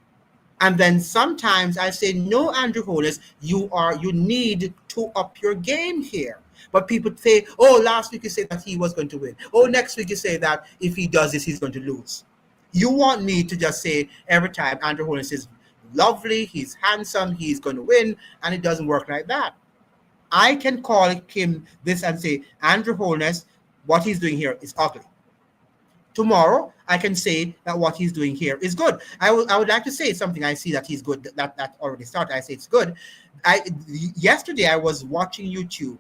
And then sometimes I say, no, Andrew Holness, you need to up your game here. But people say, oh, last week you said that he was going to win. Oh, next week you say that if he does this, he's going to lose. You want me to just say every time Andrew Holness is lovely, he's handsome, he's going to win, and it doesn't work like that. I can call him this and say, Andrew Holness, what he's doing here is ugly. Tomorrow, I can say that what he's doing here is good. I would like to say something I see that he's good, that already started. I say it's good. Yesterday, I was watching YouTube,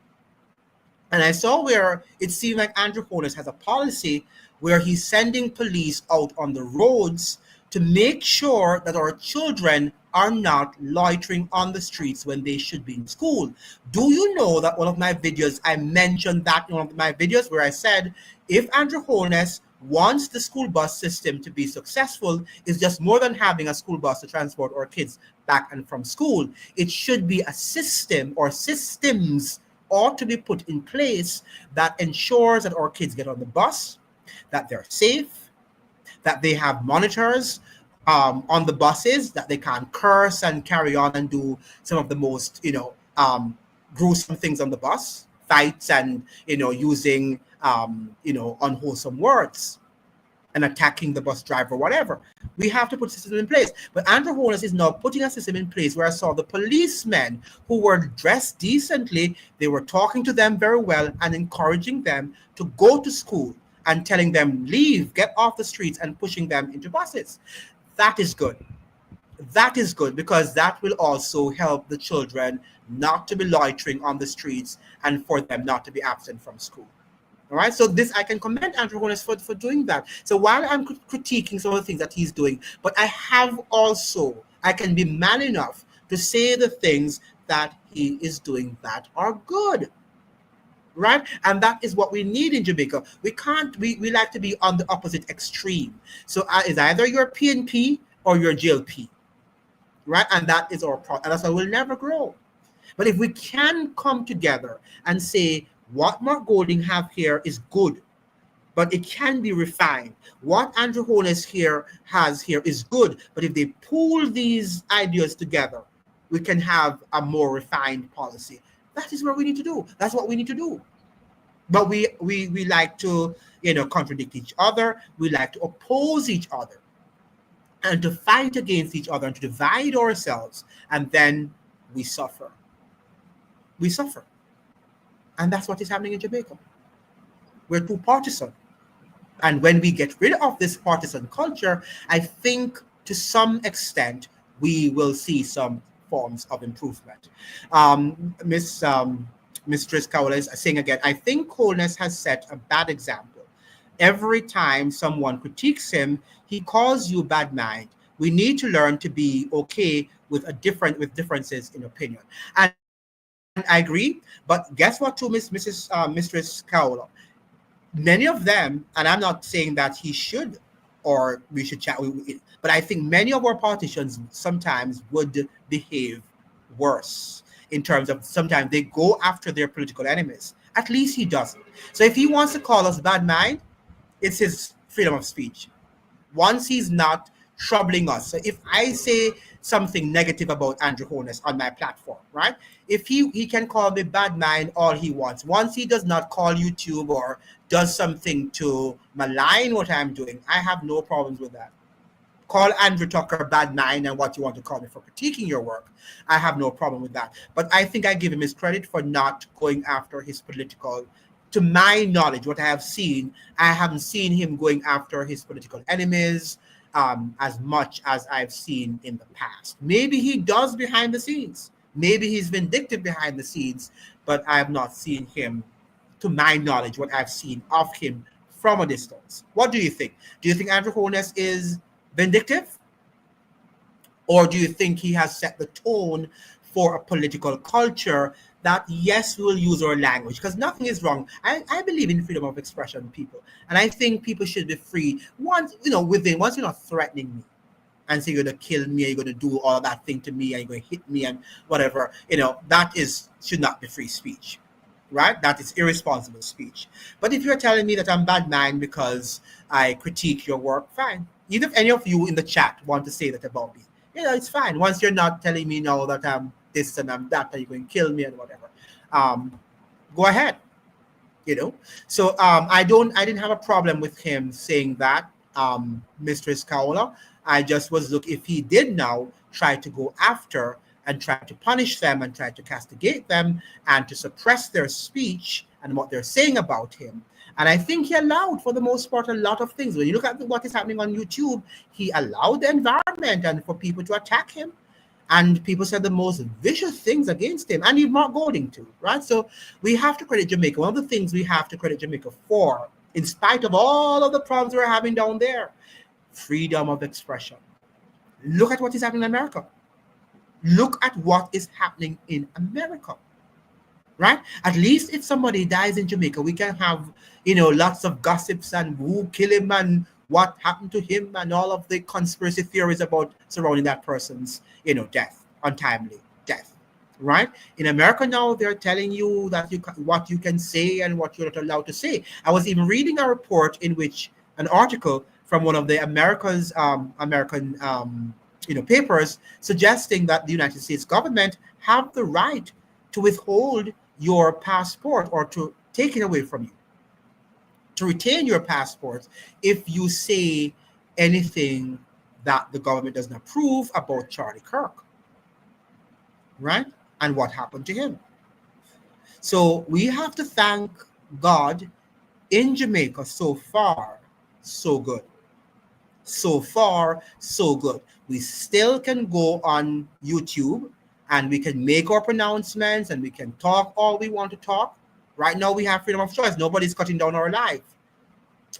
and I saw where it seemed like Andrew Holness has a policy where he's sending police out on the roads to make sure that our children are not loitering on the streets when they should be in school. Do you know that one of my videos, I mentioned that in one of my videos where I said, if Andrew Holness wants the school bus system to be successful, it's just more than having a school bus to transport our kids back and from school. It should be a system, or systems ought to be put in place that ensures that our kids get on the bus, that they're safe, that they have monitors on the buses, that they can't curse and carry on and do some of the most, gruesome things on the bus, fights and, using, unwholesome words. and attacking the bus driver, whatever. We have to put a system in place. But Andrew Holness is now putting a system in place where I saw the policemen who were dressed decently, they were talking to them very well and encouraging them to go to school and telling them, leave, get off the streets, and pushing them into buses. That is good. That is good, because that will also help the children not to be loitering on the streets and for them not to be absent from school. All right, so this, I can commend Andrew Holness for doing that. So while I'm critiquing some of the things that he's doing, but I can be man enough to say the things that he is doing that are good. Right? And that is what we need in Jamaica. We like to be on the opposite extreme. So it's either your PNP or your GLP. Right? And that is our problem. And that's why we'll never grow. But if we can come together and say, what Mark Golding have here is good, but it can be refined. What Andrew Holness has here is good, but if they pool these ideas together, we can have a more refined policy. That is what we need to do. That's what we need to do. But we like to, contradict each other. We like to oppose each other and to fight against each other and to divide ourselves. And then we suffer. We suffer. And that's what is happening in Jamaica. We're too partisan. And when we get rid of this partisan culture, I think to some extent, we will see some forms of improvement. Mistress Kaula is saying again, I think Holness has set a bad example. Every time someone critiques him, he calls you bad mind. We need to learn to be okay with differences in opinion. And I agree, but guess what, too, Mistress Kaula? Many of them, and I'm not saying that he should or we should chat, but I think many of our politicians sometimes would behave worse in terms of sometimes they go after their political enemies. At least he doesn't. So if he wants to call us bad mind, it's his freedom of speech. Once he's not troubling us. So if I say something negative about Andrew Holness on my platform, right? If he can call me bad mind all he wants. Once he does not call YouTube or does something to malign what I'm doing, I have no problems with that. Call Andrew Tucker bad mind and what you want to call me for critiquing your work. I have no problem with that. But I think I give him his credit for not going after his political, to my knowledge, what I have seen, I haven't seen him going after his political enemies as much as I've seen in the past. Maybe he does behind the scenes. Maybe he's vindictive behind the scenes, but I have not seen him, to my knowledge, what I've seen of him from a distance. What do you think? Do you think Andrew Holness is vindictive? Or do you think he has set the tone for a political culture that, yes, we will use our language, because nothing is wrong. I believe in freedom of expression, people. And I think people should be free once you're not threatening me and say you're going to kill me, you're going to do all that thing to me, and you're going to hit me and whatever, that should not be free speech, right? That is irresponsible speech. But if you're telling me that I'm bad mind because I critique your work, fine. Even if any of you in the chat want to say that about me, it's fine. Once you're not telling me now that I'm this and I'm that, and you're going to kill me and whatever, go ahead. So I didn't have a problem with him saying that, Mistress Kaula. I just was if he did now try to go after and try to punish them and try to castigate them and to suppress their speech and what they're saying about him. And I think he allowed, for the most part, a lot of things. When you look at what is happening on YouTube, he allowed the environment and for people to attack him. And people said the most vicious things against him, and he's not going to, right? So we have to credit Jamaica. One of the things we have to credit Jamaica for, in spite of all of the problems we're having down there, freedom of expression. Look at what is happening in America. Look at what is happening in America, right? At least if somebody dies in Jamaica, we can have, lots of gossips and who killed him and what happened to him and all of the conspiracy theories about surrounding that person's, death, untimely death, right? In America now, they're telling you that what you can say and what you're not allowed to say. I was even reading a report in which an article from one of the American papers suggesting that the United States government have the right to withhold your passport or to take it away from you, to retain your passport if you say anything that the government doesn't approve about Charlie Kirk, right? And what happened to him. So we have to thank God. In Jamaica, so far, so good. So far, so good. We still can go on YouTube and we can make our pronouncements and we can talk all we want to talk. Right now, we have freedom of choice. Nobody's cutting down our life,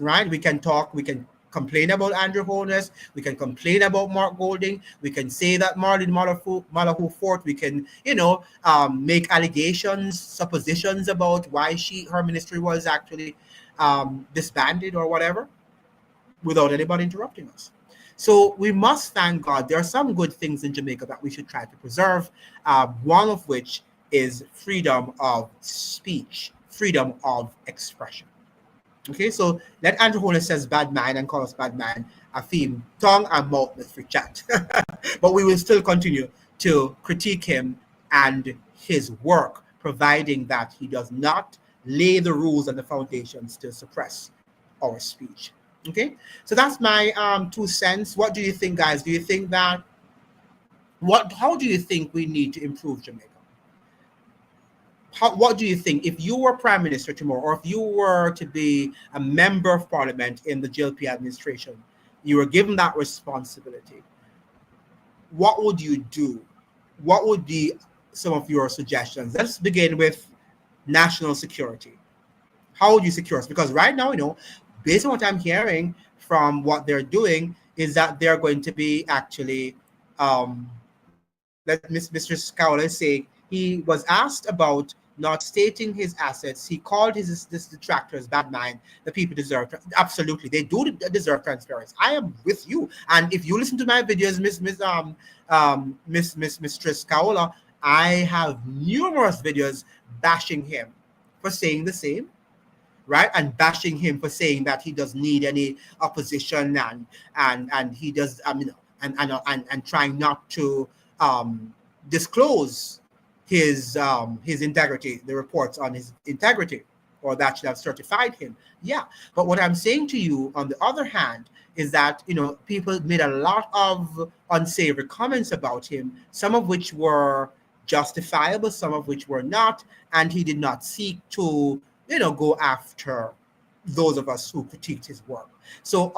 right? We can talk. We can complain about Andrew Holness. We can complain about Mark Golding. We can say that Marlene Malahoo Fort. We can, make allegations, suppositions about why her ministry was actually disbanded or whatever, without anybody interrupting us. So we must thank God. There are some good things in Jamaica that we should try to preserve. One of which is freedom of speech, freedom of expression. Okay, so let Andrew Holness says bad man and call us bad man a theme, tongue and mouth with free chat. But we will still continue to critique him and his work, providing that he does not lay the rules and the foundations to suppress our speech. Okay, so that's my 2 cents. What do you think, guys? Do you think that how do you think we need to improve Jamaica? What do you think if you were prime minister tomorrow, or if you were to be a member of parliament in the GLP administration, you were given that responsibility? What would you do? What would be some of your suggestions? Let's begin with national security. How would you secure us? Because right now, based on what I'm hearing from what they're doing, is that they're going to be actually, let Mr. Scowler say, he was asked about not stating his assets. He called his detractors bad mind. The people deserve, absolutely, they do deserve transparency. I am with you. And if you listen to my videos, Mistress Kaola, I have numerous videos bashing him for saying the same, right? And bashing him for saying that he doesn't need any opposition and he does, and trying not to disclose his integrity, the reports on his integrity, or that should have certified him. Yeah, but what I'm saying to you, on the other hand, is that people made a lot of unsavory comments about him, some of which were justifiable, some of which were not, and he did not seek to go after those of us who critiqued his work. So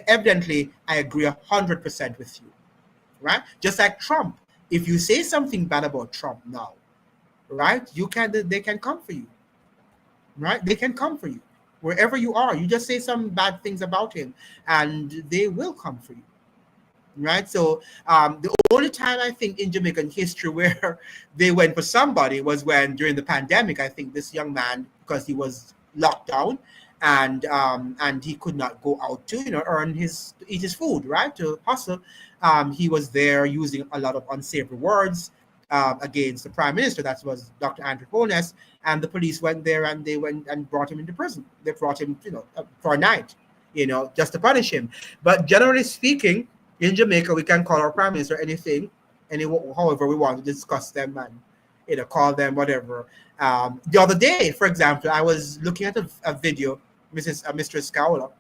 evidently, I agree 100% with you, right? Just like Trump. If you say something bad about Trump now, right, they can come for you, right? They can come for you wherever you are. You just say some bad things about him, and they will come for you, right? So the only time I think in Jamaican history where they went for somebody was when during the pandemic. I think this young man, because he was locked down and he could not go out to eat his food, right, to hustle. He was there using a lot of unsavory words against the prime minister. That was Dr. Andrew Holness, and the police went there and they went and brought him into prison. They brought him, for a night, just to punish him. But generally speaking, in Jamaica, we can call our prime minister anything, however we want to discuss them and call them whatever. The other day, for example, I was looking at a video, Mr. Scowler,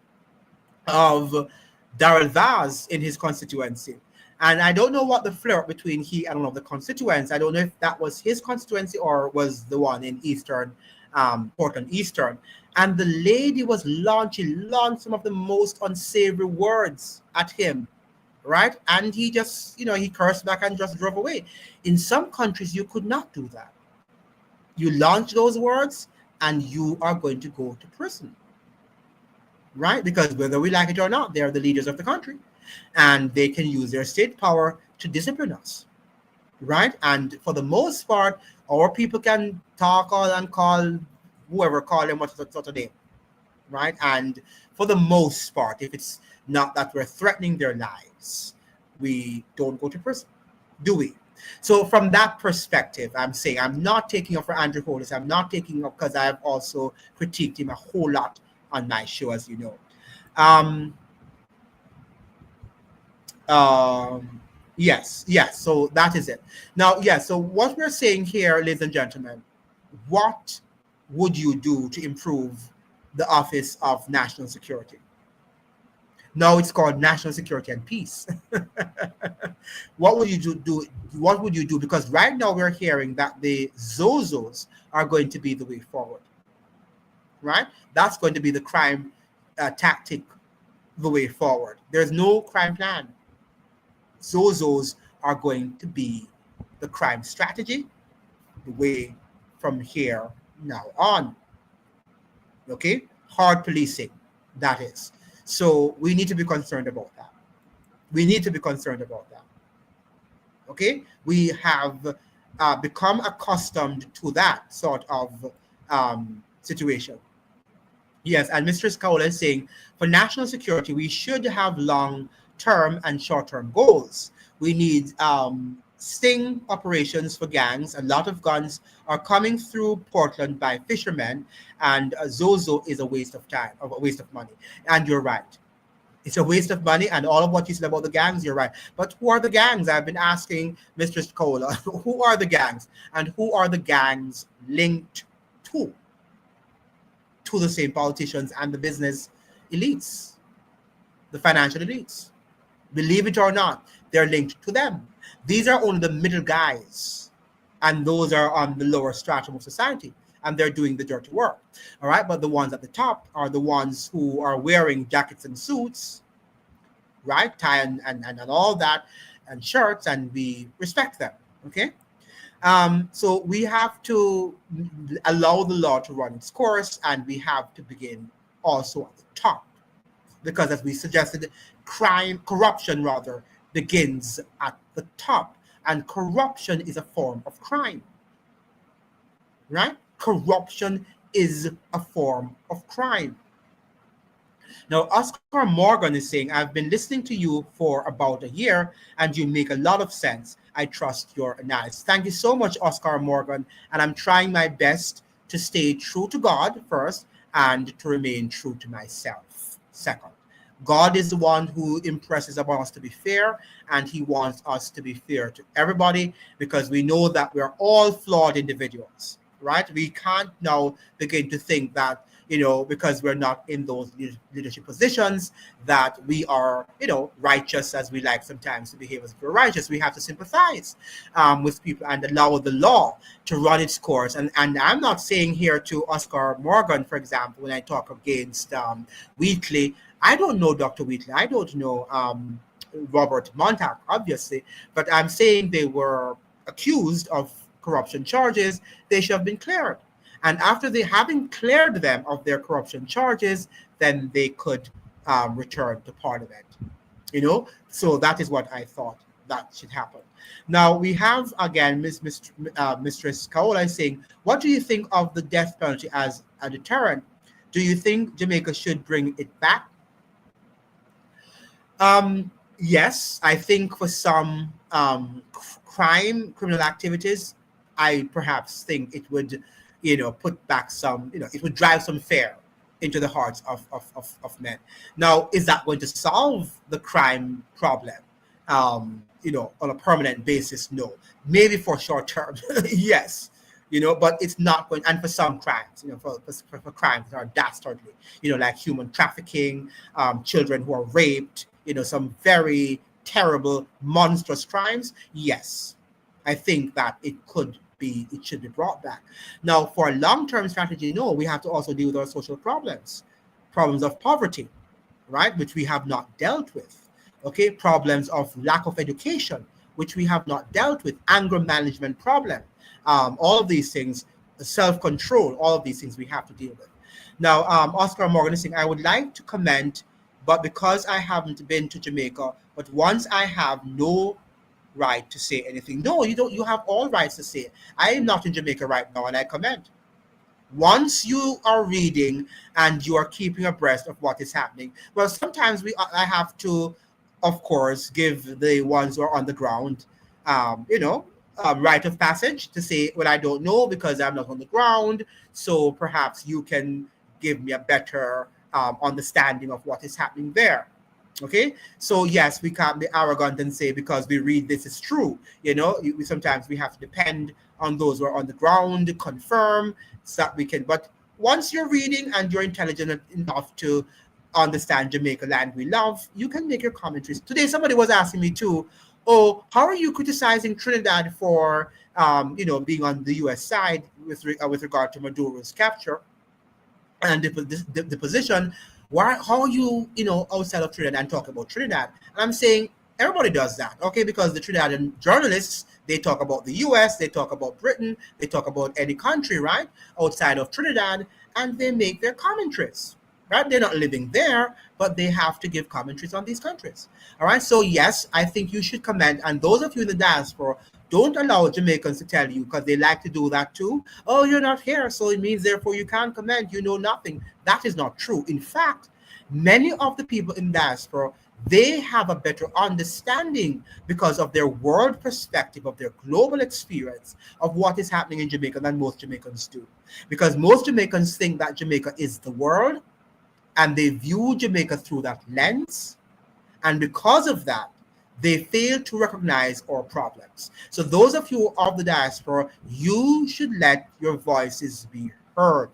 of Darrell Vaz in his constituency. And I don't know what the flirt between the constituents. I don't know if that was his constituency or was the one in Eastern, Portland Eastern. And the lady was launched some of the most unsavory words at him, right? And he just, he cursed back and just drove away. In some countries, you could not do that. You launch those words and you are going to go to prison, right? Because whether we like it or not, they are the leaders of the country and they can use their state power to discipline us, right? And for the most part, our people can talk and call whoever, call them what's the name, right? And for the most part, if it's not that we're threatening their lives, we don't go to prison, do we? So from that perspective, I'm saying I'm not taking up for Andrew Holness. I'm not taking up because I've also critiqued him a whole lot on my show, as you know. Yes. So that is it. Now, so what we're saying here, ladies and gentlemen, what would you do to improve the Office of National Security. Now it's called National Security and Peace. What would you do? What would you do? Because right now we're hearing that the Zozos are going to be the way forward. Right? That's going to be the crime tactic, the way forward. There's no crime plan. Zozos are going to be the crime strategy, the way from here now on. Okay? Hard policing, that is. So we need to be concerned about that. We need to be concerned about that. Okay? We have become accustomed to that sort of situation. Yes, and Mistress Kaula is saying, for national security, we should have long-term and short-term goals. We need sting operations for gangs. A lot of guns are coming through Portland by fishermen, and Zozo is a waste of time, a waste of money. And you're right. It's a waste of money, and all of what you said about the gangs, you're right. But who are the gangs? I've been asking Mistress Kaula, who are the gangs? And who are the gangs linked to? To the same politicians and the business elites, the financial elites. Believe it or not, they're linked to them. These are only the middle guys, and those are on the lower stratum of society, and they're doing the dirty work. All right, but the ones at the top are the ones who are wearing jackets and suits, right, tie and all that, and shirts, and we respect them. Okay. So we have to allow the law to run its course, and we have to begin also at the top, because as we suggested, corruption rather begins at the top, and corruption is a form of crime, right? Corruption is a form of crime. Now, Oscar Morgan is saying, I've been listening to you for about a year, and you make a lot of sense. I trust your analysis. Thank you so much, Oscar Morgan. And I'm trying my best to stay true to God first, and to remain true to myself second. God is the one who impresses upon us to be fair, and he wants us to be fair to everybody, because we know that we're all flawed individuals, right? We can't now begin to think that, because we're not in those leadership positions, that we are, righteous as we like sometimes to behave as if we're righteous. We have to sympathize with people and allow the law to run its course. And I'm not saying here to Oscar Morgan, for example, when I talk against Wheatley, I don't know Dr. Wheatley. I don't know Robert Montague, obviously, but I'm saying they were accused of corruption charges. They should have been cleared. And after they having cleared them of their corruption charges, then they could return to Parliament. So that is what I thought that should happen. Now we have again Mistress Kaola saying, what do you think of the death penalty as a deterrent? Do you think Jamaica should bring it back? Yes, I think for some criminal activities, I perhaps think it would, put back some, it would drive some fear into the hearts of men. Now, is that going to solve the crime problem, on a permanent basis? No. Maybe for short term, yes, but it's not going, and for some crimes, for crimes that are dastardly, like human trafficking, children who are raped, some very terrible, monstrous crimes, yes, I think that it should be brought back. Now, for a long-term strategy, no, we have to also deal with our social problems of poverty, right, which we have not dealt with, okay, problems of lack of education, which we have not dealt with, anger management problem, all of these things, self-control, all of these things we have to deal with. Now, Oscar Morgan is saying, I would like to comment, but because I haven't been to Jamaica, but once I have no right to say anything. No, you don't. You have all rights to say. I am not in Jamaica right now, and I comment. Once you are reading and you are keeping abreast of what is happening, well, sometimes I have to, of course, give the ones who are on the ground, rite of passage to say, well, I don't know because I'm not on the ground, so perhaps you can give me a better understanding of what is happening there. Okay, so yes, we can't be arrogant and say because we read this is true. Sometimes we have to depend on those who are on the ground to confirm so that we can. But once you're reading and you're intelligent enough to understand Jamaica land we love, you can make your commentaries. Today, somebody was asking me too, oh, how are you criticizing Trinidad for, being on the U.S. side with regard to Maduro's capture and the position? How are you, outside of Trinidad and talk about Trinidad? And I'm saying everybody does that, okay? Because the Trinidadian journalists, they talk about the U.S., they talk about Britain, they talk about any country, right, outside of Trinidad, and they make their commentaries. Right? They're not living there, but they have to give commentaries on these countries. All right. So yes, I think you should comment. And those of you in the diaspora, don't allow Jamaicans to tell you, because they like to do that too. Oh, you're not here, so it means therefore you can't comment. You know nothing. That is not true. In fact, many of the people in diaspora, they have a better understanding because of their world perspective, of their global experience of what is happening in Jamaica than most Jamaicans do. Because most Jamaicans think that Jamaica is the world, and they view Jamaica through that lens. And because of that, they fail to recognize our problems. So those of you of the diaspora, you should let your voices be heard.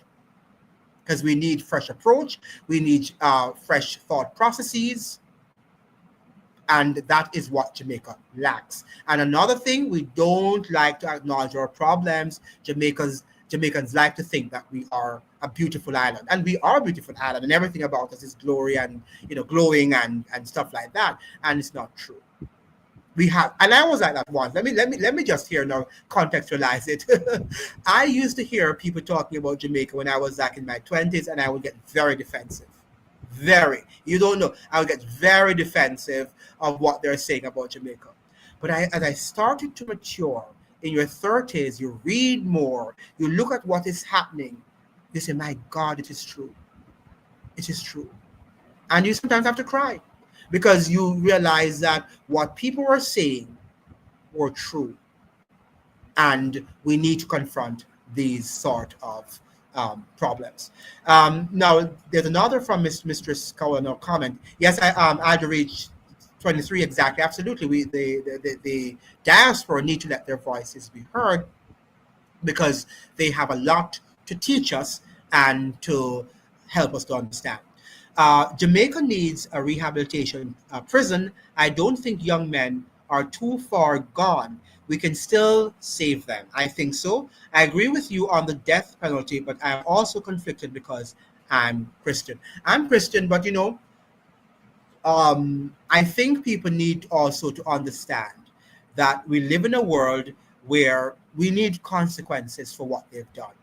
Because we need fresh approach. We need fresh thought processes. And that is what Jamaica lacks. And another thing, we don't like to acknowledge our problems. Jamaicans like to think that we are a beautiful island, and we are a beautiful island, and everything about us is glory and glowing and stuff like that. And it's not true. We have, and I was like that once. Let me just here now contextualize it. I used to hear people talking about Jamaica when I was like in my 20s, and I would get very defensive. You don't know. I would get very defensive of what they're saying about Jamaica. But as I started to mature, in your 30s, you read more, you look at what is happening, you say, my God, it is true. It is true. And you sometimes have to cry because you realize that what people were saying were true. And we need to confront these sort of problems. Now, there's another from Mistress Cowan comment. Yes, I had to reach 23 exactly. Absolutely. The diaspora need to let their voices be heard because they have a lot to teach us and to help us to understand. Jamaica needs a rehabilitation prison. I don't think young men are too far gone. We can still save them. I think so. I agree with you on the death penalty, but I'm also conflicted because I'm Christian. I'm Christian, but I think people need also to understand that we live in a world where we need consequences for what they've done.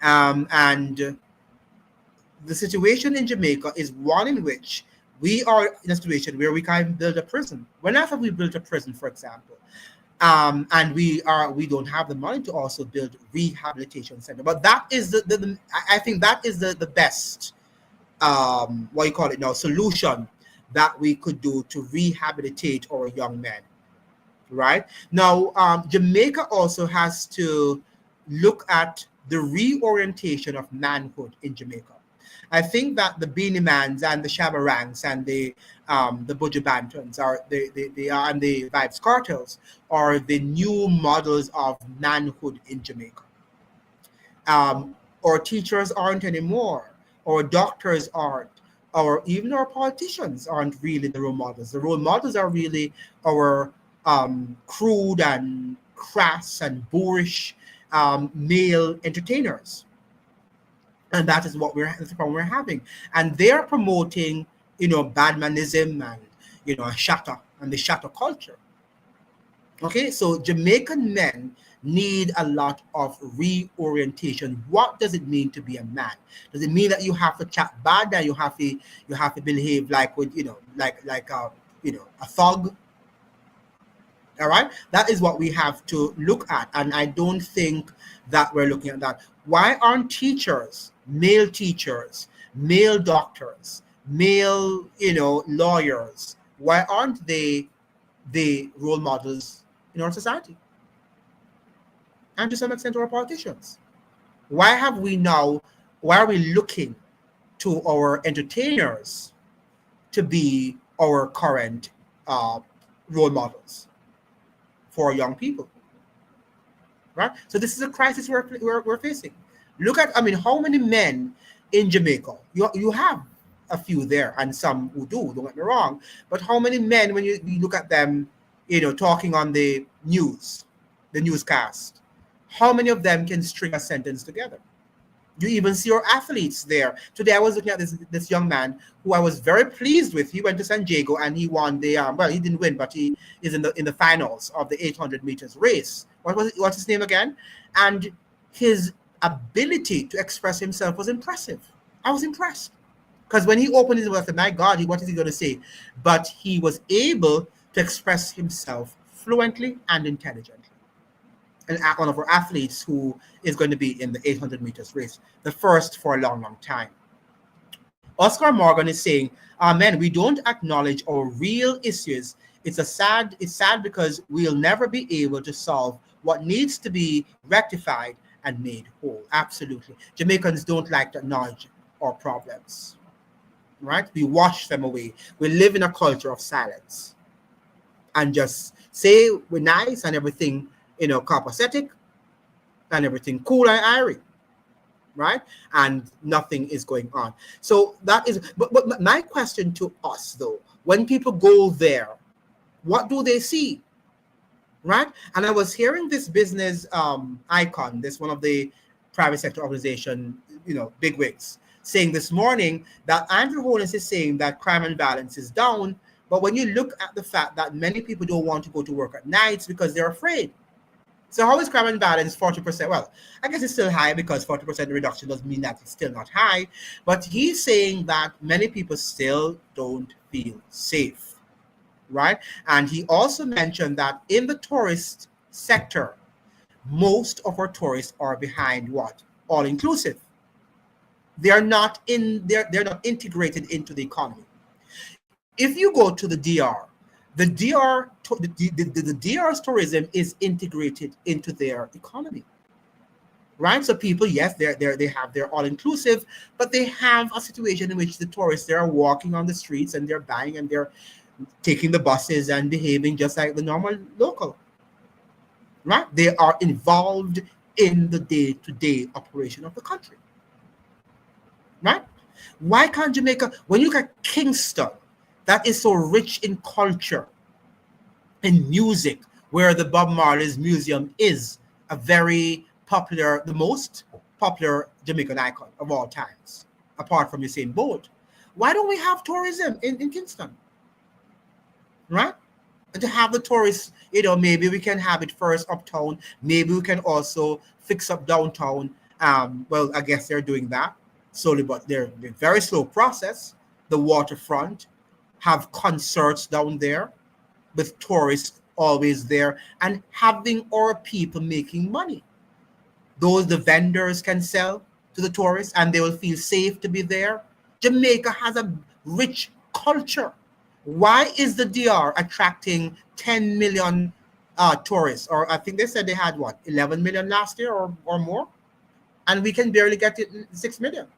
And the situation in Jamaica is one in which we are in a situation where we can't build a prison. When have we built a prison, for example? And we don't have the money to also build rehabilitation center. But that is I think that is the best solution that we could do to rehabilitate our young men. Right now, Jamaica also has to look at the reorientation of manhood in Jamaica. I think that the Beanie Mans and the Shabarangs and the Buju Bantons and the Vibes Cartels are the new models of manhood in Jamaica. Our teachers aren't anymore. Our doctors aren't. Or even our politicians aren't really the role models. The role models are really our crude and crass and boorish male entertainers. And that is what that's the problem we're having. And they're promoting, badmanism and, a shatter and the shatter culture. Okay, so Jamaican men need a lot of reorientation. What does it mean to be a man? Does it mean that you have to chat bad and you have to behave like with a thug? All right, that is what we have to look at, and I don't think that we're looking at that. Why aren't teachers, male doctors, male lawyers? Why aren't they the role models in our society? And to some extent our politicians. Why are we looking to our entertainers to be our current role models for young people? Right? So this is a crisis we're facing. Look at, how many men in Jamaica? You have a few there, and some who do, don't get me wrong. But how many men, when you look at them, talking on the news, the newscast, how many of them can string a sentence together? You even see our athletes there. Today I was looking at this young man who I was very pleased with. He went to San Diego and he won the he didn't win, but he is in the finals of the 800 meters race. What's his name again? And his ability to express himself was impressive. I was impressed. Because when he opened his mouth, I said, my God, what is he going to say? But he was able to express himself fluently and intelligently. And one of our athletes who is going to be in the 800 meters race, the first for a long, long time. Oscar Morgan is saying, amen, we don't acknowledge our real issues. It's sad because we'll never be able to solve what needs to be rectified and made whole. Absolutely. Jamaicans don't like to acknowledge our problems, right? We wash them away. We live in a culture of silence and just say we're nice and everything, copacetic and everything cool and airy, right? And nothing is going on. So that is, but my question to us though, when people go there, what do they see, right? And I was hearing this business icon, this one of the private sector organization, bigwigs, saying this morning that Andrew Holness is saying that crime and violence is down. But when you look at the fact that many people don't want to go to work at nights because they're afraid. So how is crime and violence 40%? Well, I guess it's still high because 40% reduction doesn't mean that it's still not high. But he's saying that many people still don't feel safe, right? And he also mentioned that in the tourist sector, most of our tourists are behind what? All-inclusive. They're not integrated into the economy. If you go to the DR, the DR's tourism is integrated into their economy, right? So people, yes, they have their all-inclusive, but they have a situation in which the tourists, they are walking on the streets and they're buying and they're taking the buses and behaving just like the normal local, right? They are involved in the day-to-day operation of the country, right? Why can't Jamaica, when you look at Kingston, that is so rich in culture, in music, where the Bob Marley's museum is a very popular, the most popular Jamaican icon of all times, apart from Usain Bolt. Why don't we have tourism in Kingston, right? And to have the tourists, maybe we can have it first uptown. Maybe we can also fix up downtown. Well, I guess they're doing that slowly, but they're a very slow process. The waterfront, have concerts down there with tourists always there and having our people making money. The vendors can sell to the tourists and they will feel safe to be there. Jamaica has a rich culture. Why is the DR attracting 10 million tourists? Or I think they said they had 11 million last year or more? And we can barely get it 6 million.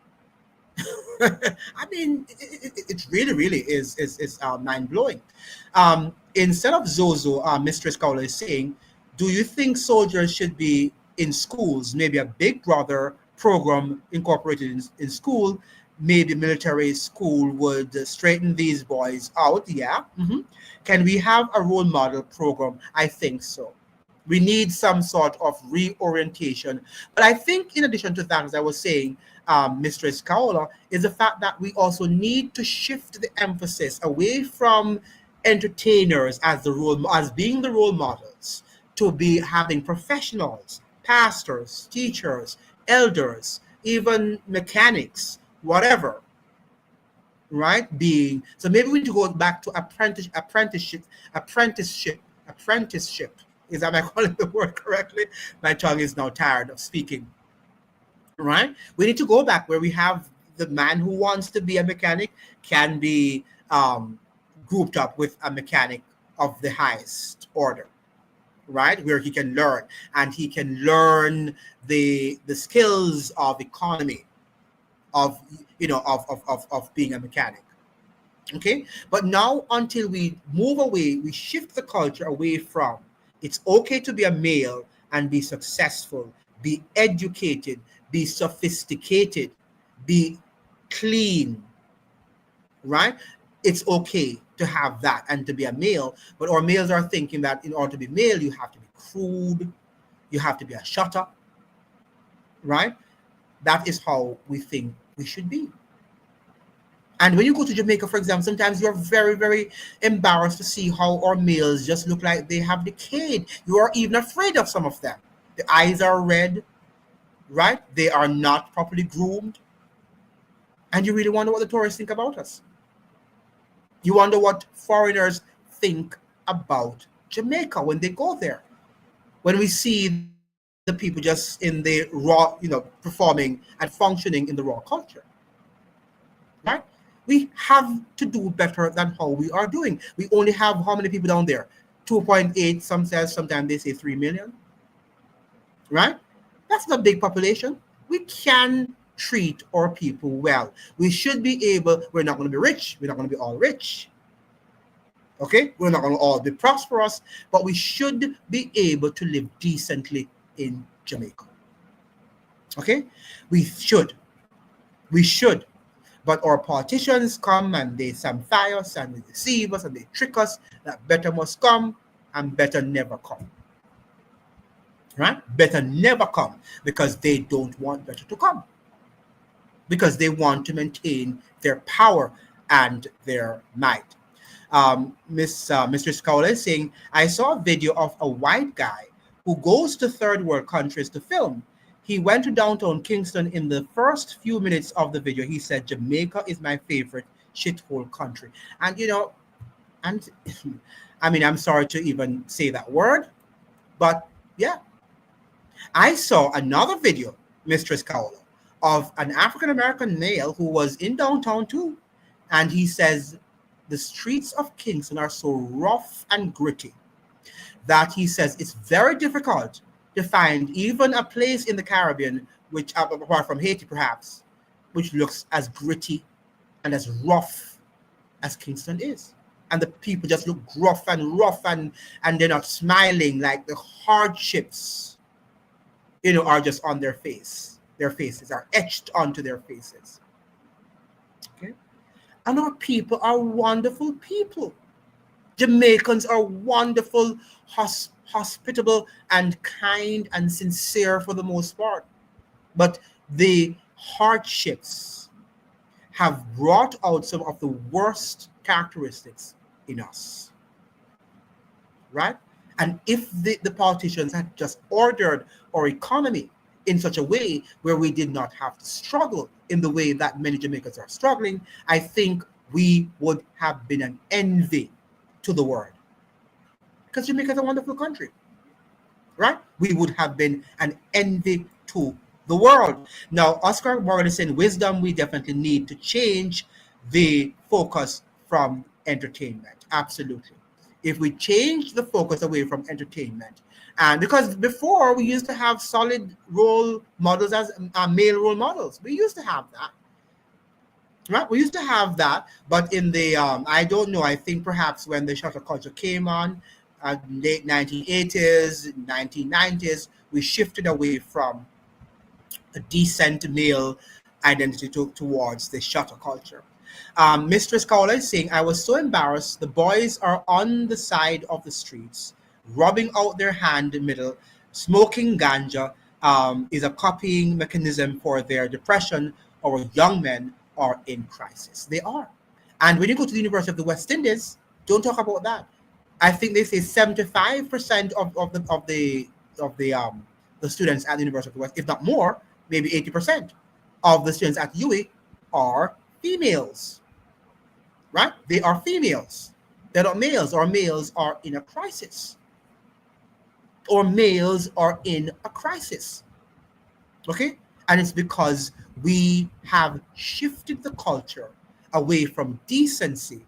I mean, it really is mind-blowing. Instead of Zozo, Mistress Kaula is saying, do you think soldiers should be in schools, maybe a Big Brother program incorporated in school? Maybe military school would straighten these boys out. Yeah. Mm-hmm. Can we have a role model program? I think so. We need some sort of reorientation. But I think in addition to that, as I was saying, Mistress Kaola, is the fact that we also need to shift the emphasis away from entertainers as being the role models to be having professionals, pastors, teachers, elders, even mechanics, whatever, right? So maybe we need to go back to apprenticeship. Is that, am I calling the word correctly? My tongue is now tired of speaking. Right? We need to go back where we have the man who wants to be a mechanic can be grouped up with a mechanic of the highest order, right? Where he can learn and he can learn the skills of economy, of being a mechanic. Okay, but now until we move away, we shift the culture away from it's okay to be a male and be successful, be educated, be sophisticated, be clean, right? It's okay to have that and to be a male, but our males are thinking that in order to be male, you have to be crude, you have to be a shutter, right? That is how we think we should be. And when you go to Jamaica, for example, sometimes you're very, very embarrassed to see how our males just look like they have decayed. You are even afraid of some of them. The eyes are red, right? They are not properly groomed. And you really wonder what the tourists think about us. You wonder what foreigners think about Jamaica when they go there. When we see the people just in the raw, performing and functioning in the raw culture, right? We have to do better than how we are doing. We only have how many people down there? 2.8, sometimes they say 3 million, right? That's not a big population. We can treat our people well. We should be able, we're not going to be rich. We're not going to be all rich. Okay? We're not going to all be prosperous, but we should be able to live decently in Jamaica. Okay? We should. But our politicians come and they samfire us and they deceive us and they trick us that better must come and better never come. Right? Better never come because they don't want better to come. Because they want to maintain their power and their might. Mr. Scholar is saying, I saw a video of a white guy who goes to third world countries to film. He went to downtown Kingston. In the first few minutes of the video, he said, Jamaica is my favorite shithole country. And, and I mean, I'm sorry to even say that word, but yeah. I saw another video, Mistress Kaola, of an African-American male who was in downtown too. And he says, the streets of Kingston are so rough and gritty that he says it's very difficult to find even a place in the Caribbean, which, apart from Haiti perhaps, which looks as gritty and as rough as Kingston is. And the people just look rough and they're not smiling, like the hardships, are just on their face. Their faces are etched onto their faces. Okay? And our people are wonderful people. Jamaicans are wonderful, hospitable, and kind and sincere for the most part. But the hardships have brought out some of the worst characteristics in us. Right? And if the politicians had just ordered our economy in such a way where we did not have to struggle in the way that many Jamaicans are struggling, I think we would have been an envy to the world. Because Jamaica is a wonderful country, right? We would have been an envy to the world. Now, Oscar Morgan is saying, wisdom, we definitely need to change the focus from entertainment. Absolutely. If we change the focus away from entertainment, and because before we used to have solid role models as male role models. We used to have that. Right? We used to have that, but in the, I don't know, I think perhaps when the shutter culture came on, late 1980s, 1990s, we shifted away from a decent male identity towards the shutter culture. Mistress Kaola is saying, I was so embarrassed. The boys are on the side of the streets, rubbing out their hand middle, smoking ganja is a copying mechanism for their depression. Our young men are in crisis. They are. And when you go to the University of the West Indies, don't talk about that. I think they say 75% of the students at the University of the West, if not more, maybe 80% of the students at UWI are females. Right? They are females. They're not males, or males are in a crisis. Or males are in a crisis. Okay? And it's because we have shifted the culture away from decency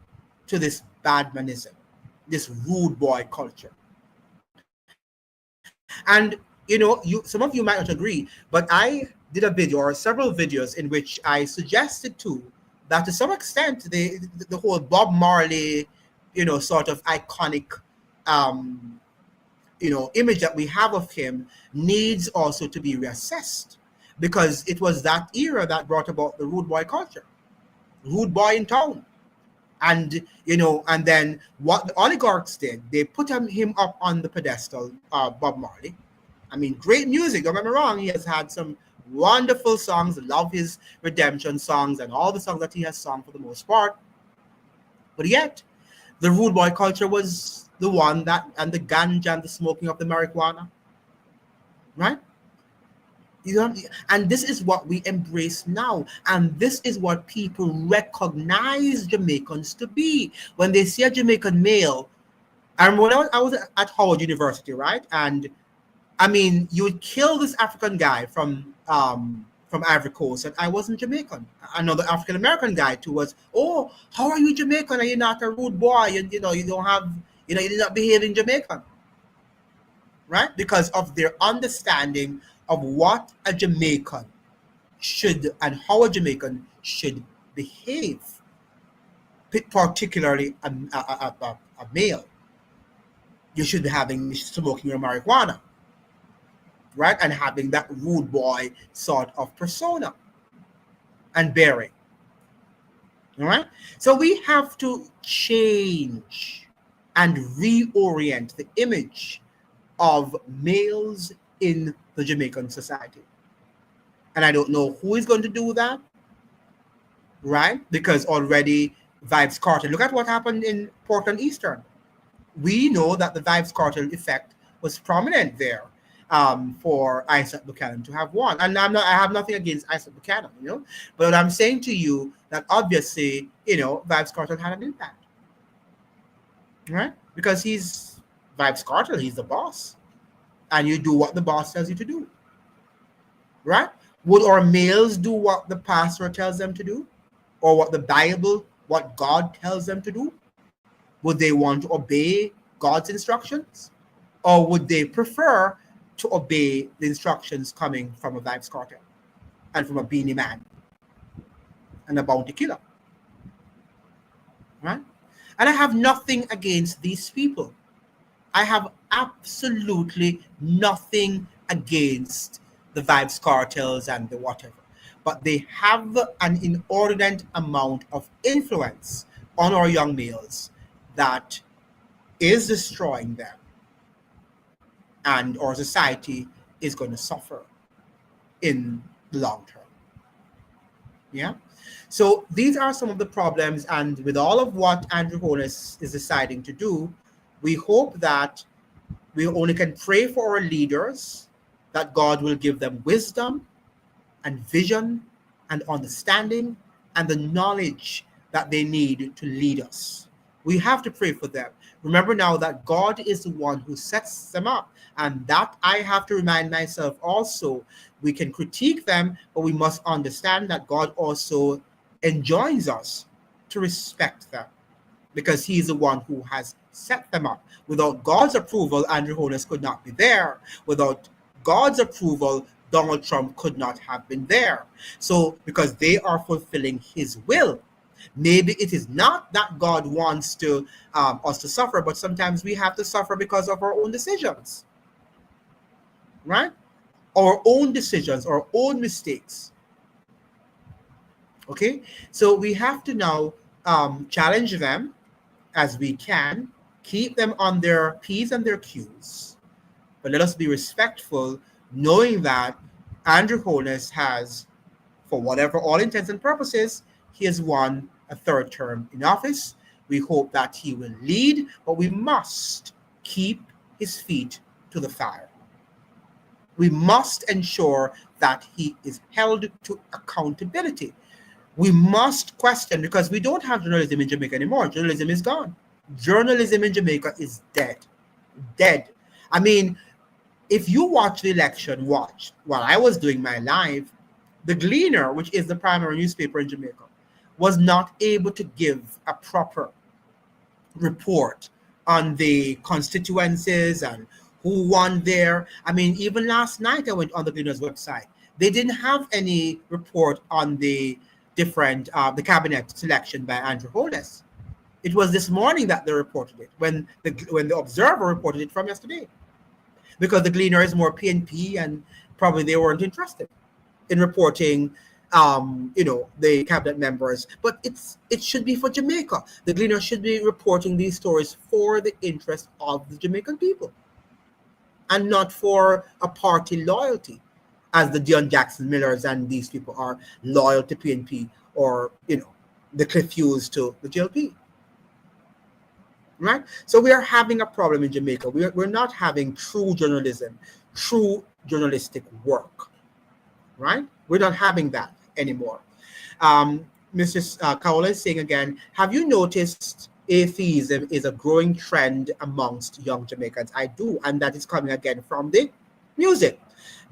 to this badmanism, this rude boy culture. And, some of you might not agree, but I did a video or several videos in which I suggested that to some extent the whole Bob Marley, sort of iconic image that we have of him needs also to be reassessed, because it was that era that brought about the rude boy culture, rude boy in town. And, and then what the oligarchs did, they put him up on the pedestal, Bob Marley. I mean, great music, don't get me wrong. He has had some wonderful songs. I love his redemption songs and all the songs that he has sung for the most part. But yet, the rude boy culture was the one that, and the ganja and the smoking of the marijuana, right? And this is what we embrace now. And this is what people recognize Jamaicans to be. When they see a Jamaican male, I remember when I was at Howard University, right? And I mean, you would kill this African guy from Ivory Coast, and I wasn't Jamaican. Another African American guy too was, oh, how are you Jamaican? Are you not a rude boy? And you don't have, you did not behave in Jamaican, right? Because of their understanding of what a Jamaican should and how a Jamaican should behave, particularly a male. You should be smoking your marijuana, right? And having that rude boy sort of persona and bearing. All right? So we have to change and reorient the image of males in the Jamaican society. And I don't know who is going to do that, right? Because already Vibes Cartel, look at what happened in Portland Eastern. We know that the Vibes Cartel effect was prominent there for Isaac Buchanan to have won. And I have nothing against Isaac Buchanan, but what I'm saying to you that obviously, Vibes Cartel had an impact, right? Because he's Vibes Cartel, he's the boss. And you do what the boss tells you to do, right? Would our males do what the pastor tells them to do? Or what the Bible, what God tells them to do? Would they want to obey God's instructions? Or would they prefer to obey the instructions coming from a Vibes Cartel and from a Beanie Man and a bounty killer, right? And I have nothing against these people. I have absolutely nothing against the Vibes Cartels and the whatever, but they have an inordinate amount of influence on our young males that is destroying them, and our society is going to suffer in the long term. Yeah. So these are some of the problems, and with all of what Andrew Holness is deciding to do, we hope that we only can pray for our leaders, that God will give them wisdom and vision and understanding and the knowledge that they need to lead us. We have to pray for them. Remember now that God is the one who sets them up, and that I have to remind myself also. We can critique them, but we must understand that God also enjoins us to respect them, because he's the one who has set them up. Without God's approval, Andrew Holness could not be there. Without God's approval, Donald Trump could not have been there. So because they are fulfilling his will. Maybe it is not that God wants to us to suffer, but sometimes we have to suffer because of our own decisions, right? Our own decisions, our own mistakes. Okay, so we have to now challenge them as we can, keep them on their P's and their Q's, but let us be respectful, knowing that Andrew Holness has, for whatever all intents and purposes, he has won a third term in office. We hope that he will lead, but we must keep his feet to the fire. We must ensure that he is held to accountability. We must question, because we don't have journalism in Jamaica anymore. Journalism is gone. Journalism in Jamaica is dead. Dead. I mean, if you watch the election, while I was doing my live, the Gleaner, which is the primary newspaper in Jamaica, was not able to give a proper report on the constituencies and who won there. I mean, even last night I went on the Gleaner's website. They didn't have any report on the different, the cabinet selection by Andrew Holness. It was this morning that they reported it, when the Observer reported it from yesterday, because the Gleaner is more PNP and probably they weren't interested. in reporting, the cabinet members, but it should be for Jamaica. The Gleaner should be reporting these stories for the interest of the Jamaican people, and not for a party loyalty, as the Dion Jackson Millers and these people are loyal to PNP, or the Cliff Hughes to the GLP. Right? So we are having a problem in Jamaica. We're not having true journalism, true journalistic work. Right? We're not having that anymore. Mrs. Kaola is saying again, have you noticed atheism is a growing trend amongst young Jamaicans? I do, and that is coming again from the music.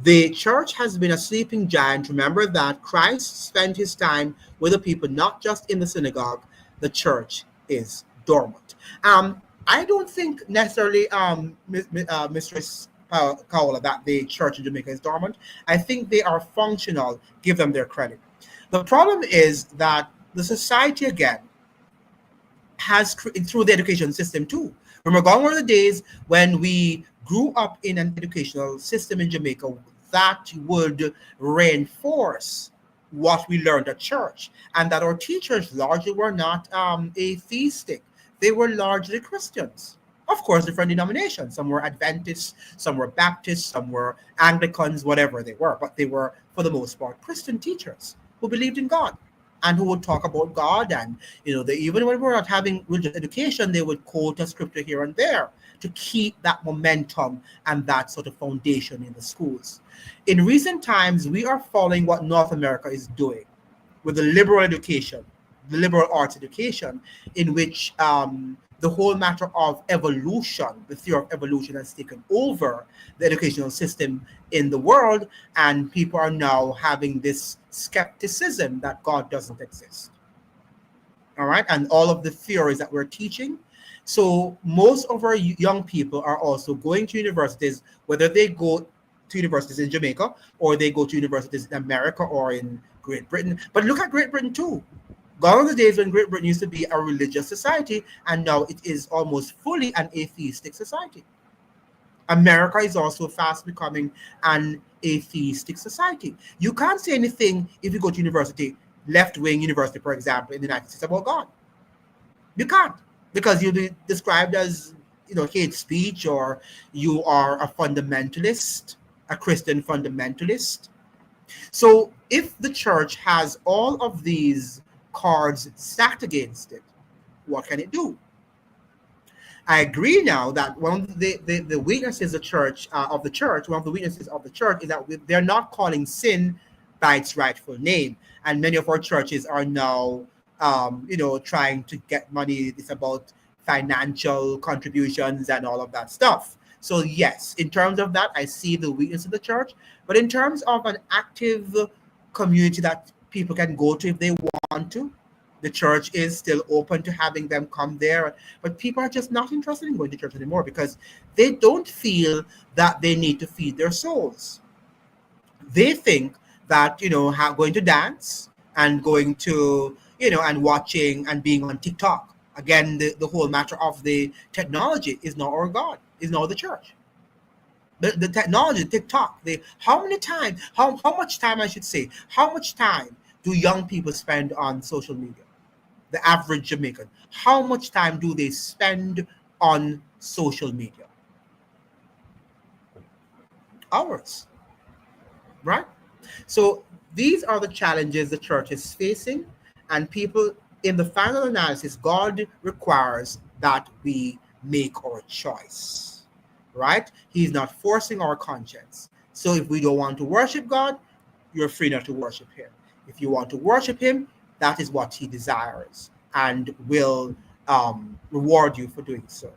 The church has been a sleeping giant. Remember that Christ spent his time with the people, not just in the synagogue. The church is dormant. I don't think necessarily, Mistress Kaola, that the church in Jamaica is dormant. I think they are functional. Give them their credit. The problem is that the society, again, has, through the education system too. Remember, gone were the days when we grew up in an educational system in Jamaica that would reinforce what we learned at church, and that our teachers largely were not atheistic. They were largely Christians. Of course, different denominations. Some were Adventists, some were Baptists, some were Anglicans, whatever they were. But they were, for the most part, Christian teachers who believed in God and who would talk about God. And, even when we were not having religious education, they would quote a scripture here and there to keep that momentum and that sort of foundation in the schools. In recent times, we are following what North America is doing with the liberal education, the liberal arts education, in which the whole matter of evolution, the theory of evolution, has taken over the educational system in the world, and people are now having this skepticism that God doesn't exist. All right, and all of the theories that we're teaching. So most of our young people are also going to universities, whether they go to universities in Jamaica or they go to universities in America or in Great Britain. But look at Great Britain too. Gone are the days when Great Britain used to be a religious society, and now it is almost fully an atheistic society. America is also fast becoming an atheistic society. You can't say anything if you go to university, left-wing university, for example, in the United States, about God. You can't, because you'll be described as, hate speech, or you are a fundamentalist, a Christian fundamentalist. So if the church has all of these cards stacked against it, what can it do? I agree now that one of the weaknesses of the church, one of the weaknesses of the church is that they're not calling sin by its rightful name. And many of our churches are now, trying to get money. It's about financial contributions and all of that stuff. So yes, in terms of that, I see the weakness of the church. But in terms of an active community that people can go to if they want to, the church is still open to having them come there. But people are just not interested in going to church anymore because they don't feel that they need to feed their souls. They think that, going to dance and going to, and watching and being on TikTok. Again, the whole matter of the technology is not our God, is not the church. The technology, TikTok, how much time, I should say, how much time do young people spend on social media? The average Jamaican, how much time do they spend on social media? Hours, right? So these are the challenges the church is facing, and people, in the final analysis, God requires that we make our choice, right? He's not forcing our conscience. So if we don't want to worship God, you're free not to worship him. If you want to worship him, that is what he desires and will reward you for doing so.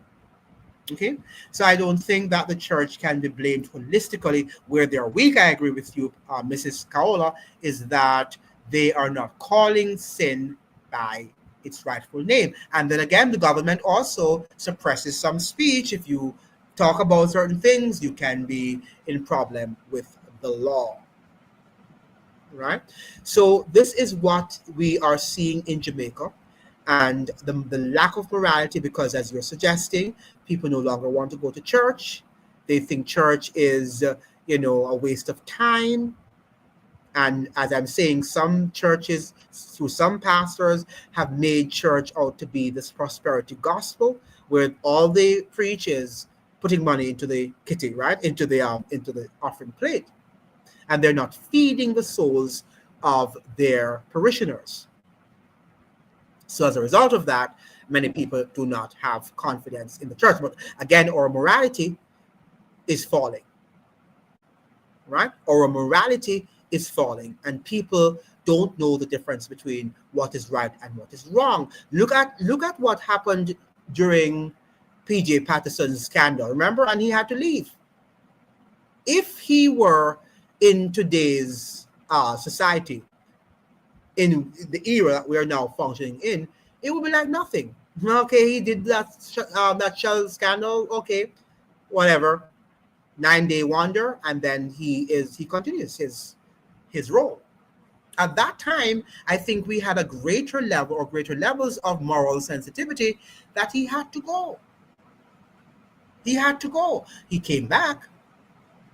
Okay, so I don't think that the church can be blamed holistically. Where they're weak, I agree with you, Mrs. Kaola, is that they are not calling sin by its rightful name. And then again, the government also suppresses some speech. If you talk about certain things, you can be in problem with the law. Right? So this is what we are seeing in Jamaica, and the lack of morality, because as you're suggesting, people no longer want to go to church. They think church is, a waste of time. And as I'm saying, some churches, through some pastors, have made church out to be this prosperity gospel, where all they preach is putting money into the kitty, right? Into the offering plate. And they're not feeding the souls of their parishioners. So as a result of that, many people do not have confidence in the church. But again, our morality is falling, right? Our morality is falling, and people don't know the difference between what is right and what is wrong. Look at what happened during PJ Patterson's scandal, remember? And he had to leave. If he were in today's society, in the era that we are now functioning in, it would be like nothing. Okay, he did that Shell scandal. Okay, whatever, 9-day wonder, and then he continues his role. At that time, I think we had a greater levels of moral sensitivity that he had to go. He had to go. He came back,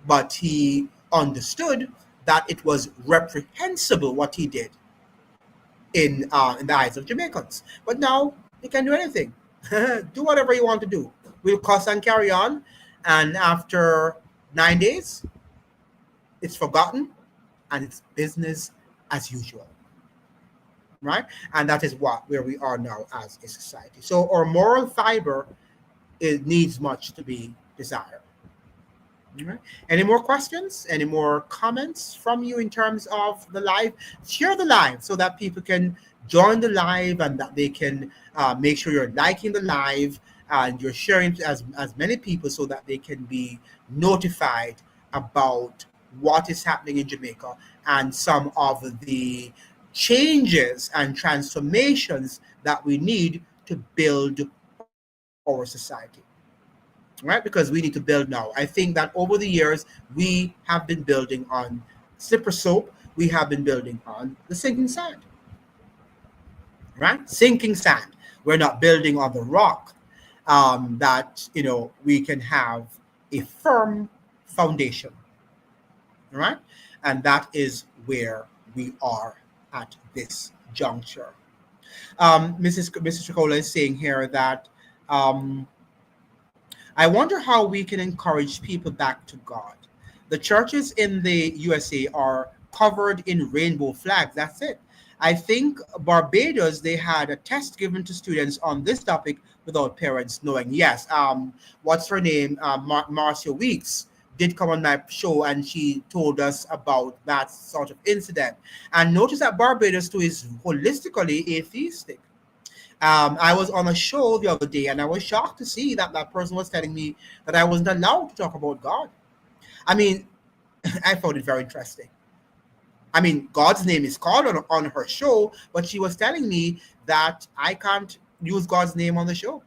but he understood that it was reprehensible what he did in the eyes of Jamaicans. But now he can do anything. Do whatever you want to do. We'll cuss and carry on. And after 9 days, it's forgotten and it's business as usual. Right? And that is where we are now as a society. So our moral fiber needs much to be desired. Right. Any more questions? Any more comments from you in terms of the live? Share the live so that people can join the live and that they can make sure you're liking the live and you're sharing to as many people so that they can be notified about what is happening in Jamaica and some of the changes and transformations that we need to build our society. Right? Because we need to build now. I think that over the years, we have been building on slipper soap. We have been building on the sinking sand. Right? Sinking sand. We're not building on the rock that, we can have a firm foundation. Right? And that is where we are at this juncture. Mrs. Chicola is saying here that I wonder how we can encourage people back to God. The churches in the USA are covered in rainbow flags. That's it. I think Barbados, they had a test given to students on this topic without parents knowing. Yes. What's her name? Marcia Weeks did come on my show and she told us about that sort of incident. And notice that Barbados too is holistically atheistic. I was on a show the other day and I was shocked to see that that person was telling me that I wasn't allowed to talk about God. I mean, I found it very interesting. I mean, God's name is called on her show, but she was telling me that I can't use God's name on the show.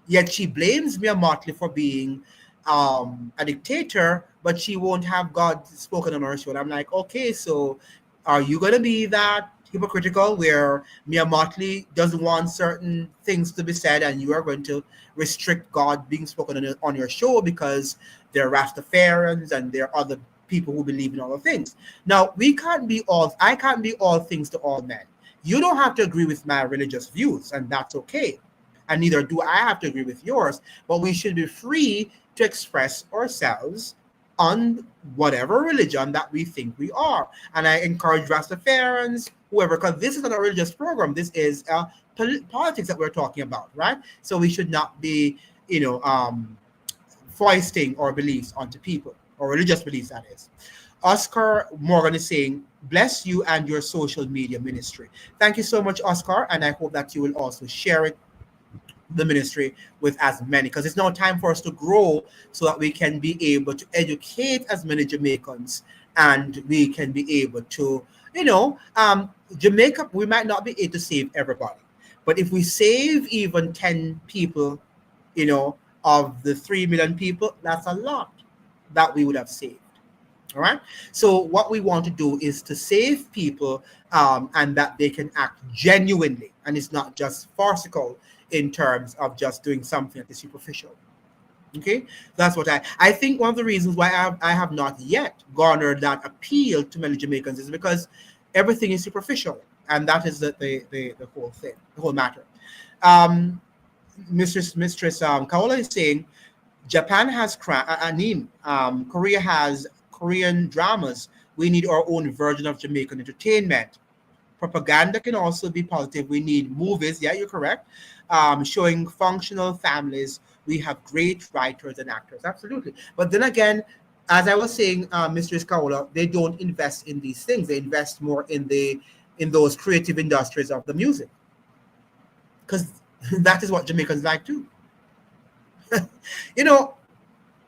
Yet she blames Mia Motley for being a dictator, but she won't have God spoken on her show. And I'm like, okay, so are you going to be that hypocritical where Mia Motley doesn't want certain things to be said and you are going to restrict God being spoken on your show because there are Rastafarians and there are other people who believe in other things? Now, I can't be all things to all men. You don't have to agree with my religious views, and that's okay. And neither do I have to agree with yours, but we should be free to express ourselves on whatever religion that we think we are. And I encourage Rastafarians, whoever, because this is not a religious program. This is politics that we're talking about, right? So we should not be, foisting our beliefs onto people, or religious beliefs, that is. Oscar Morgan is saying, bless you and your social media ministry. Thank you so much, Oscar, and I hope that you will also share it, the ministry, with as many, because it's now time for us to grow so that we can be able to educate as many Jamaicans and we can be able to, Jamaica, we might not be able to save everybody, but if we save even 10 people, of the 3 million people, that's a lot that we would have saved. All right. So what we want to do is to save people and that they can act genuinely, and it's not just farcical in terms of just doing something that is superficial. Okay, that's what I think one of the reasons why I have not yet garnered that appeal to many Jamaicans is because everything is superficial, and that is the whole thing, the whole matter. Mistress Kaola is saying Japan has anime, Korea has Korean dramas. We need our own version of Jamaican entertainment. Propaganda can also be positive. We need movies. Yeah, you're correct. Showing functional families. We have great writers and actors. Absolutely. But then again, as I was saying, Mistress Kaola, they don't invest in these things. They invest more in those creative industries of the music, because that is what Jamaicans like too. You know,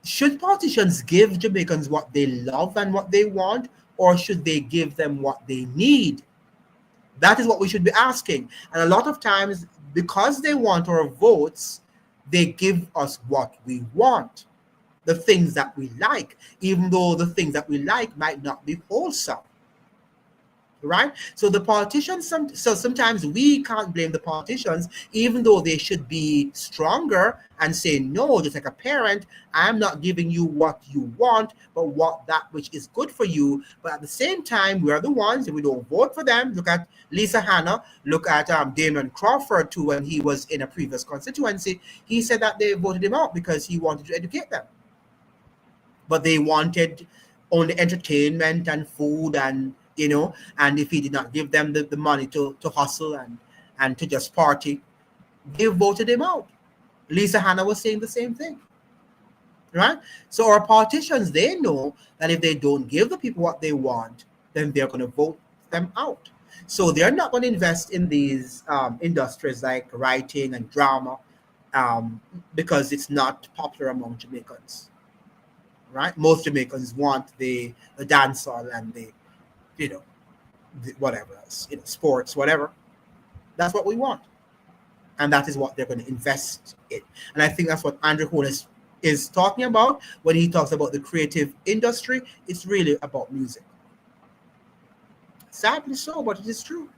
should politicians give Jamaicans what they love and what they want, or should they give them what they need? That is what we should be asking. And a lot of times, because they want our votes, they give us what we want, the things that we like, even though the things that we like might not be wholesome. Right? So the politicians, so sometimes we can't blame the politicians, even though they should be stronger and say, no, just like a parent, I'm not giving you what you want, but what that which is good for you. But at the same time, we're the ones, if we don't vote for them, look at Lisa Hanna, look at Damon Crawford too, when he was in a previous constituency, he said that they voted him out because he wanted to educate them. But they wanted only entertainment and food and, you know, and if he did not give them the money to hustle and to just party, they voted him out. Lisa Hanna was saying the same thing, right? So our politicians, they know that if they don't give the people what they want, then they're going to vote them out. So they're not going to invest in these industries like writing and drama because it's not popular among Jamaicans, right? Most Jamaicans want the dancehall and the, you know, whatever else, you know, sports, whatever. That's what we want. And that is what they're going to invest in. And I think that's what Andrew Holness is talking about when he talks about the creative industry. It's really about music. Sadly so, but it is true.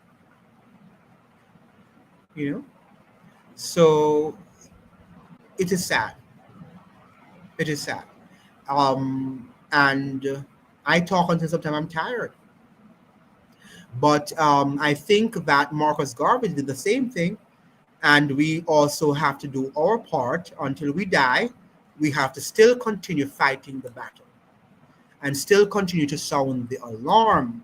You know? So it is sad. It is sad. And I talk until sometimes I'm tired. But I think that Marcus Garvey did the same thing. And we also have to do our part until we die. We have to still continue fighting the battle and still continue to sound the alarm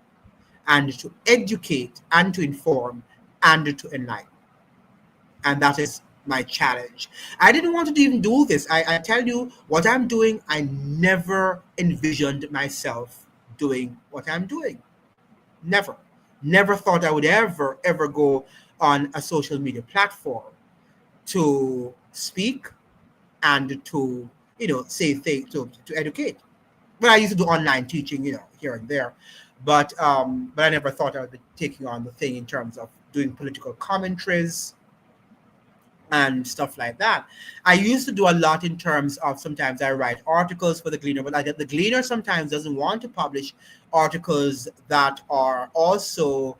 and to educate and to inform and to enlighten. And that is my challenge. I didn't want to even do this. I tell you what I'm doing, I never envisioned myself doing what I'm doing. Never. Never thought I would ever go on a social media platform to speak and to, you know, say things, to educate. But I used to do online teaching, you know, here and there. But I never thought I would be taking on the thing in terms of doing political commentaries and stuff like that. I used to do a lot in terms of, sometimes I write articles for the Gleaner, but the Gleaner sometimes doesn't want to publish articles that are also,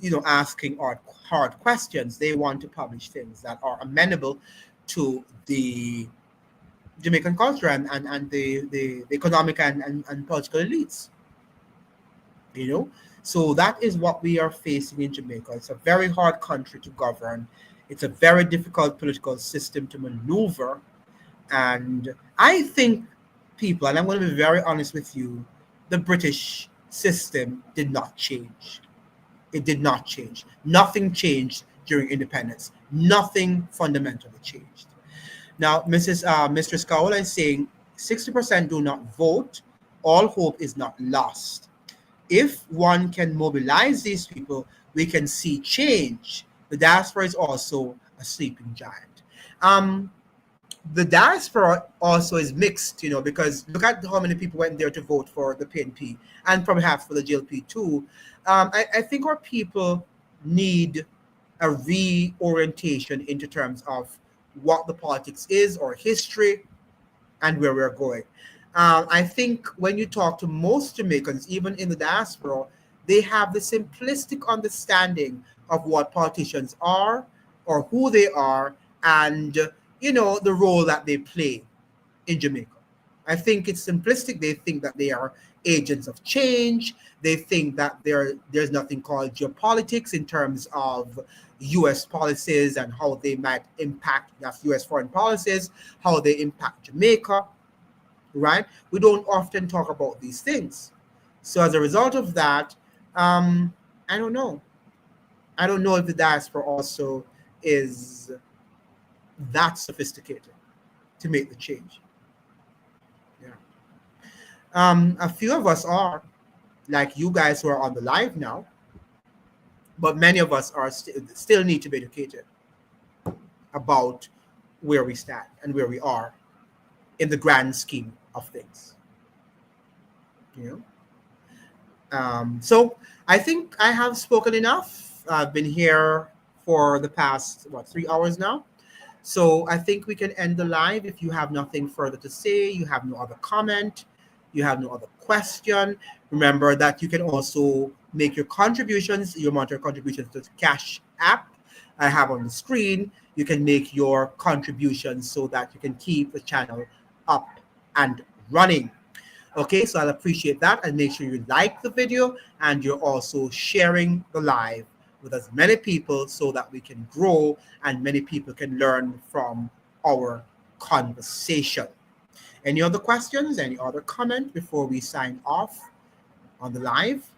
you know, asking hard questions. They want to publish things that are amenable to the Jamaican culture and the economic and political elites. You know, so that is what we are facing in Jamaica. It's a very hard country to govern. It's a very difficult political system to maneuver. And I think people, and I'm going to be very honest with you, the British system did not change. It did not change. Nothing changed during independence. Nothing fundamentally changed. Now, Mistress Kaola is saying 60% do not vote. All hope is not lost. If one can mobilize these people, we can see change. The diaspora is also a sleeping giant. The diaspora also is mixed, you know, because look at how many people went there to vote for the PNP and perhaps for the GLP too. I think our people need a reorientation into terms of what the politics is or history and where we're going. I think when you talk to most Jamaicans, even in the diaspora, they have the simplistic understanding of what politicians are or who they are and, you know, the role that they play in Jamaica. I think it's simplistic. They think that they are agents of change. They think that there's nothing called geopolitics in terms of U.S. policies and how they might impact U.S. foreign policies, how they impact Jamaica, right? We don't often talk about these things. So as a result of that, I don't know. I don't know if the diaspora also is that sophisticated to make the change. Yeah. A few of us are, like you guys who are on the live now, but many of us are still need to be educated about where we stand and where we are in the grand scheme of things. You know? So I think I have spoken enough. I've been here for the past 3 hours now. So I think we can end the live. If you have nothing further to say, you have no other comment, you have no other question, remember that you can also make your contributions, your monetary contributions to the Cash app I have on the screen. You can make your contributions so that you can keep the channel up and running. Okay, so I'll appreciate that, and make sure you like the video and you're also sharing the live with as many people so that we can grow and many people can learn from our conversation. Any other questions? Any other comment before we sign off on the live?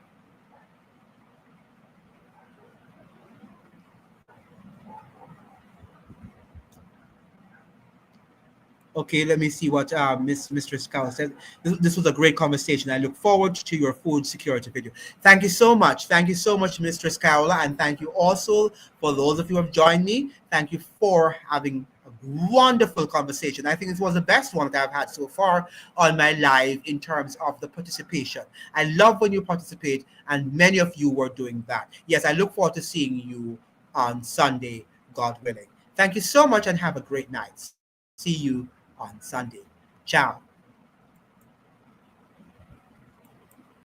Okay, let me see what Mistress Cow said. This was a great conversation. I look forward to your food security video. Thank you so much. Thank you so much, Mistress Kaola, and thank you also for those of you who have joined me. Thank you for having a wonderful conversation. I think it was the best one that I've had so far on my live in terms of the participation. I love when you participate, and many of you were doing that. Yes, I look forward to seeing you on Sunday, God willing. Thank you so much and have a great night. See you on Sunday. Ciao.